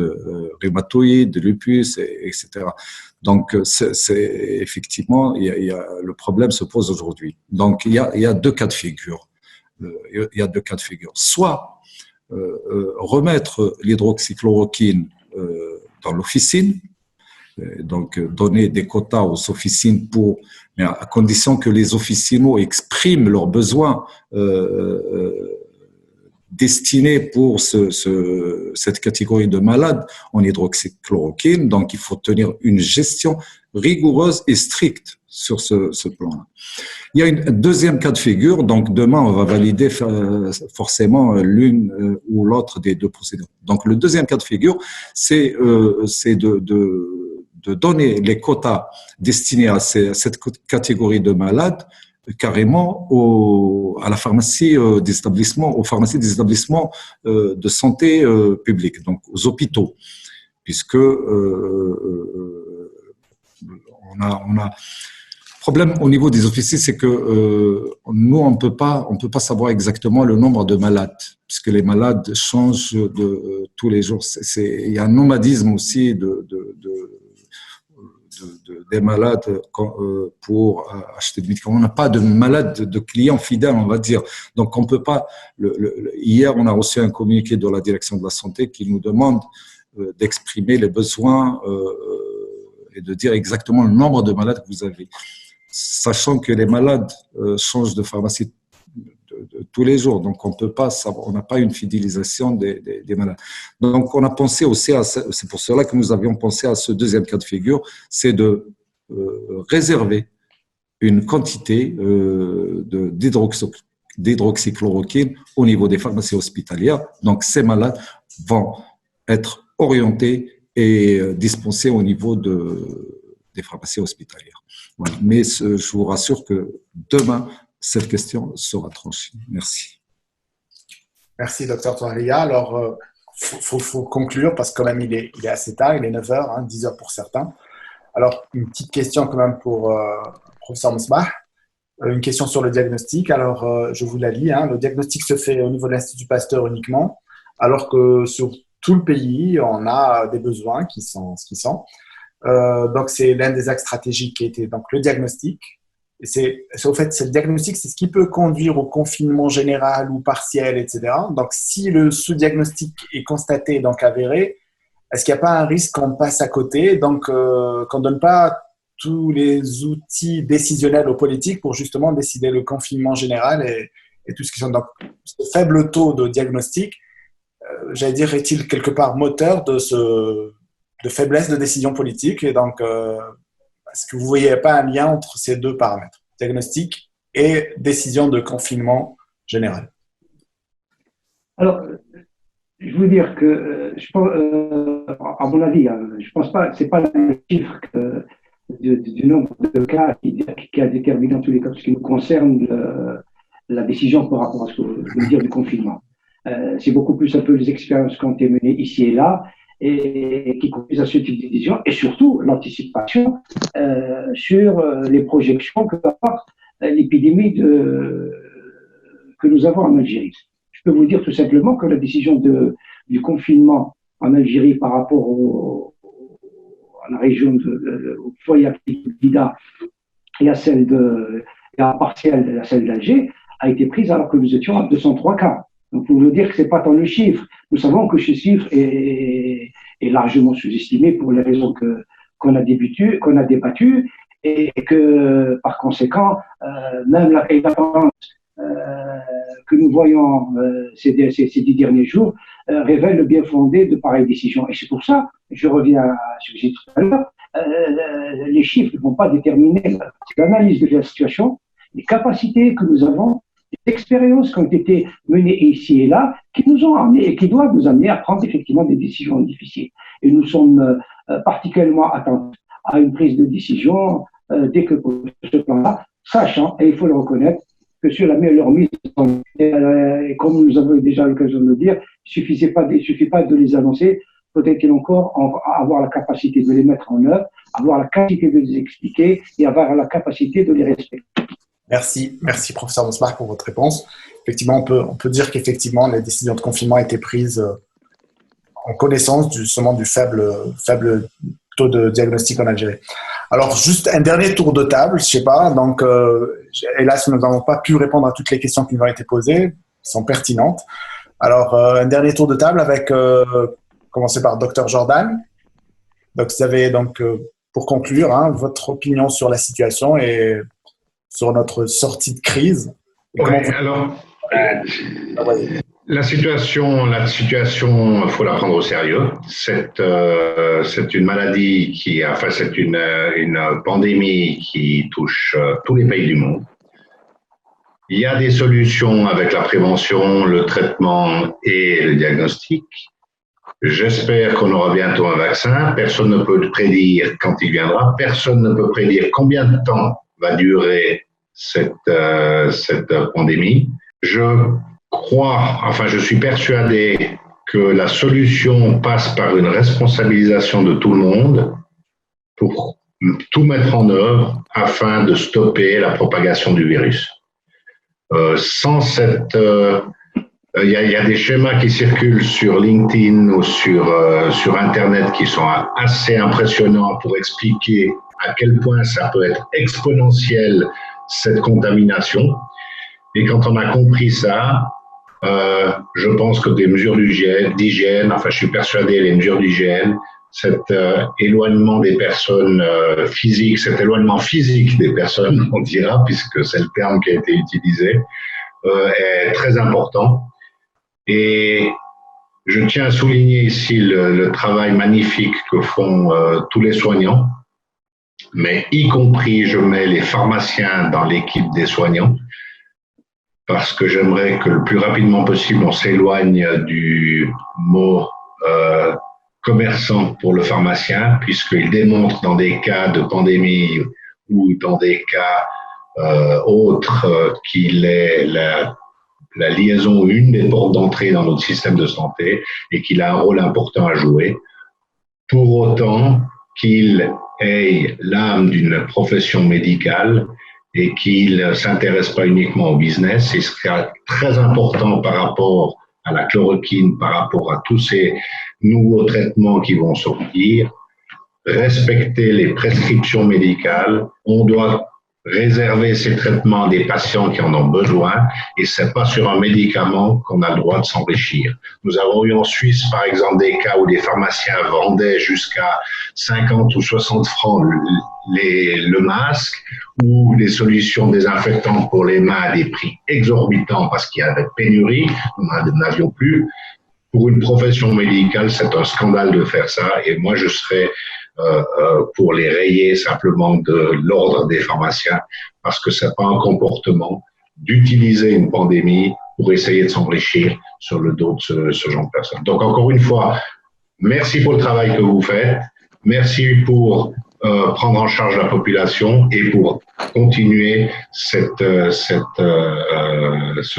[SPEAKER 2] rhumatoïdes, de lupus, etc. Donc, effectivement, le problème se pose aujourd'hui. Donc, il y a 2 cas de figure. Il y a 2 cas de figure. Soit remettre l'hydroxychloroquine dans l'officine, donc donner des quotas aux officines mais à condition que les officinaux expriment leurs besoins destinés pour cette catégorie de malades en hydroxychloroquine. Donc, il faut tenir une gestion rigoureuse et stricte sur ce plan-là. Il y a un 2e cas de figure. Donc, demain, on va valider forcément l'une ou l'autre des 2 procédures. Donc, le 2e cas de figure, c'est de donner les quotas destinés à cette catégorie de malades carrément à la pharmacie des établissements, aux pharmacies des établissements de santé publics, donc aux hôpitaux, puisque on a problème au niveau des officiers, c'est que nous, on peut pas savoir exactement le nombre de malades, puisque les malades changent tous les jours. Il y a un nomadisme aussi des malades pour acheter des médicaments. On n'a pas de malades, de clients fidèles, on va dire. Donc, on peut pas. Hier, on a reçu un communiqué de la direction de la santé qui nous demande d'exprimer les besoins et de dire exactement le nombre de malades que vous avez. Sachant que les malades changent de pharmacie tous les jours, donc on peut pas savoir, on n'a pas une fidélisation des malades. Donc on a pensé aussi c'est pour cela que nous avions pensé à ce deuxième cas de figure, c'est de réserver une quantité d'hydroxychloroquine au niveau des pharmacies hospitalières. Donc ces malades vont être orientés et dispensés au niveau des pharmacies hospitalières. Voilà. Mais je vous rassure que demain, cette question sera tranchée. Merci.
[SPEAKER 1] Merci, Dr Touahria. Alors, faut conclure parce que quand même, il est assez tard, il est 9h, hein, 10h pour certains. Alors, une petite question quand même pour professeur Msbah. Une question sur le diagnostic. Alors, je vous la lis. Hein. Le diagnostic se fait au niveau de l'Institut Pasteur uniquement, alors que sur tout le pays, on a des besoins qui sont ce qu'ils sont. Donc, c'est l'un des axes stratégiques qui était donc le diagnostic. Et au fait, c'est le diagnostic, c'est ce qui peut conduire au confinement général ou partiel, etc. Donc, si le sous-diagnostic est constaté, donc avéré, est-ce qu'il n'y a pas un risque qu'on passe à côté, donc qu'on ne donne pas tous les outils décisionnels aux politiques pour justement décider le confinement général et tout ce qui sont. Donc, ce faible taux de diagnostic, j'allais dire, est-il quelque part moteur de faiblesse de décision politique? Et donc, est-ce que vous ne voyez pas un lien entre ces deux paramètres, diagnostic et décision de confinement général?
[SPEAKER 6] Alors, je veux dire que, à mon avis, je ne pense pas, ce n'est pas le chiffre du nombre de cas qui a déterminé en tous les cas ce qui nous concerne la décision par rapport à ce que je veux dire du confinement. C'est beaucoup plus un peu les expériences qui ont été menées ici et là et qui conduisent à ce type de décision et surtout l'anticipation sur les projections que va avoir l'épidémie que nous avons en Algérie. Je peux vous dire tout simplement que la décision du confinement en Algérie par rapport à la région au foyer actif de Blida et à celle et à partielle à celle d'Alger a été prise alors que nous étions à 203 cas. Donc, pour vous dire que ce n'est pas tant le chiffre. Nous savons que ce chiffre est largement sous-estimé pour les raisons qu'on a débattues et que, par conséquent, même la tendance que nous voyons ces 10 derniers jours révèle le bien fondé de pareilles décisions. Et c'est pour ça, je reviens à ce que j'ai dit tout à l'heure, les chiffres ne vont pas déterminer l'analyse de la situation, les capacités que nous avons, les expériences qui ont été menées ici et là, qui nous ont amenés et qui doivent nous amener à prendre effectivement des décisions difficiles. Et nous sommes particulièrement attentifs à une prise de décision dès que pour ce plan-là, sachant, et il faut le reconnaître, que sur leur mise en œuvre, et comme nous avons déjà l'occasion de le dire, il ne suffit pas de les annoncer, peut-être encore avoir la capacité de les mettre en œuvre, avoir la capacité de les expliquer et avoir la capacité de les respecter.
[SPEAKER 1] Merci, professeur Msbah, pour votre réponse. Effectivement, on peut dire qu'effectivement, les décisions de confinement étaient prises en connaissance justement du faible taux de diagnostic en Algérie. Alors, juste un dernier tour de table, je ne sais pas. Donc, hélas, nous n'avons pas pu répondre à toutes les questions qui nous ont été posées, elles sont pertinentes. Alors, un dernier tour de table avec, commencer par Dr Jordan. Donc, vous avez donc, pour conclure, votre opinion sur la situation et sur notre sortie de crise.
[SPEAKER 5] Alors, la situation, il faut la prendre au sérieux. C'est une maladie c'est une pandémie qui touche tous les pays du monde. Il y a des solutions avec la prévention, le traitement et le diagnostic. J'espère qu'on aura bientôt un vaccin. Personne ne peut prédire quand il viendra. Personne ne peut prédire combien de temps va durer cette pandémie. Je suis persuadé que la solution passe par une responsabilisation de tout le monde pour tout mettre en œuvre afin de stopper la propagation du virus. Sans cette... il y a des schémas qui circulent sur LinkedIn ou sur Internet qui sont assez impressionnants pour expliquer à quel point ça peut être exponentiel, cette contamination. Et quand on a compris ça, je pense que des mesures d'hygiène, enfin je suis persuadé, les mesures d'hygiène, cet éloignement des personnes physiques, cet éloignement physique des personnes, on dira, puisque c'est le terme qui a été utilisé, est très important. Et je tiens à souligner ici le travail magnifique que font tous les soignants, mais y compris, je mets les pharmaciens dans l'équipe des soignants, parce que j'aimerais que le plus rapidement possible, on s'éloigne du mot commerçant pour le pharmacien, puisqu'il démontre dans des cas de pandémie ou dans des cas autres qu'il est la liaison, une des portes d'entrée dans notre système de santé et qu'il a un rôle important à jouer. Pour autant qu'il ait l'âme d'une profession médicale et qu'il ne s'intéresse pas uniquement au business, il sera très important par rapport à la chloroquine, par rapport à tous ces nouveaux traitements qui vont sortir, respecter les prescriptions médicales. On doit réserver ces traitements à des patients qui en ont besoin et c'est pas sur un médicament qu'on a le droit de s'enrichir. Nous avons eu en Suisse, par exemple, des cas où des pharmaciens vendaient jusqu'à 50 ou 60 francs le masque ou des solutions désinfectantes pour les mains à des prix exorbitants parce qu'il y avait pénurie, nous n'avions plus. Pour une profession médicale, c'est un scandale de faire ça et moi je serais pour les rayer simplement de l'ordre des pharmaciens parce que c'est pas un comportement d'utiliser une pandémie pour essayer de s'enrichir sur le dos de ce genre de personnes. Donc encore une fois, merci pour le travail que vous faites, merci pour prendre en charge la population et pour continuer ce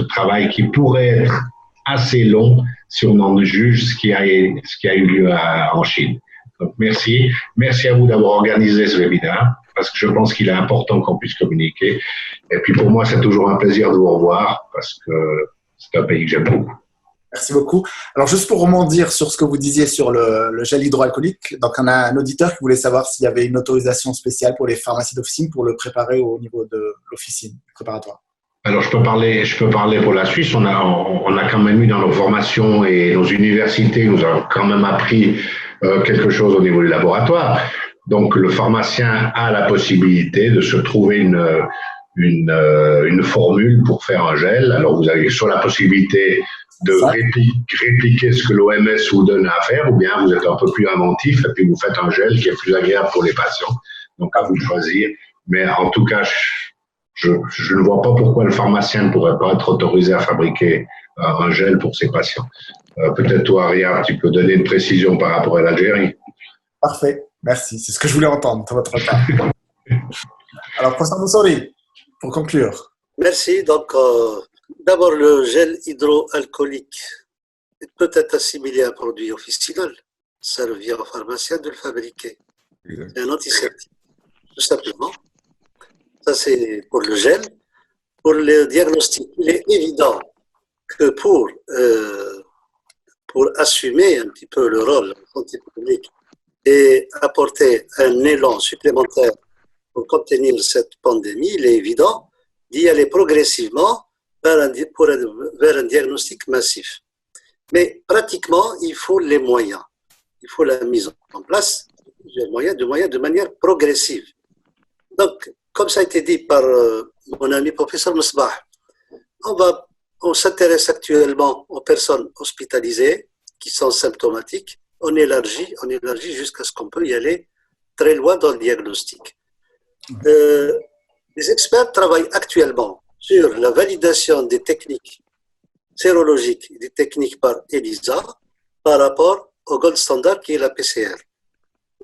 [SPEAKER 5] travail qui pourrait être assez long si on en juge ce qui a eu lieu en Chine. Donc, merci. Merci à vous d'avoir organisé ce webinaire parce que je pense qu'il est important qu'on puisse communiquer. Et puis, pour moi, c'est toujours un plaisir de vous revoir parce que c'est un pays que j'aime beaucoup.
[SPEAKER 1] Merci beaucoup. Alors, juste pour rebondir sur ce que vous disiez sur le gel hydroalcoolique, donc on a un auditeur qui voulait savoir s'il y avait une autorisation spéciale pour les pharmacies d'officine pour le préparer au niveau de l'officine préparatoire.
[SPEAKER 5] Alors, je peux parler pour la Suisse. On a quand même eu dans nos formations et nos universités, nous avons quand même appris quelque chose au niveau du laboratoire. Donc, le pharmacien a la possibilité de se trouver une formule pour faire un gel. Alors, vous avez soit la possibilité de répliquer ce que l'OMS vous donne à faire, ou bien vous êtes un peu plus inventif et puis vous faites un gel qui est plus agréable pour les patients. Donc, à vous de choisir. Mais en tout cas, je ne vois pas pourquoi le pharmacien ne pourrait pas être autorisé à fabriquer un gel pour ses patients. Peut-être toi, Ria, tu peux donner une précision par rapport à l'Algérie.
[SPEAKER 1] Parfait, merci. C'est ce que je voulais entendre de votre part. Alors, professeur Moussori, pour conclure.
[SPEAKER 3] Merci. Donc, d'abord, le gel hydroalcoolique peut être assimilé à un produit officinal. Ça revient au pharmacien de le fabriquer. C'est un antiseptique, tout simplement. Ça, c'est pour le gel. Pour le diagnostic, il est évident que pour assumer un petit peu le rôle de la santé publique et apporter un élan supplémentaire pour contenir cette pandémie, il est évident d'y aller progressivement vers un diagnostic massif. Mais pratiquement, il faut les moyens. Il faut la mise en place de manière progressive. Donc, comme ça a été dit par mon ami professeur Msbah, on s'intéresse actuellement aux personnes hospitalisées qui sont symptomatiques. On élargit jusqu'à ce qu'on peut y aller très loin dans le diagnostic. Les experts travaillent actuellement sur la validation des techniques sérologiques et des techniques par ELISA par rapport au gold standard qui est la PCR.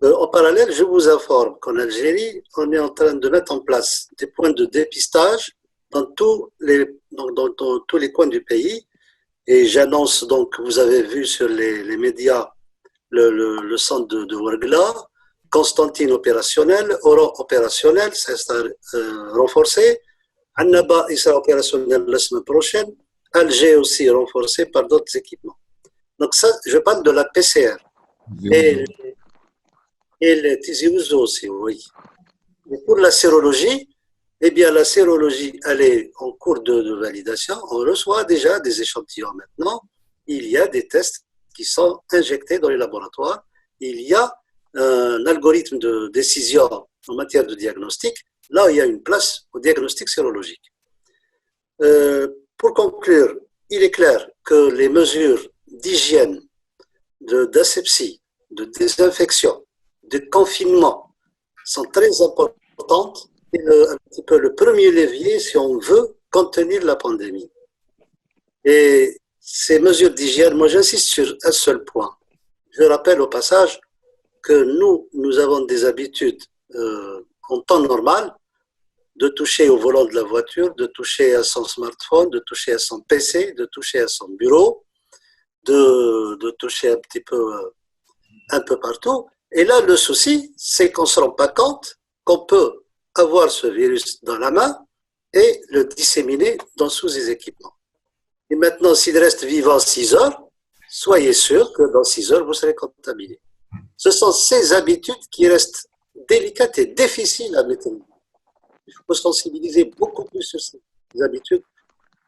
[SPEAKER 3] En parallèle, je vous informe qu'en Algérie, on est en train de mettre en place des points de dépistage dans tous les coins du pays. Et j'annonce donc, vous avez vu sur les médias le centre de Ouargla, Constantine opérationnel, Oran opérationnel, ça sera renforcé. Annaba, il sera opérationnel la semaine prochaine. Alger aussi renforcé par d'autres équipements. Donc ça, je parle de la PCR. Et le Tizi Ouzou aussi, oui. Et pour la sérologie, eh bien la sérologie, elle est en cours de validation. On reçoit déjà des échantillons maintenant. Il y a des tests qui sont injectés dans les laboratoires. Il y a un algorithme de décision en matière de diagnostic. Là, il y a une place au diagnostic sérologique. Pour conclure, il est clair que les mesures d'hygiène, d'asepsie, de désinfection, de confinement sont très importantes et un petit peu le premier levier si on veut contenir la pandémie. Et ces mesures d'hygiène, moi j'insiste sur un seul point. Je rappelle au passage que nous avons des habitudes en temps normal de toucher au volant de la voiture, de toucher à son smartphone, de toucher à son PC, de toucher à son bureau, de toucher un peu partout. Et là, le souci, c'est qu'on ne se rend pas compte qu'on peut avoir ce virus dans la main et le disséminer sous les équipements. Et maintenant, s'il reste vivant 6 heures, soyez sûr que dans 6 heures, vous serez contaminé. Ce sont ces habitudes qui restent délicates et difficiles à mettre en œuvre. Il faut sensibiliser beaucoup plus sur ces habitudes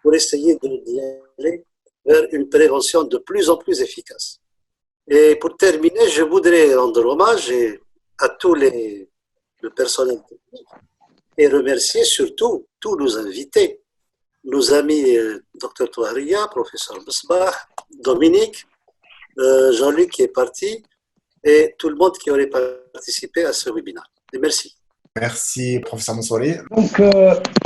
[SPEAKER 3] pour essayer d'y aller vers une prévention de plus en plus efficace. Et pour terminer, je voudrais rendre hommage à le personnel technique et remercier surtout tous nos invités, nos amis Dr Touharia, professeur Besbah, Dominique, Jean-Luc qui est parti et tout le monde qui aurait participé à ce webinaire. Et merci.
[SPEAKER 1] Merci, professeur Mansouri.
[SPEAKER 6] Donc,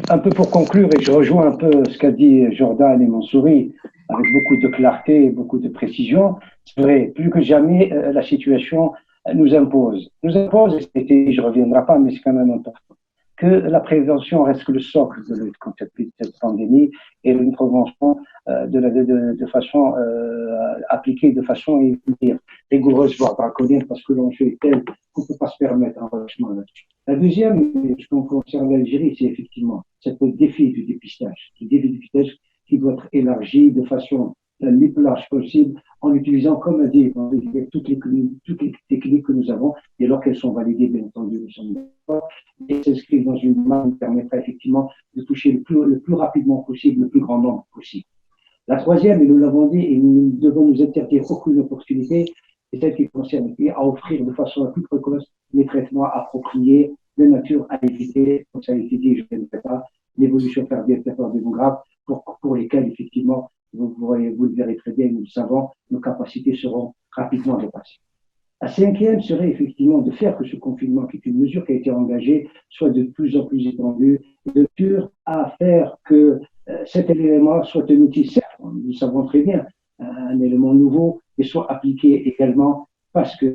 [SPEAKER 6] un peu pour conclure, et je rejoins un peu ce qu'a dit Jordan et Mansouri, avec beaucoup de clarté et beaucoup de précision. C'est vrai, plus que jamais, la situation nous impose. Et je ne reviendrai pas, mais c'est quand même important, que la prévention reste le socle de lutte contre cette pandémie et une prévention de façon appliquée de façon rigoureuse, voire draconienne, parce que l'enjeu est tel qu'on ne peut pas se permettre un relâchement là-dessus. La deuxième, ce qui concerne l'Algérie, c'est effectivement ce défi du dépistage. Le défi du dépistage qui doit être élargi de façon la plus large possible en utilisant, comme a dit, toutes les techniques que nous avons, dès lors qu'elles sont validées, bien entendu, nous sommes d'accord, et s'inscrivent dans une main qui permettra effectivement de toucher le plus rapidement possible, le plus grand nombre possible. La troisième, et nous l'avons dit, et nous devons nous interdire aucune opportunité, c'est celle qui concerne à offrir de façon la plus précoce les traitements appropriés de nature à éviter, comme ça a été dit, je ne sais pas, l'évolution cardiaque démographe pour lesquelles, effectivement, vous le verrez très bien, nous le savons, nos capacités seront rapidement dépassées. La cinquième serait effectivement de faire que ce confinement, qui est une mesure qui a été engagée, soit de plus en plus étendue, de nature à faire que cet élément soit un outil, certes, nous savons très bien, un élément nouveau, et soit appliqué également parce que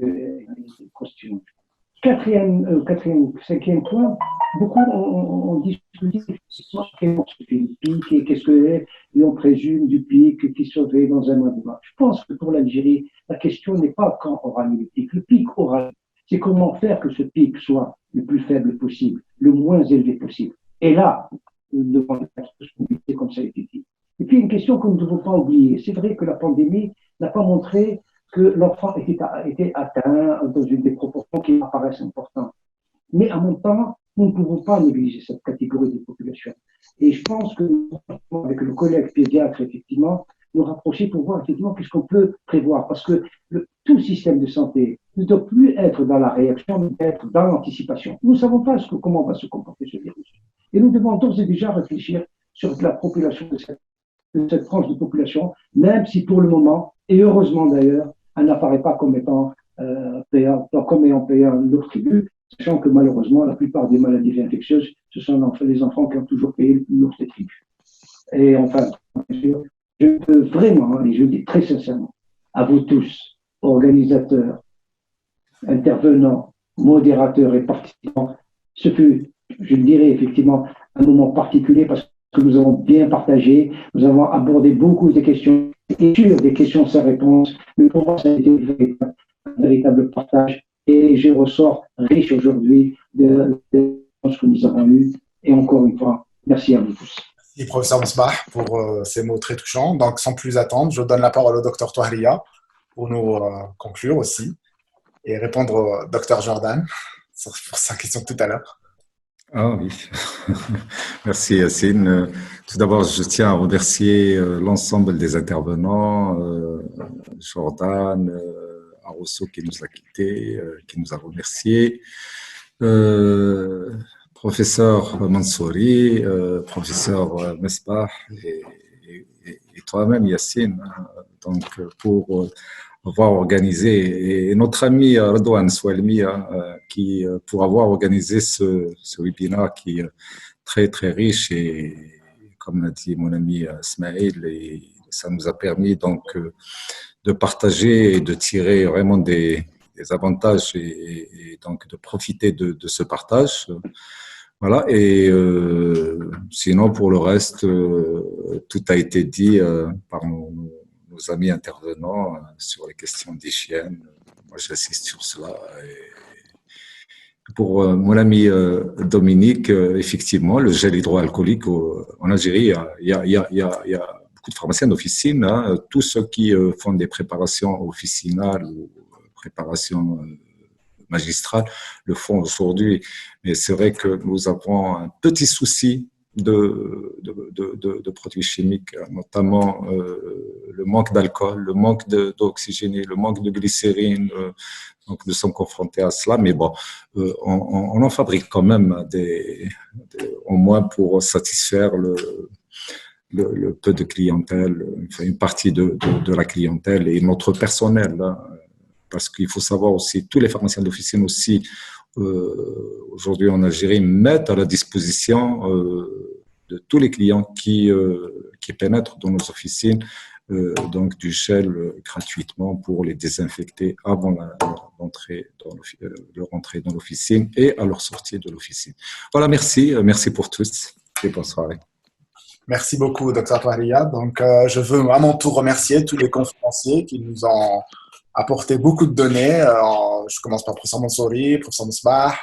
[SPEAKER 6] cinquième point, beaucoup ont discuté effectivement ce qu'est le pic et qu'est-ce que est, et on présume du pic qui serait dans un mois de mars. Je pense que pour l'Algérie, la question n'est pas quand aura lieu le pic. Le pic aura lieu. C'est comment faire que ce pic soit le plus faible possible, le moins élevé possible. Et là, nous devons être tous comme ça a été dit. Et puis une question que nous ne devons pas oublier. C'est vrai que la pandémie n'a pas montré que l'enfant était atteint dans une des proportions qui apparaissent importantes. Mais en même temps, nous ne pouvons pas négliger cette catégorie de population. Et je pense que, avec le collègue pédiatre, effectivement, nous rapprocher pour voir effectivement qu'est-ce qu'on peut prévoir. Parce que tout système de santé ne doit plus être dans la réaction, mais être dans l'anticipation. Nous ne savons pas comment va se comporter ce virus. Et nous devons d'ores et déjà réfléchir sur la population de cette tranche de population, même si pour le moment, et heureusement d'ailleurs, elle n'apparaît pas comme étant ayant payé un lourd tribut, sachant que malheureusement, la plupart des maladies infectieuses, ce sont les enfants qui ont toujours payé le plus lourd tribut. Et enfin, bien sûr, je peux vraiment, et je le dis très sincèrement, à vous tous, organisateurs, intervenants, modérateurs et participants, ce fut, je le dirais effectivement, un moment particulier parce que nous avons bien partagé, nous avons abordé beaucoup de questions et sur des questions sans réponse. Mais pour moi, ça a été un véritable partage et je ressors riche aujourd'hui de ce que nous avons eu. Et encore une fois, merci à vous tous.
[SPEAKER 1] Merci, professeur Msbah, pour ces mots très touchants. Donc, sans plus attendre, je donne la parole au docteur Touahria pour nous conclure aussi et répondre au docteur Jordan pour sa question de tout à l'heure.
[SPEAKER 2] Ah oui, merci Yacine. Tout d'abord, je tiens à remercier l'ensemble des intervenants, Jordan, Arosso qui nous a quittés, qui nous a remerciés, professeur Mansouri, professeur Msbah et toi-même Yacine, donc pour avoir organisé, et notre ami Redouane Souelmi, qui pour avoir organisé ce webinaire qui est très très riche et comme l'a dit mon ami Ismaël, et ça nous a permis donc de partager et de tirer vraiment des avantages et donc de profiter de ce partage. Voilà, et sinon pour le reste, tout a été dit par nos amis intervenants sur les questions d'hygiène. Moi, j'insiste sur cela. Et pour mon ami Dominique, effectivement, le gel hydroalcoolique en Algérie, il y a beaucoup de pharmaciens d'officine. Hein, tous ceux qui font des préparations officinales ou préparations magistrales le font aujourd'hui. Mais c'est vrai que nous avons un petit souci de produits chimiques, notamment le manque d'alcool, le manque d'oxygène, le manque de glycérine. Donc, nous sommes confrontés à cela, mais bon, on en fabrique quand même au moins pour satisfaire le peu de clientèle, enfin, une partie de la clientèle et notre personnel. Hein, parce qu'il faut savoir aussi, tous les pharmaciens d'officine aussi, aujourd'hui en Algérie, mettent à la disposition de tous les clients qui pénètrent dans nos officines donc du gel gratuitement pour les désinfecter avant leur entrée dans l'officine et à leur sortie de l'officine. Voilà, merci pour tous et bonne soirée.
[SPEAKER 1] Merci beaucoup, Dr Touahria. Donc, je veux à mon tour remercier tous les conférenciers qui nous ont apporté beaucoup de données. Je commence par professeur Mansouri, professeur Msbah,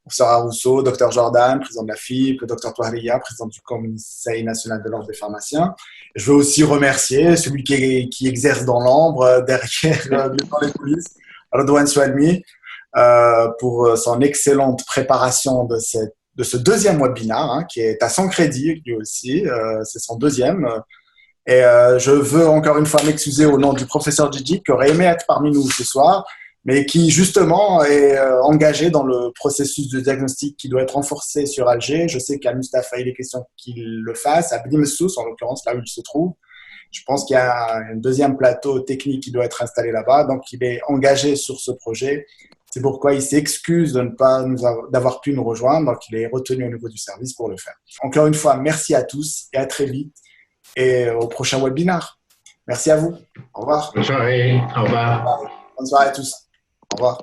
[SPEAKER 1] professeur Arosso, Dr Jordan, président de la FIP, le Dr Touahria, président du Conseil national de l'ordre des pharmaciens. Je veux aussi remercier celui qui exerce dans l'ombre, derrière, dans les coulisses, Redouane Souelmi, pour son excellente préparation de ce deuxième webinaire, hein, qui est à 100 crédits, lui aussi. C'est son deuxième. Et je veux encore une fois m'excuser au nom du professeur Gigi, qui aurait aimé être parmi nous ce soir, mais qui justement est engagé dans le processus de diagnostic qui doit être renforcé sur Alger. Je sais qu'à Mustapha, il est question qu'il le fasse, à Bni Messous, en l'occurrence, là où il se trouve. Je pense qu'il y a un deuxième plateau technique qui doit être installé là-bas, donc il est engagé sur ce projet. C'est pourquoi il s'excuse d'avoir pu nous rejoindre, donc il est retenu au niveau du service pour le faire. Encore une fois, merci à tous et à très vite et au prochain webinaire. Merci à vous. Au revoir.
[SPEAKER 5] Bonne soirée. Au revoir.
[SPEAKER 1] Bonne soirée à tous. Au revoir.